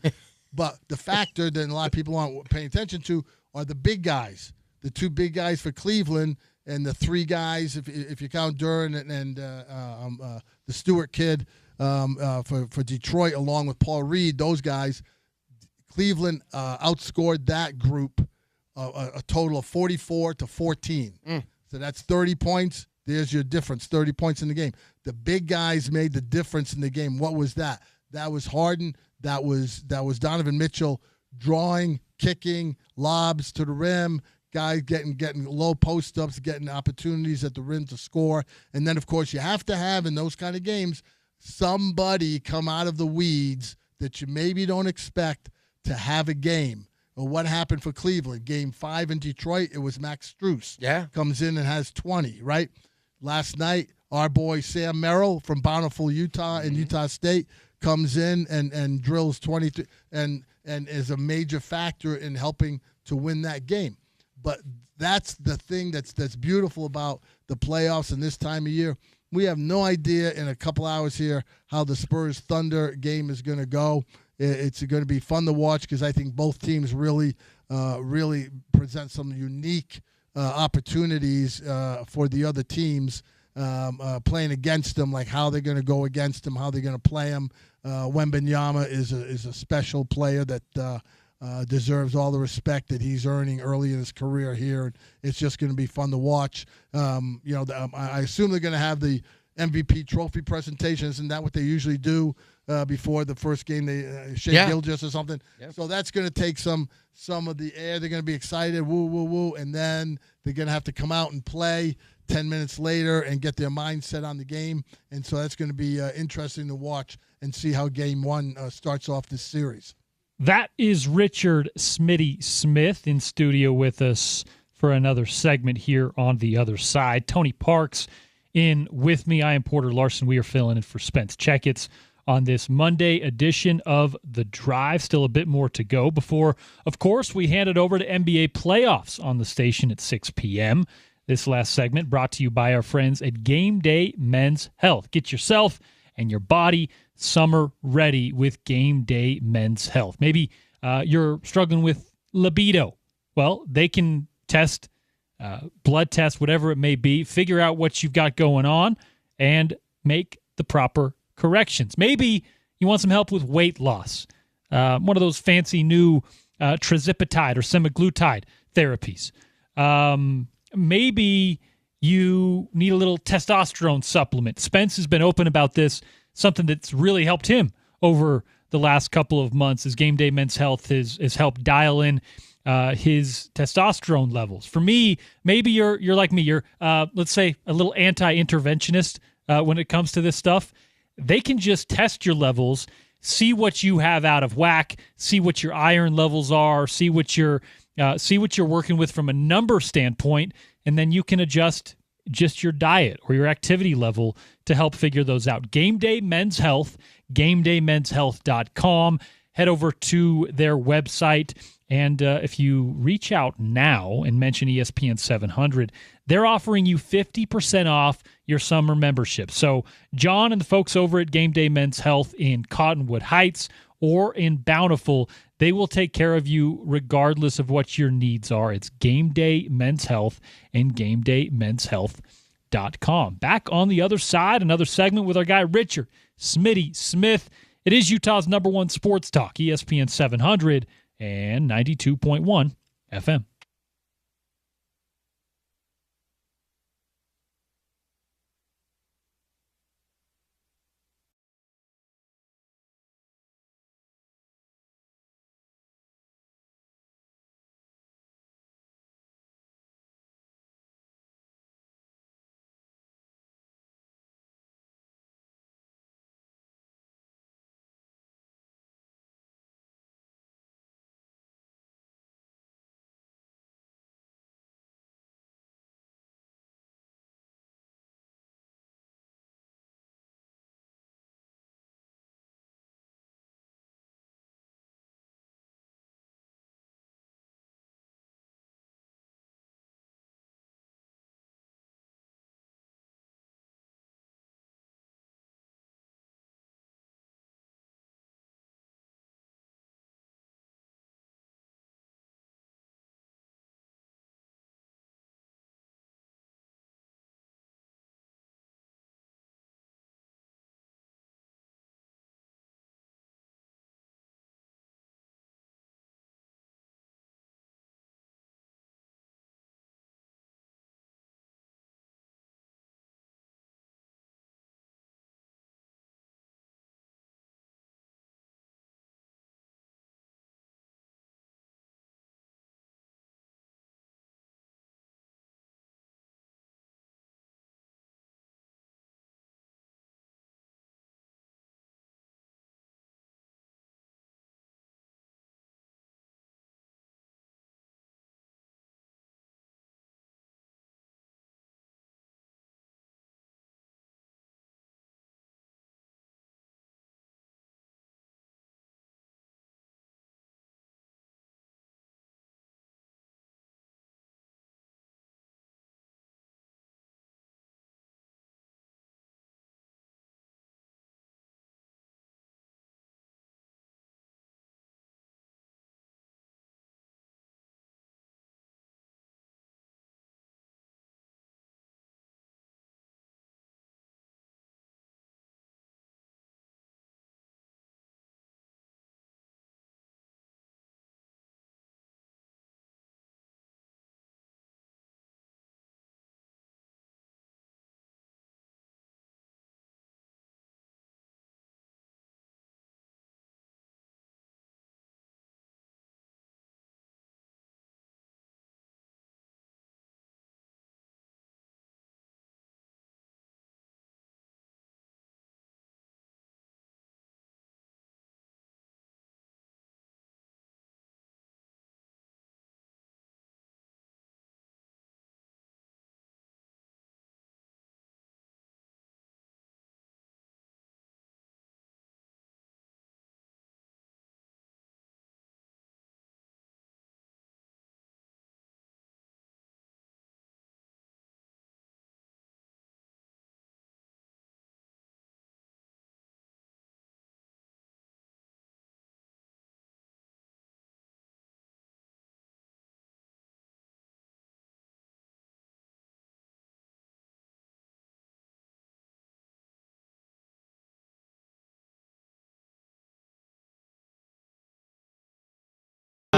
But the factor that a lot of people aren't paying attention to are the big guys. The 2 big guys for Cleveland and the 3 guys, if you count Duran and the Stewart kid for Detroit, along with Paul Reed, those guys, Cleveland outscored that group a total of 44-14. So that's 30 points. There's your difference, 30 points in the game. The big guys made the difference in the game. What was that? That was Harden. That was Donovan Mitchell drawing, kicking, lobs to the rim, guys getting low post-ups, getting opportunities at the rim to score. And then, of course, you have to have, in those kind of games, somebody come out of the weeds that you maybe don't expect to have a game. Well, what happened for Cleveland? Game 5 in Detroit, it was Max Strus. Yeah. Comes in and has 20, right? Last night, our boy Sam Merrill from Bountiful, Utah, and Utah State comes in and drills 23 and is a major factor in helping to win that game. But that's the thing that's beautiful about the playoffs and this time of year. We have no idea in a couple hours here how the Spurs-Thunder game is going to go. It's going to be fun to watch because I think both teams really present some unique opportunities for the other teams playing against them, like how they're going to go against them, how they're going to play them. Wembanyama is a special player that deserves all the respect that he's earning early in his career here. It's just going to be fun to watch. I assume they're going to have the MVP trophy presentation. Isn't that what they usually do before the first game? They Shea Gilgeous or something. Yep. So that's going to take some of the air. They're going to be excited, woo, woo, woo, and then they're going to have to come out and play 10 minutes later and get their mindset on the game. And so that's going to be interesting to watch and see how Game 1 starts off this series. That is Richard Smitty Smith in studio with us for another segment here on The Other Side. Tony Parks in with me. I am Porter Larson. We are filling in for Spence Checketts on this Monday edition of The Drive. Still a bit more to go before, of course, we hand it over to NBA playoffs on the station at 6 p.m. This last segment brought to you by our friends at Game Day Men's Health. Get yourself and your body summer ready with Game Day Men's Health. Maybe you're struggling with libido. Well, they can test, blood test, whatever it may be, figure out what you've got going on, and make the proper corrections. Maybe you want some help with weight loss. One of those fancy new trizipatide or semaglutide therapies. Maybe you need a little testosterone supplement. Spence has been open about this. Something that's really helped him over the last couple of months is Game Day Men's Health has helped dial in his testosterone levels. For me, maybe you're like me. You're, let's say, a little anti-interventionist when it comes to this stuff. They can just test your levels, see what you have out of whack, see what your iron levels are, see what you're working with from a number standpoint, and then you can adjust just your diet or your activity level to help figure those out. Game Day Men's Health, GameDayMen'sHealth.com. Head over to their website, and if you reach out now and mention ESPN 700, they're offering you 50% off your summer membership. So John and the folks over at Game Day Men's Health in Cottonwood Heights or in Bountiful, they will take care of you regardless of what your needs are. It's Game Day Men's Health and GameDayMen'sHealth.com. Back on the other side, another segment with our guy Richard Smitty Smith. It is Utah's #1 sports talk, ESPN 700 and 92.1 FM.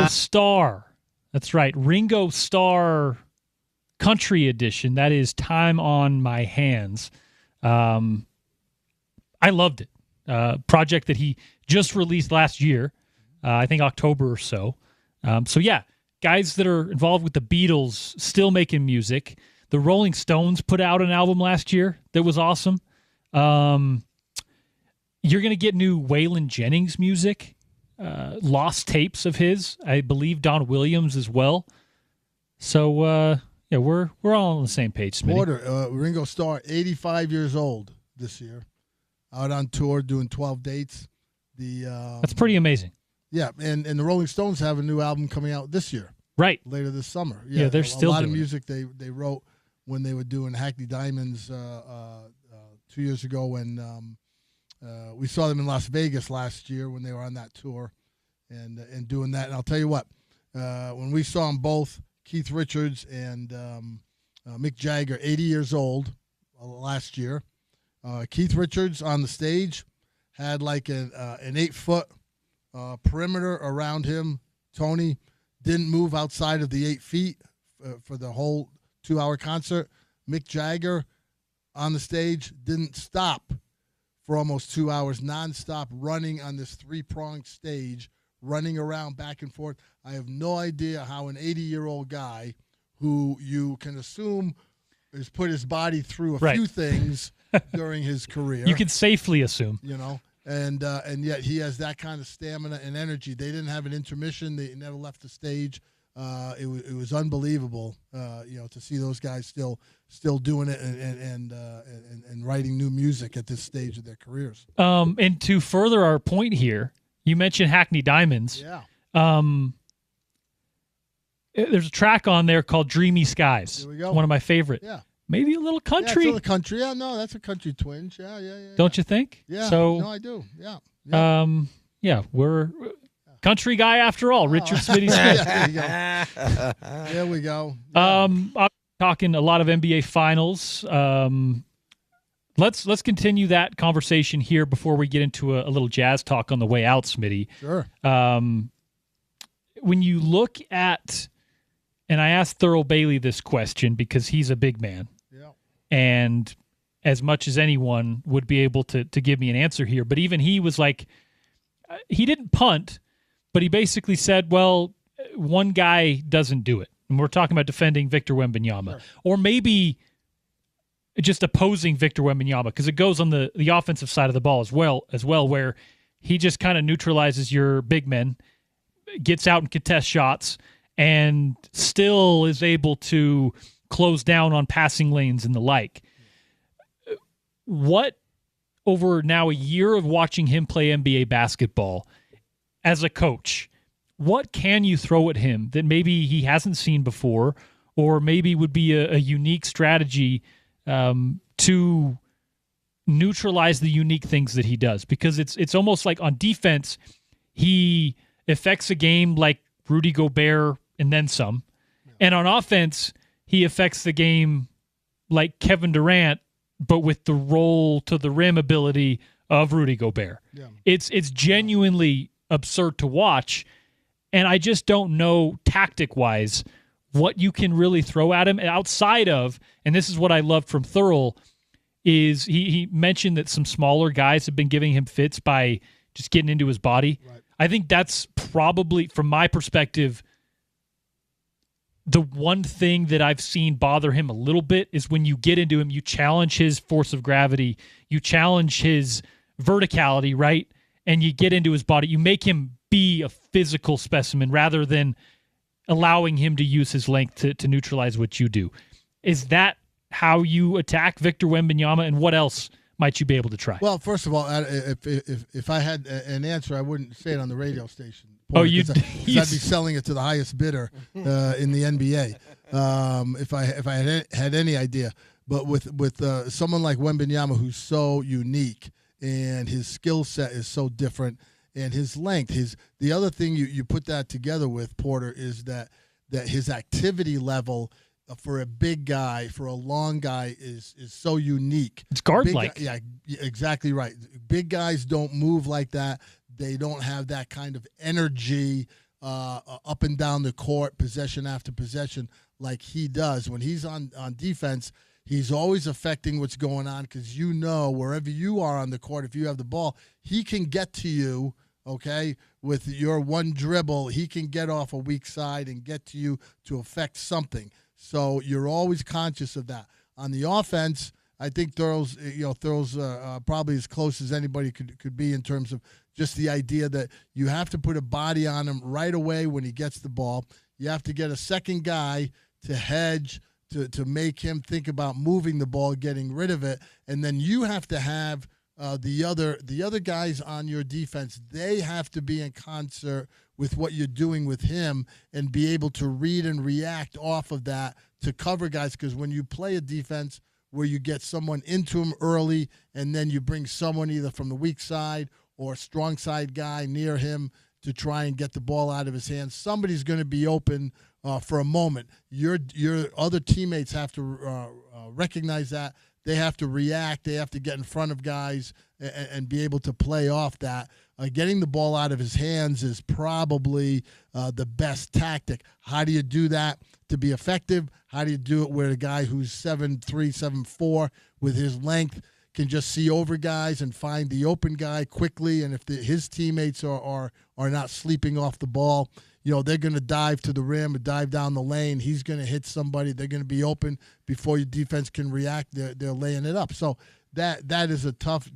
Ringo Starr. That's right. Ringo Starr Country Edition. That is Time on My Hands. I loved it. Project that he just released last year. I think October or so. So yeah, guys that are involved with the Beatles still making music. The Rolling Stones put out an album last year that was awesome. You're going to get new Waylon Jennings music, lost tapes of his. I believe Don Williams as well. So yeah, we're all on the same page, Smitty. Porter, Ringo Starr, 85 years old this year, out on tour doing 12 dates. That's pretty amazing. Yeah, and the Rolling Stones have a new album coming out this year. Right. Later this summer. Yeah, they're still a lot doing of music they wrote when they were doing Hackney Diamonds 2 years ago when we saw them in Las Vegas last year when they were on that tour and doing that. And I'll tell you what, when we saw them both, Keith Richards and Mick Jagger, 80 years old last year. Keith Richards on the stage had like an 8-foot perimeter around him. Tony didn't move outside of the 8 feet for the whole 2-hour concert. Mick Jagger on the stage didn't stop for almost 2 hours, nonstop running on this 3-pronged stage, running around back and forth. I have no idea how an 80-year-old guy who you can assume has put his body through a few things during his career. You can safely assume. You know, and yet he has that kind of stamina and energy. They didn't have an intermission. They never left the stage. It was unbelievable, to see those guys still doing it and writing new music at this stage of their careers. And to further our point here, you mentioned Hackney Diamonds. Yeah. There's a track on there called Dreamy Skies. There we go. It's one of my favorite. Yeah. Maybe a little country. Yeah, it's a little country. Yeah, no, that's a country twinge. Yeah. Don't you think? Yeah. So, no, I do. Yeah. Yeah, we're country guy after all. Richard Smitty Smith. There we go. Yeah. I'm talking a lot of NBA Finals. Let's continue that conversation here before we get into a little jazz talk on the way out, Smitty. Sure. When you look at, and I asked Thurl Bailey this question because he's a big man. Yeah. And as much as anyone would be able to give me an answer here, but even he was like, he didn't punt, but he basically said, well, one guy doesn't do it. And we're talking about defending Victor Wembanyama. Sure. Or maybe just opposing Victor Wembanyama, because it goes on the offensive side of the ball as well, where he just kind of neutralizes your big men, gets out and contests shots, and still is able to close down on passing lanes and the like. What, over now a year of watching him play NBA basketball, as a coach, what can you throw at him that maybe he hasn't seen before, or maybe would be a unique strategy to neutralize the unique things that he does? Because it's almost like on defense, he affects a game like Rudy Gobert and then some. And on offense, he affects the game like Kevin Durant, but with the roll to the rim ability of Rudy Gobert. Yeah. It's genuinely absurd to watch, and I just don't know tactic-wise what you can really throw at him outside of, and this is what I love from Thurl, is he mentioned that some smaller guys have been giving him fits by just getting into his body. Right. I think that's probably, from my perspective, the one thing that I've seen bother him a little bit is when you get into him, you challenge his force of gravity, you challenge his verticality, right? And you get into his body, you make him be a physical specimen rather than allowing him to use his length to neutralize what you do. Is that how you attack Victor Wembanyama, and what else might you be able to try? Well, first of all, if I had an answer, I wouldn't say it on the radio station. I'd be selling it to the highest bidder in the NBA. If I had any idea, but with someone like Wembanyama, who's so unique and his skill set is so different, and his length, the other thing you put that together with, Porter, is that his activity level for a big guy, for a long guy, is so unique. It's guard-like. Yeah, exactly right. Big guys don't move like that. They don't have that kind of energy up and down the court, possession after possession, like he does. When he's on defense, he's always affecting what's going on because wherever you are on the court, if you have the ball, he can get to you, okay, with your one dribble. He can get off a weak side and get to you to affect something. So you're always conscious of that. On the offense, I think Thurl's probably as close as anybody could be in terms of just the idea that you have to put a body on him right away when he gets the ball. You have to get a second guy to hedge, to make him think about moving the ball, getting rid of it, and then you have to have the other guys on your defense. They have to be in concert with what you're doing with him and be able to read and react off of that to cover guys. Because when you play a defense where you get someone into him early and then you bring someone either from the weak side or a strong side guy near him to try and get the ball out of his hands, somebody's going to be open for a moment. Your other teammates have to recognize that. They have to react. They have to get in front of guys and be able to play off that. Getting the ball out of his hands is probably the best tactic. How do you do that to be effective? How do you do it where a guy who's 7'3", 7'4", with his length can just see over guys and find the open guy quickly? And if his teammates are not sleeping off the ball, they're going to dive to the rim or dive down the lane. He's going to hit somebody. They're going to be open before your defense can react. They're laying it up. So that is a tough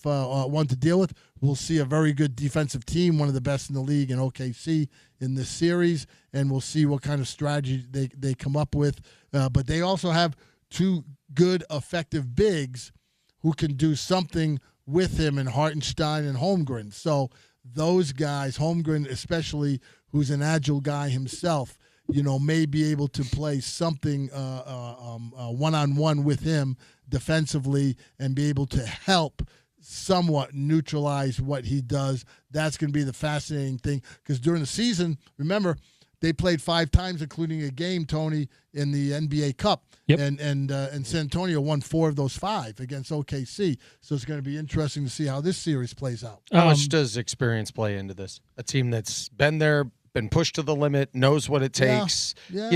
one to deal with. We'll see a very good defensive team, one of the best in the league in OKC in this series, and we'll see what kind of strategy they come up with. But they also have two good, effective bigs who can do something with him in Hartenstein and Holmgren. So those guys, Holmgren especially, who's an agile guy himself, may be able to play something one-on-one with him defensively and be able to help somewhat neutralize what he does. That's going to be the fascinating thing because during the season, remember, they played 5 times, including a game, Tony, in the NBA Cup. Yep. And San Antonio won 4 of those 5 against OKC. So it's going to be interesting to see how this series plays out. How much does experience play into this? A team that's been there, been pushed to the limit, knows what it takes. Yeah.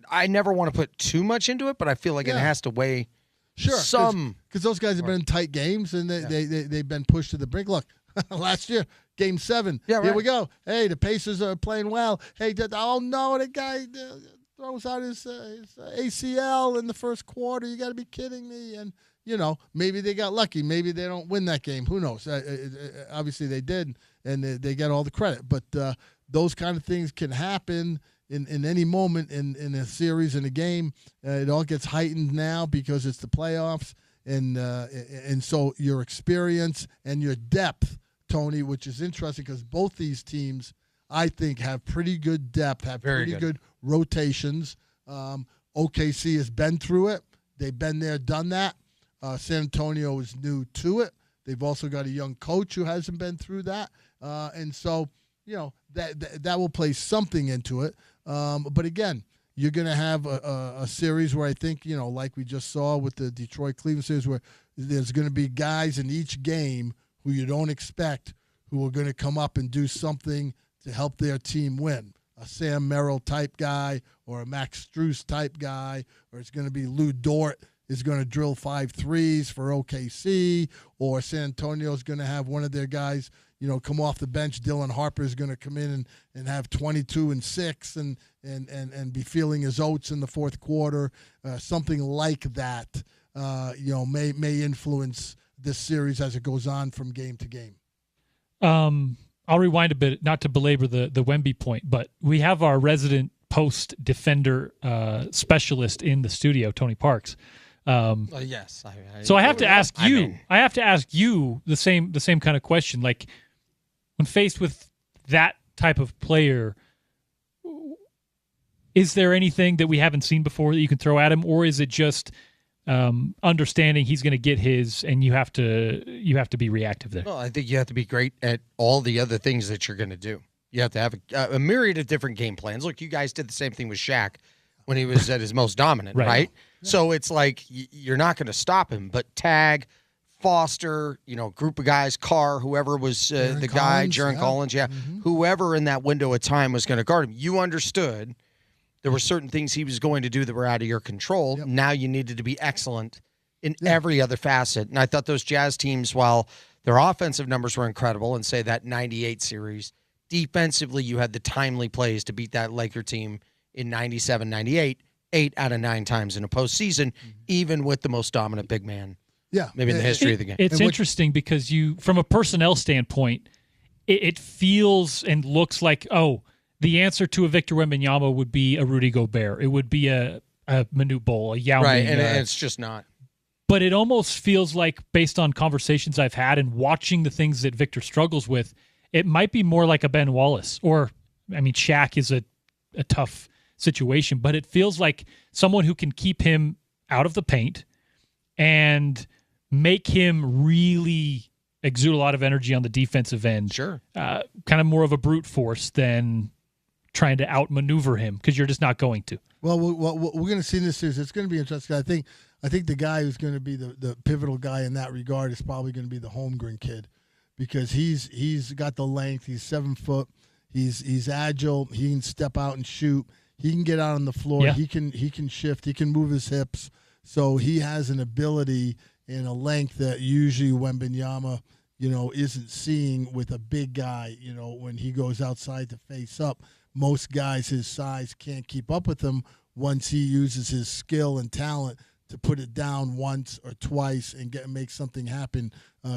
I never want to put too much into it, but I feel like it has to weigh some. Because those guys have been in tight games, and they've been pushed to the brink. Look, last year, Game 7. Yeah, right. Here we go. Hey, the Pacers are playing well. Hey, the guy throws out his ACL in the first quarter. You got to be kidding me. And, maybe they got lucky. Maybe they don't win that game. Who knows? Obviously, they did, and they get all the credit. But those kind of things can happen in any moment in a series, in a game. It all gets heightened now because it's the playoffs. And so your experience and your depth, Tony, which is interesting because both these teams, I think, have pretty good depth, have pretty good rotations. OKC has been through it. They've been there, done that. San Antonio is new to it. They've also got a young coach who hasn't been through that. And so, that will play something into it. But again, you're going to have a series where I think, like we just saw with the Detroit-Cleveland series, where there's going to be guys in each game who you don't expect who are going to come up and do something to help their team win. A Sam Merrill type guy or a Max Strus type guy, or it's going to be Lou Dort is going to drill 5 threes for OKC, or San Antonio is going to have one of their guys, come off the bench. Dylan Harper is going to come in and have 22 and 6 and be feeling his oats in the fourth quarter. Something like that, may influence this series as it goes on from game to game. I'll rewind a bit, not to belabor the Wemby point, but we have our resident post defender specialist in the studio, Tony Parks. Yes. So I have to ask you. I have to ask you the same kind of question. Like, when faced with that type of player, is there anything that we haven't seen before that you can throw at him, or is it just understanding he's going to get his, and you have to be reactive there? Well, I think you have to be great at all the other things that you're going to do. You have to have a myriad of different game plans. Look, you guys did the same thing with Shaq when he was at his most dominant, right? Yeah. So it's like you're not going to stop him, but tag, Foster, group of guys, Carr, whoever was the guy, Jaron Collins, whoever in that window of time was going to guard him. You understood there were certain things he was going to do that were out of your control. Yep. Now you needed to be excellent in every other facet. And I thought those Jazz teams, while their offensive numbers were incredible, and say that 98 series, defensively you had the timely plays to beat that Laker team in 97, 98, 8 out of 9 times in a postseason, even with the most dominant big man. Yeah, maybe in the history of the game. It's interesting because from a personnel standpoint, it feels and looks like, the answer to a Victor Wembanyama would be a Rudy Gobert. It would be a Manute Bol, a Yao Ming. Right, and it's just not. But it almost feels like, based on conversations I've had and watching the things that Victor struggles with, it might be more like a Ben Wallace. Shaq is a tough situation, but it feels like someone who can keep him out of the paint and make him really exude a lot of energy on the defensive end. Sure. Kind of more of a brute force than trying to outmaneuver him, because you're just not going to. Well, we're going to see in this series. It's going to be interesting. I think the guy who's going to be the pivotal guy in that regard is probably going to be the Holmgren kid, because he's got the length. He's 7 foot. He's agile. He can step out and shoot. He can get out on the floor. Yeah. He can shift. He can move his hips. So he has an ability and a length that usually Wembanyama, isn't seeing with a big guy. When he goes outside to face up, most guys his size can't keep up with him once he uses his skill and talent to put it down once or twice and make something happen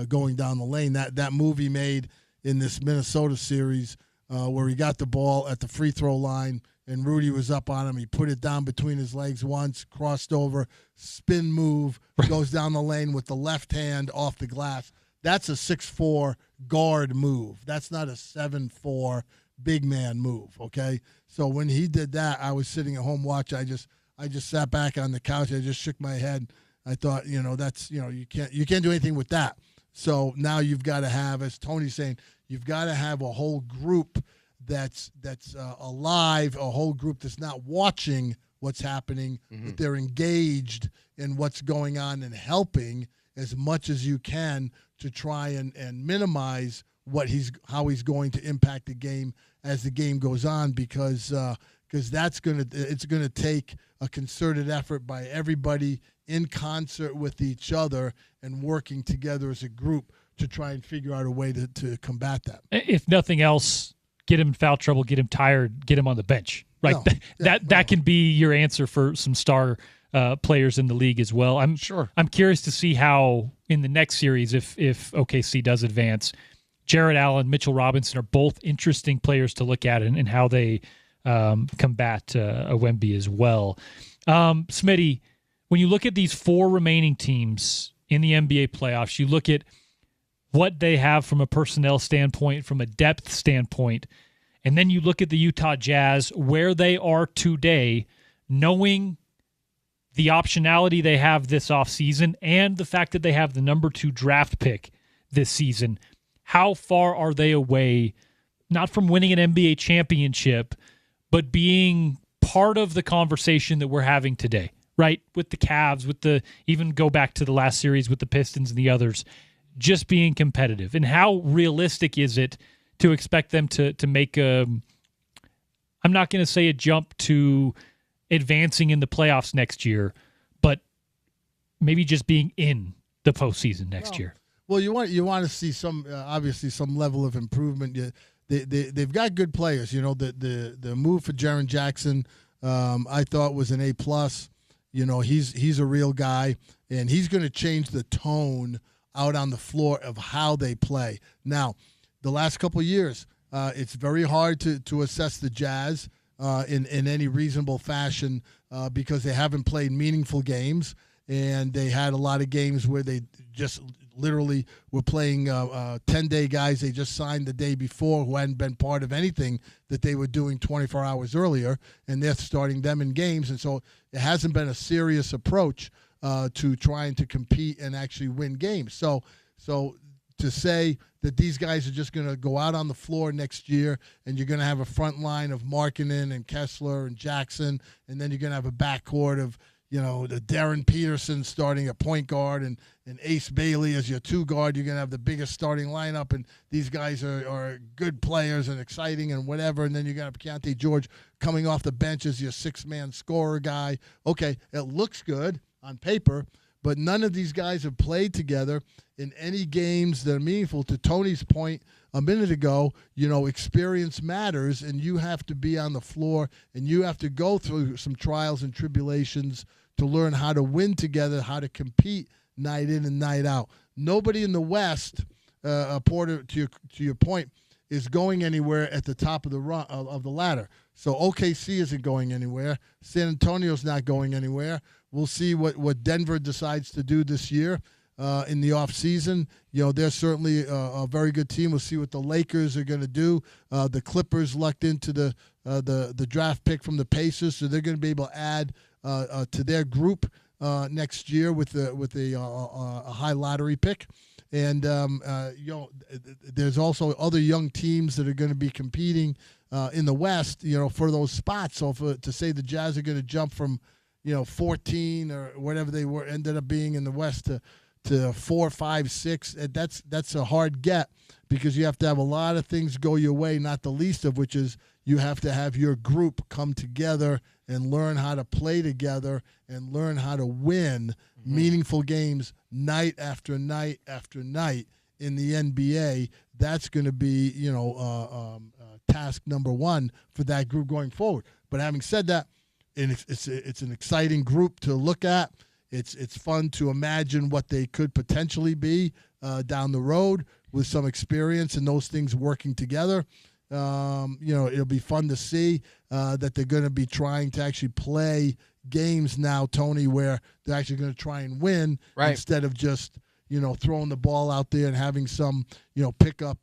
going down the lane. That move he made in this Minnesota series where he got the ball at the free throw line and Rudy was up on him. He put it down between his legs once, crossed over, spin move, goes down the lane with the left hand off the glass. That's a 6'4" guard move. That's not a 7'4" big man move, okay? So when he did that, I was sitting at home watching. I just sat back on the couch. I just shook my head. I thought, that's, you can't do anything with that. So now you've got to have, as Tony's saying, you've got to have a whole group that's alive, a whole group that's not watching what's happening, but they're engaged in what's going on and helping as much as you can to try and minimize how he's going to impact the game as the game goes on, because it's going to take a concerted effort by everybody in concert with each other and working together as a group to try and figure out a way to combat that. If nothing else, get him in foul trouble, get him tired, get him on the bench. Right, that can be your answer for some star players in the league as well. I'm curious to see how in the next series, if OKC does advance, Jarrett Allen, Mitchell Robinson are both interesting players to look at and how they combat a Wemby as well. Smitty, when you look at these 4 remaining teams in the NBA playoffs, you look at what they have from a personnel standpoint, from a depth standpoint, and then you look at the Utah Jazz, where they are today, knowing the optionality they have this offseason and the fact that they have the number 2 draft pick this season. How far are they away, not from winning an NBA championship, but being part of the conversation that we're having today, right? With the Cavs, even go back to the last series with the Pistons and the others, just being competitive. And how realistic is it to expect them to make I'm not going to say a jump to advancing in the playoffs next year, but maybe just being in the postseason next year? Well, you want to see some obviously some level of improvement. They've got good players. The move for Jaren Jackson, I thought was an A+. He's a real guy, and he's going to change the tone out on the floor of how they play. Now, the last couple of years, it's very hard to assess the Jazz in any reasonable fashion because they haven't played meaningful games, and they had a lot of games where they just literally were playing 10-day guys they just signed the day before who hadn't been part of anything that they were doing 24 hours earlier, and they're starting them in games. And so it hasn't been a serious approach to trying to compete and actually win games. So to say that these guys are just going to go out on the floor next year and you're going to have a front line of Markkanen and Kessler and Jackson, and then you're going to have a backcourt of, the Darren Peterson starting at point guard and Ace Bailey as your 2 guard. You're going to have the biggest starting lineup, and these guys are good players and exciting and whatever. And then you're going to have Keontae George coming off the bench as your 6-man scorer guy. Okay, it looks good on paper, but none of these guys have played together in any games that are meaningful. To Tony's point a minute ago, experience matters, and you have to be on the floor, and you have to go through some trials and tribulations to learn how to win together, how to compete night in and night out. Nobody in the West, Porter, to your point, is going anywhere at the top of the ladder. So OKC isn't going anywhere. San Antonio's not going anywhere. We'll see what Denver decides to do this year in the offseason. They're certainly a very good team. We'll see what the Lakers are going to do. The Clippers lucked into the draft pick from the Pacers, so they're going to be able to add to their group next year with a high lottery pick. And there's also other young teams that are going to be competing in the West, for those spots. So to say the Jazz are going to jump from 14 or whatever they ended up being in the West to 4, 5, 6, that's a hard get, because you have to have a lot of things go your way, not the least of which is you have to have your group come together and learn how to play together and learn how to win meaningful games night after night after night in the NBA. That's going to be, task number 1 for that group going forward. But having said that, it's an exciting group to look at. It's fun to imagine what they could potentially be down the road with some experience and those things working together. It'll be fun to see that they're going to be trying to actually play games now, Tony, where they're actually going to try and win instead of just throwing the ball out there and having some pickup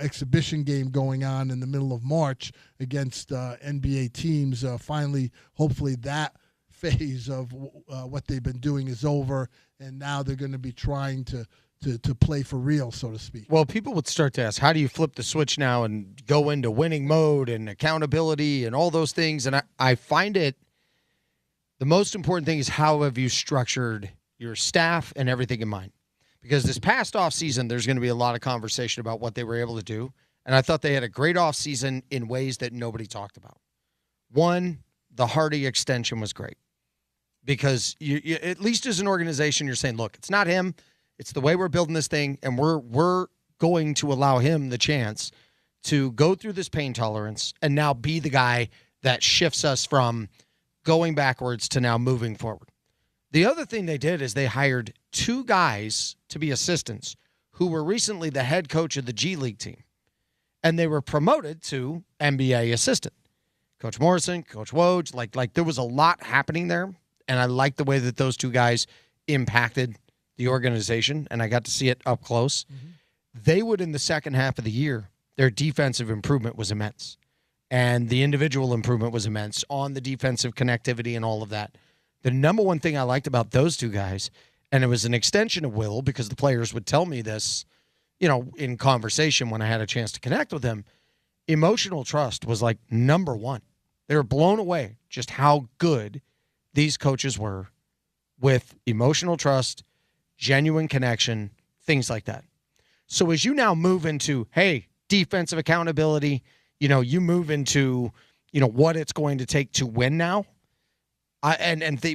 exhibition game going on in the middle of March against NBA teams. Finally, hopefully that phase of what they've been doing is over, and now they're going to be trying to play for real, so to speak. Well, people would start to ask, how do you flip the switch now and go into winning mode and accountability and all those things? And I find it, the most important thing is how have you structured your staff and everything in mind? Because this past offseason, there's going to be a lot of conversation about what they were able to do. And I thought they had a great offseason in ways that nobody talked about. One, the Hardy extension was great. Because you at least as an organization, you're saying, look, it's not him. It's the way we're building this thing, and we're going to allow him the chance to go through this pain tolerance and now be the guy that shifts us from going backwards to now moving forward. The other thing they did is they hired 2 guys to be assistants who were recently the head coach of the G League team, and they were promoted to NBA assistant. Coach Morrison, Coach Woj, like there was a lot happening there, and I like the way that those 2 guys impacted the organization, and I got to see it up close. They would, in the second half of the year, their defensive improvement was immense, and the individual improvement was immense on the defensive connectivity and all of that. The number one thing I liked about those 2 guys, and it was an extension of Will because the players would tell me this, in conversation when I had a chance to connect with them, emotional trust was like number 1. They were blown away just how good these coaches were with emotional trust, genuine connection, things like that. So as you now move into, hey, defensive accountability, you move into, what it's going to take to win now.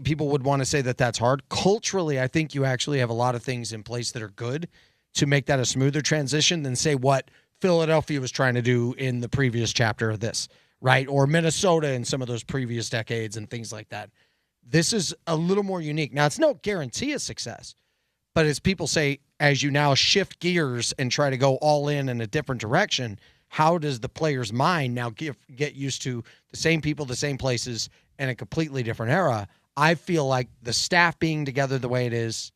People would want to say that that's hard. Culturally, I think you actually have a lot of things in place that are good to make that a smoother transition than say what Philadelphia was trying to do in the previous chapter of this, right? Or Minnesota in some of those previous decades and things like that. This is a little more unique. Now, it's no guarantee of success, but as people say, as you now shift gears and try to go all in a different direction, how does the player's mind now get used to the same people, the same places, in a completely different era? I feel like the staff being together the way it is,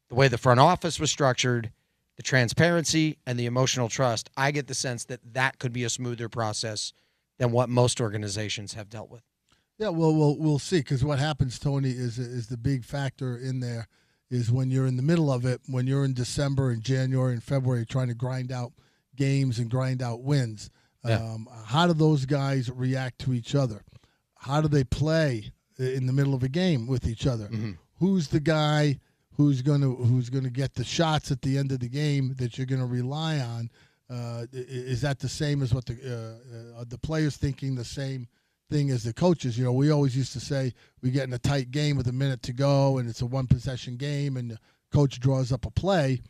the way the front office was structured, the transparency and the emotional trust, I get the sense that that could be a smoother process than what most organizations have dealt with. Yeah, well, we'll see, because what happens, Tony, is the big factor in there is when you're in the middle of it, when you're in December and January and February trying to grind out games and grind out wins. Yeah. How do those guys react to each other? How do they play in the middle of a game with each other. Mm-hmm. Who's the guy who's gonna get the shots at the end of the game that you're gonna rely on? Is that the same as what the players thinking the same thing as the coaches? You know, we always used to say we get in a tight game with a minute to go, and it's a one-possession game, and the coach draws up a play,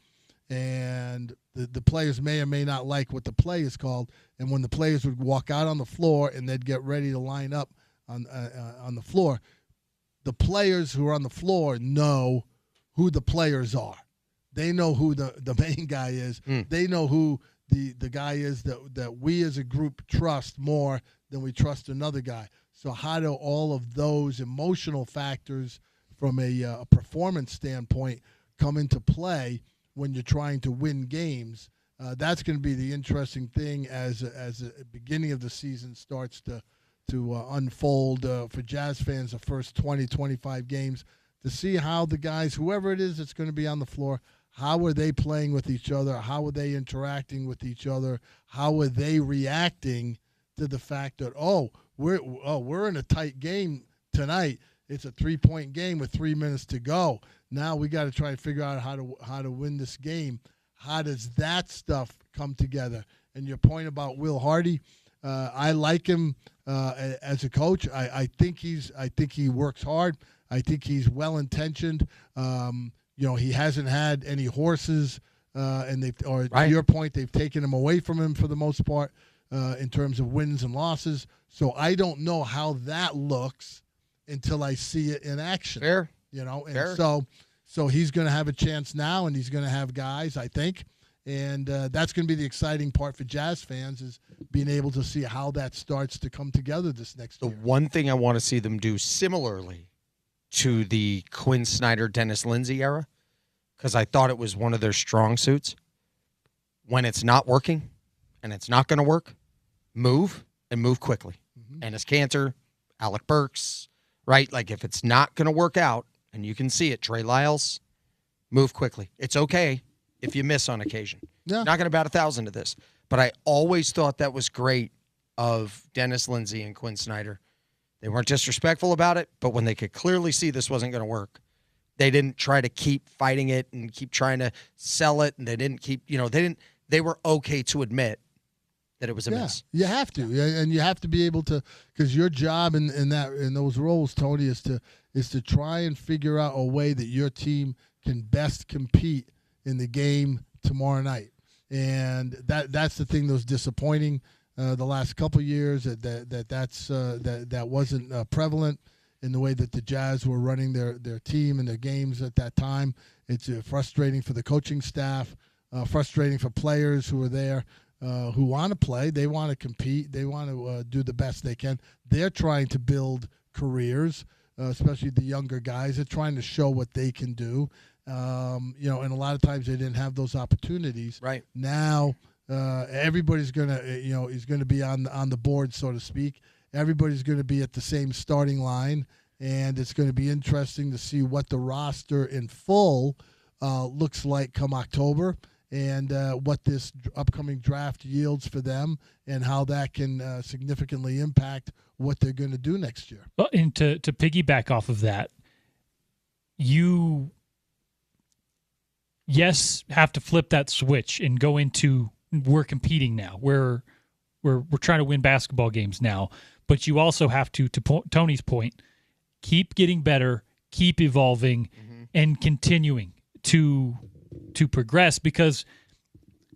and the players may or may not like what the play is called. And when the players would walk out on the floor and they'd get ready to line up on the floor, the players who are on the floor know who the players are. They know who the main guy is. They know who the guy is that we as a group trust more than we trust another guy. So how do all of those emotional factors from a performance standpoint come into play when you're trying to win games? That's going to be the interesting thing as the beginning of the season starts to unfold for Jazz fans, the first 20, 25 games, to see how the guys, whoever it is that's going to be on the floor, how are they playing with each other? How are they interacting with each other? How are they reacting to the fact that, we're in a tight game tonight. It's a 3-point game with 3 minutes to go. Now we got to try and figure out how to win this game. How does that stuff come together? And your point about Will Hardy, I like him as a coach. I think he works hard. I think he's well intentioned. He hasn't had any horses, and to your point, they've taken him away from him for the most part in terms of wins and losses. So I don't know how that looks until I see it in action. Fair. And so he's going to have a chance now, and he's going to have guys, I think. And that's going to be the exciting part for Jazz fans, is being able to see how that starts to come together this next year. The one thing I want to see them do similarly to the Quinn Snyder, Dennis Lindsey era, because I thought it was one of their strong suits. When it's not working and it's not going to work, move and move quickly. Mm-hmm. Ennis Cantor, Alec Burks, right? Like if it's not going to work out, and you can see it, Trey Lyles, move quickly. It's okay if you miss on occasion. Yeah. Not going to bat 1,000 to this. But I always thought that was great of Dennis Lindsey and Quinn Snyder. They weren't disrespectful about it, but when they could clearly see this wasn't going to work, they didn't try to keep fighting it and keep trying to sell it, and they didn't keep, they were okay to admit that it was a miss. You have to, and you have to be able to, because your job in those roles, Tony, is to try and figure out a way that your team can best compete in the game tomorrow night. And that's the thing that was disappointing the last couple of years, that wasn't prevalent in the way that the Jazz were running their team and their games at that time. It's frustrating for the coaching staff, frustrating for players who are there, who want to play. They want to compete. They want to do the best they can. They're trying to build careers, especially the younger guys. They're trying to show what they can do. And a lot of times they didn't have those opportunities. Right. Now, everybody's going to, is going to be on the board, so to speak. Everybody's going to be at the same starting line, and it's going to be interesting to see what the roster in full looks like come October, and what this upcoming draft yields for them, and how that can significantly impact what they're going to do next year. Well, and to piggyback off of that, you have to flip that switch and go into, we're competing now. We're trying to win basketball games now, but you also have to Tony's point, keep getting better, keep evolving, and continuing to progress. Because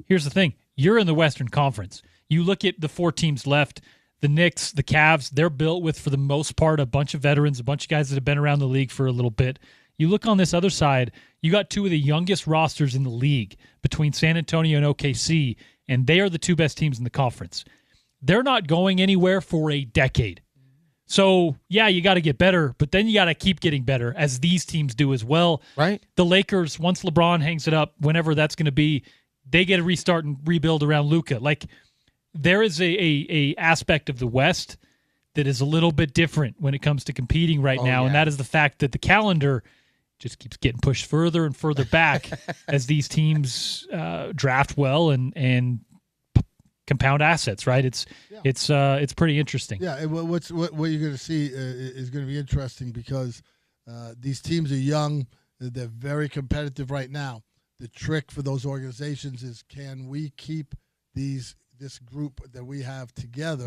here's the thing, you're in the Western Conference. You look at the 4 teams left, the Knicks, the Cavs, they're built with, for the most part, a bunch of veterans, a bunch of guys that have been around the league for a little bit. You look on this other side, you got 2 of the youngest rosters in the league between San Antonio and OKC, and they are the 2 best teams in the conference. They're not going anywhere for a decade. So, yeah, you got to get better, but then you got to keep getting better, as these teams do as well. Right. The Lakers, once LeBron hangs it up, whenever that's going to be, they get to restart and rebuild around Luka. Like, there is a aspect of the West that is a little bit different when it comes to competing right now, and that is the fact that the calendar just keeps getting pushed further and further back as these teams draft well and compound assets, right? It's pretty interesting. Yeah, what you're going to see is going to be interesting because these teams are young. They're very competitive right now. The trick for those organizations is, can we keep this group that we have together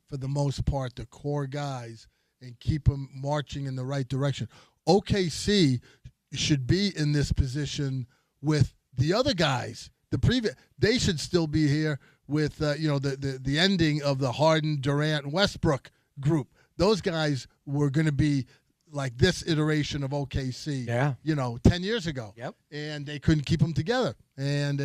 for the most part, the core guys, and keep them marching in the right direction. OKC should be in this position with the other guys. They should still be here with the ending of the Harden, Durant, Westbrook group. Those guys were going to be like this iteration of OKC, 10 years ago. Yep. And they couldn't keep them together. And,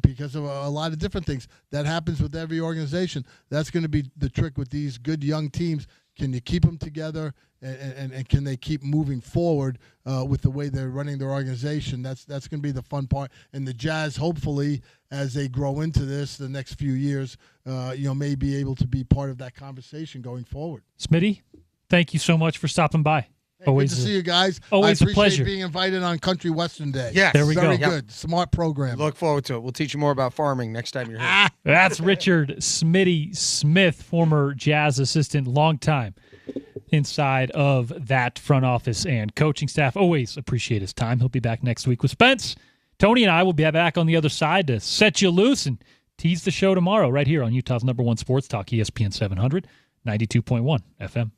because of a lot of different things. That happens with every organization. That's going to be the trick with these good young teams. Can you keep them together, and can they keep moving forward with the way they're running their organization? That's going to be the fun part. And the Jazz, hopefully, as they grow into this the next few years, may be able to be part of that conversation going forward. Smitty, thank you so much for stopping by. Hey, always good to see you guys. Always I appreciate a pleasure being invited on Country Western Day. Yes. There we go. Very good. Smart program. Look forward to it. We'll teach you more about farming next time you're here. That's Richard Smitty Smith, former Jazz assistant, long time inside of that front office and coaching staff. Always appreciate his time. He'll be back next week with Spence. Tony and I will be back on the other side to set you loose and tease the show tomorrow right here on Utah's #1 sports talk, ESPN 700, 92.1 FM.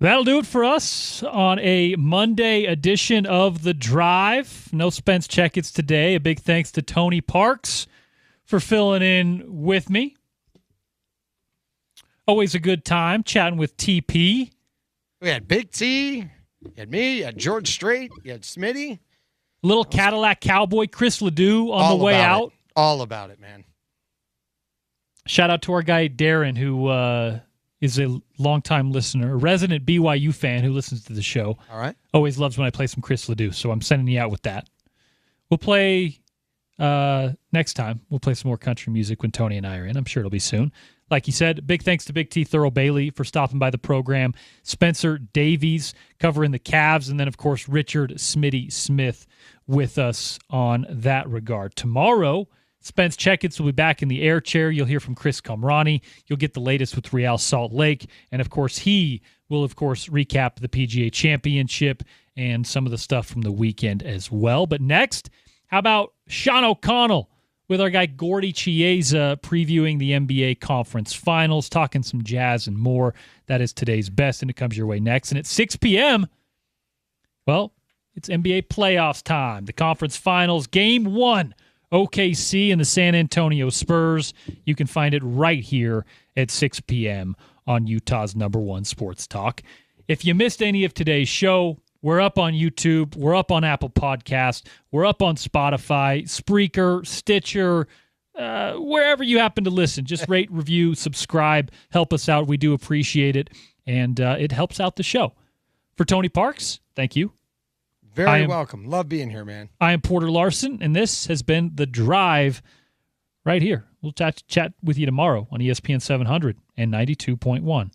That'll do it for us on a Monday edition of The Drive. No Spence Checketts today. A big thanks to Tony Parks for filling in with me. Always a good time chatting with TP. We had Big T, you had me, you had George Strait, you had Smitty. Little Cadillac Cowboy Chris Ledoux on the way out. All about it, man. Shout out to our guy Darren, who is a longtime listener, a resident BYU fan who listens to the show. All right. Always loves when I play some Chris Ledoux, so I'm sending you out with that. We'll play next time. We'll play some more country music when Tony and I are in. I'm sure it'll be soon. Like you said, big thanks to Big T Thurl Bailey for stopping by the program. Spencer Davies covering the Cavs, and then, of course, Richard Smitty Smith with us on that regard. Tomorrow, Spence Checketts will be back in the air chair. You'll hear from Chris Kamrani. You'll get the latest with Real Salt Lake. And, of course, he will, of course, recap the PGA Championship and some of the stuff from the weekend as well. But next, how about Sean O'Connell with our guy Gordy Chiesa previewing the NBA Conference Finals, talking some Jazz and more. That is today's best, and it comes your way next. And at 6 p.m., well, it's NBA playoffs time. The Conference Finals, Game 1, OKC and the San Antonio Spurs. You can find it right here at 6 p.m. on Utah's #1 sports talk. If you missed any of today's show, we're up on YouTube. We're up on Apple Podcasts. We're up on Spotify, Spreaker, Stitcher, wherever you happen to listen. Just rate, review, subscribe. Help us out. We do appreciate it, and it helps out the show. For Tony Parks, thank you. Very welcome. Love being here, man. I am Porter Larson, and this has been The Drive right here. We'll chat with you tomorrow on ESPN 700 and 92.1.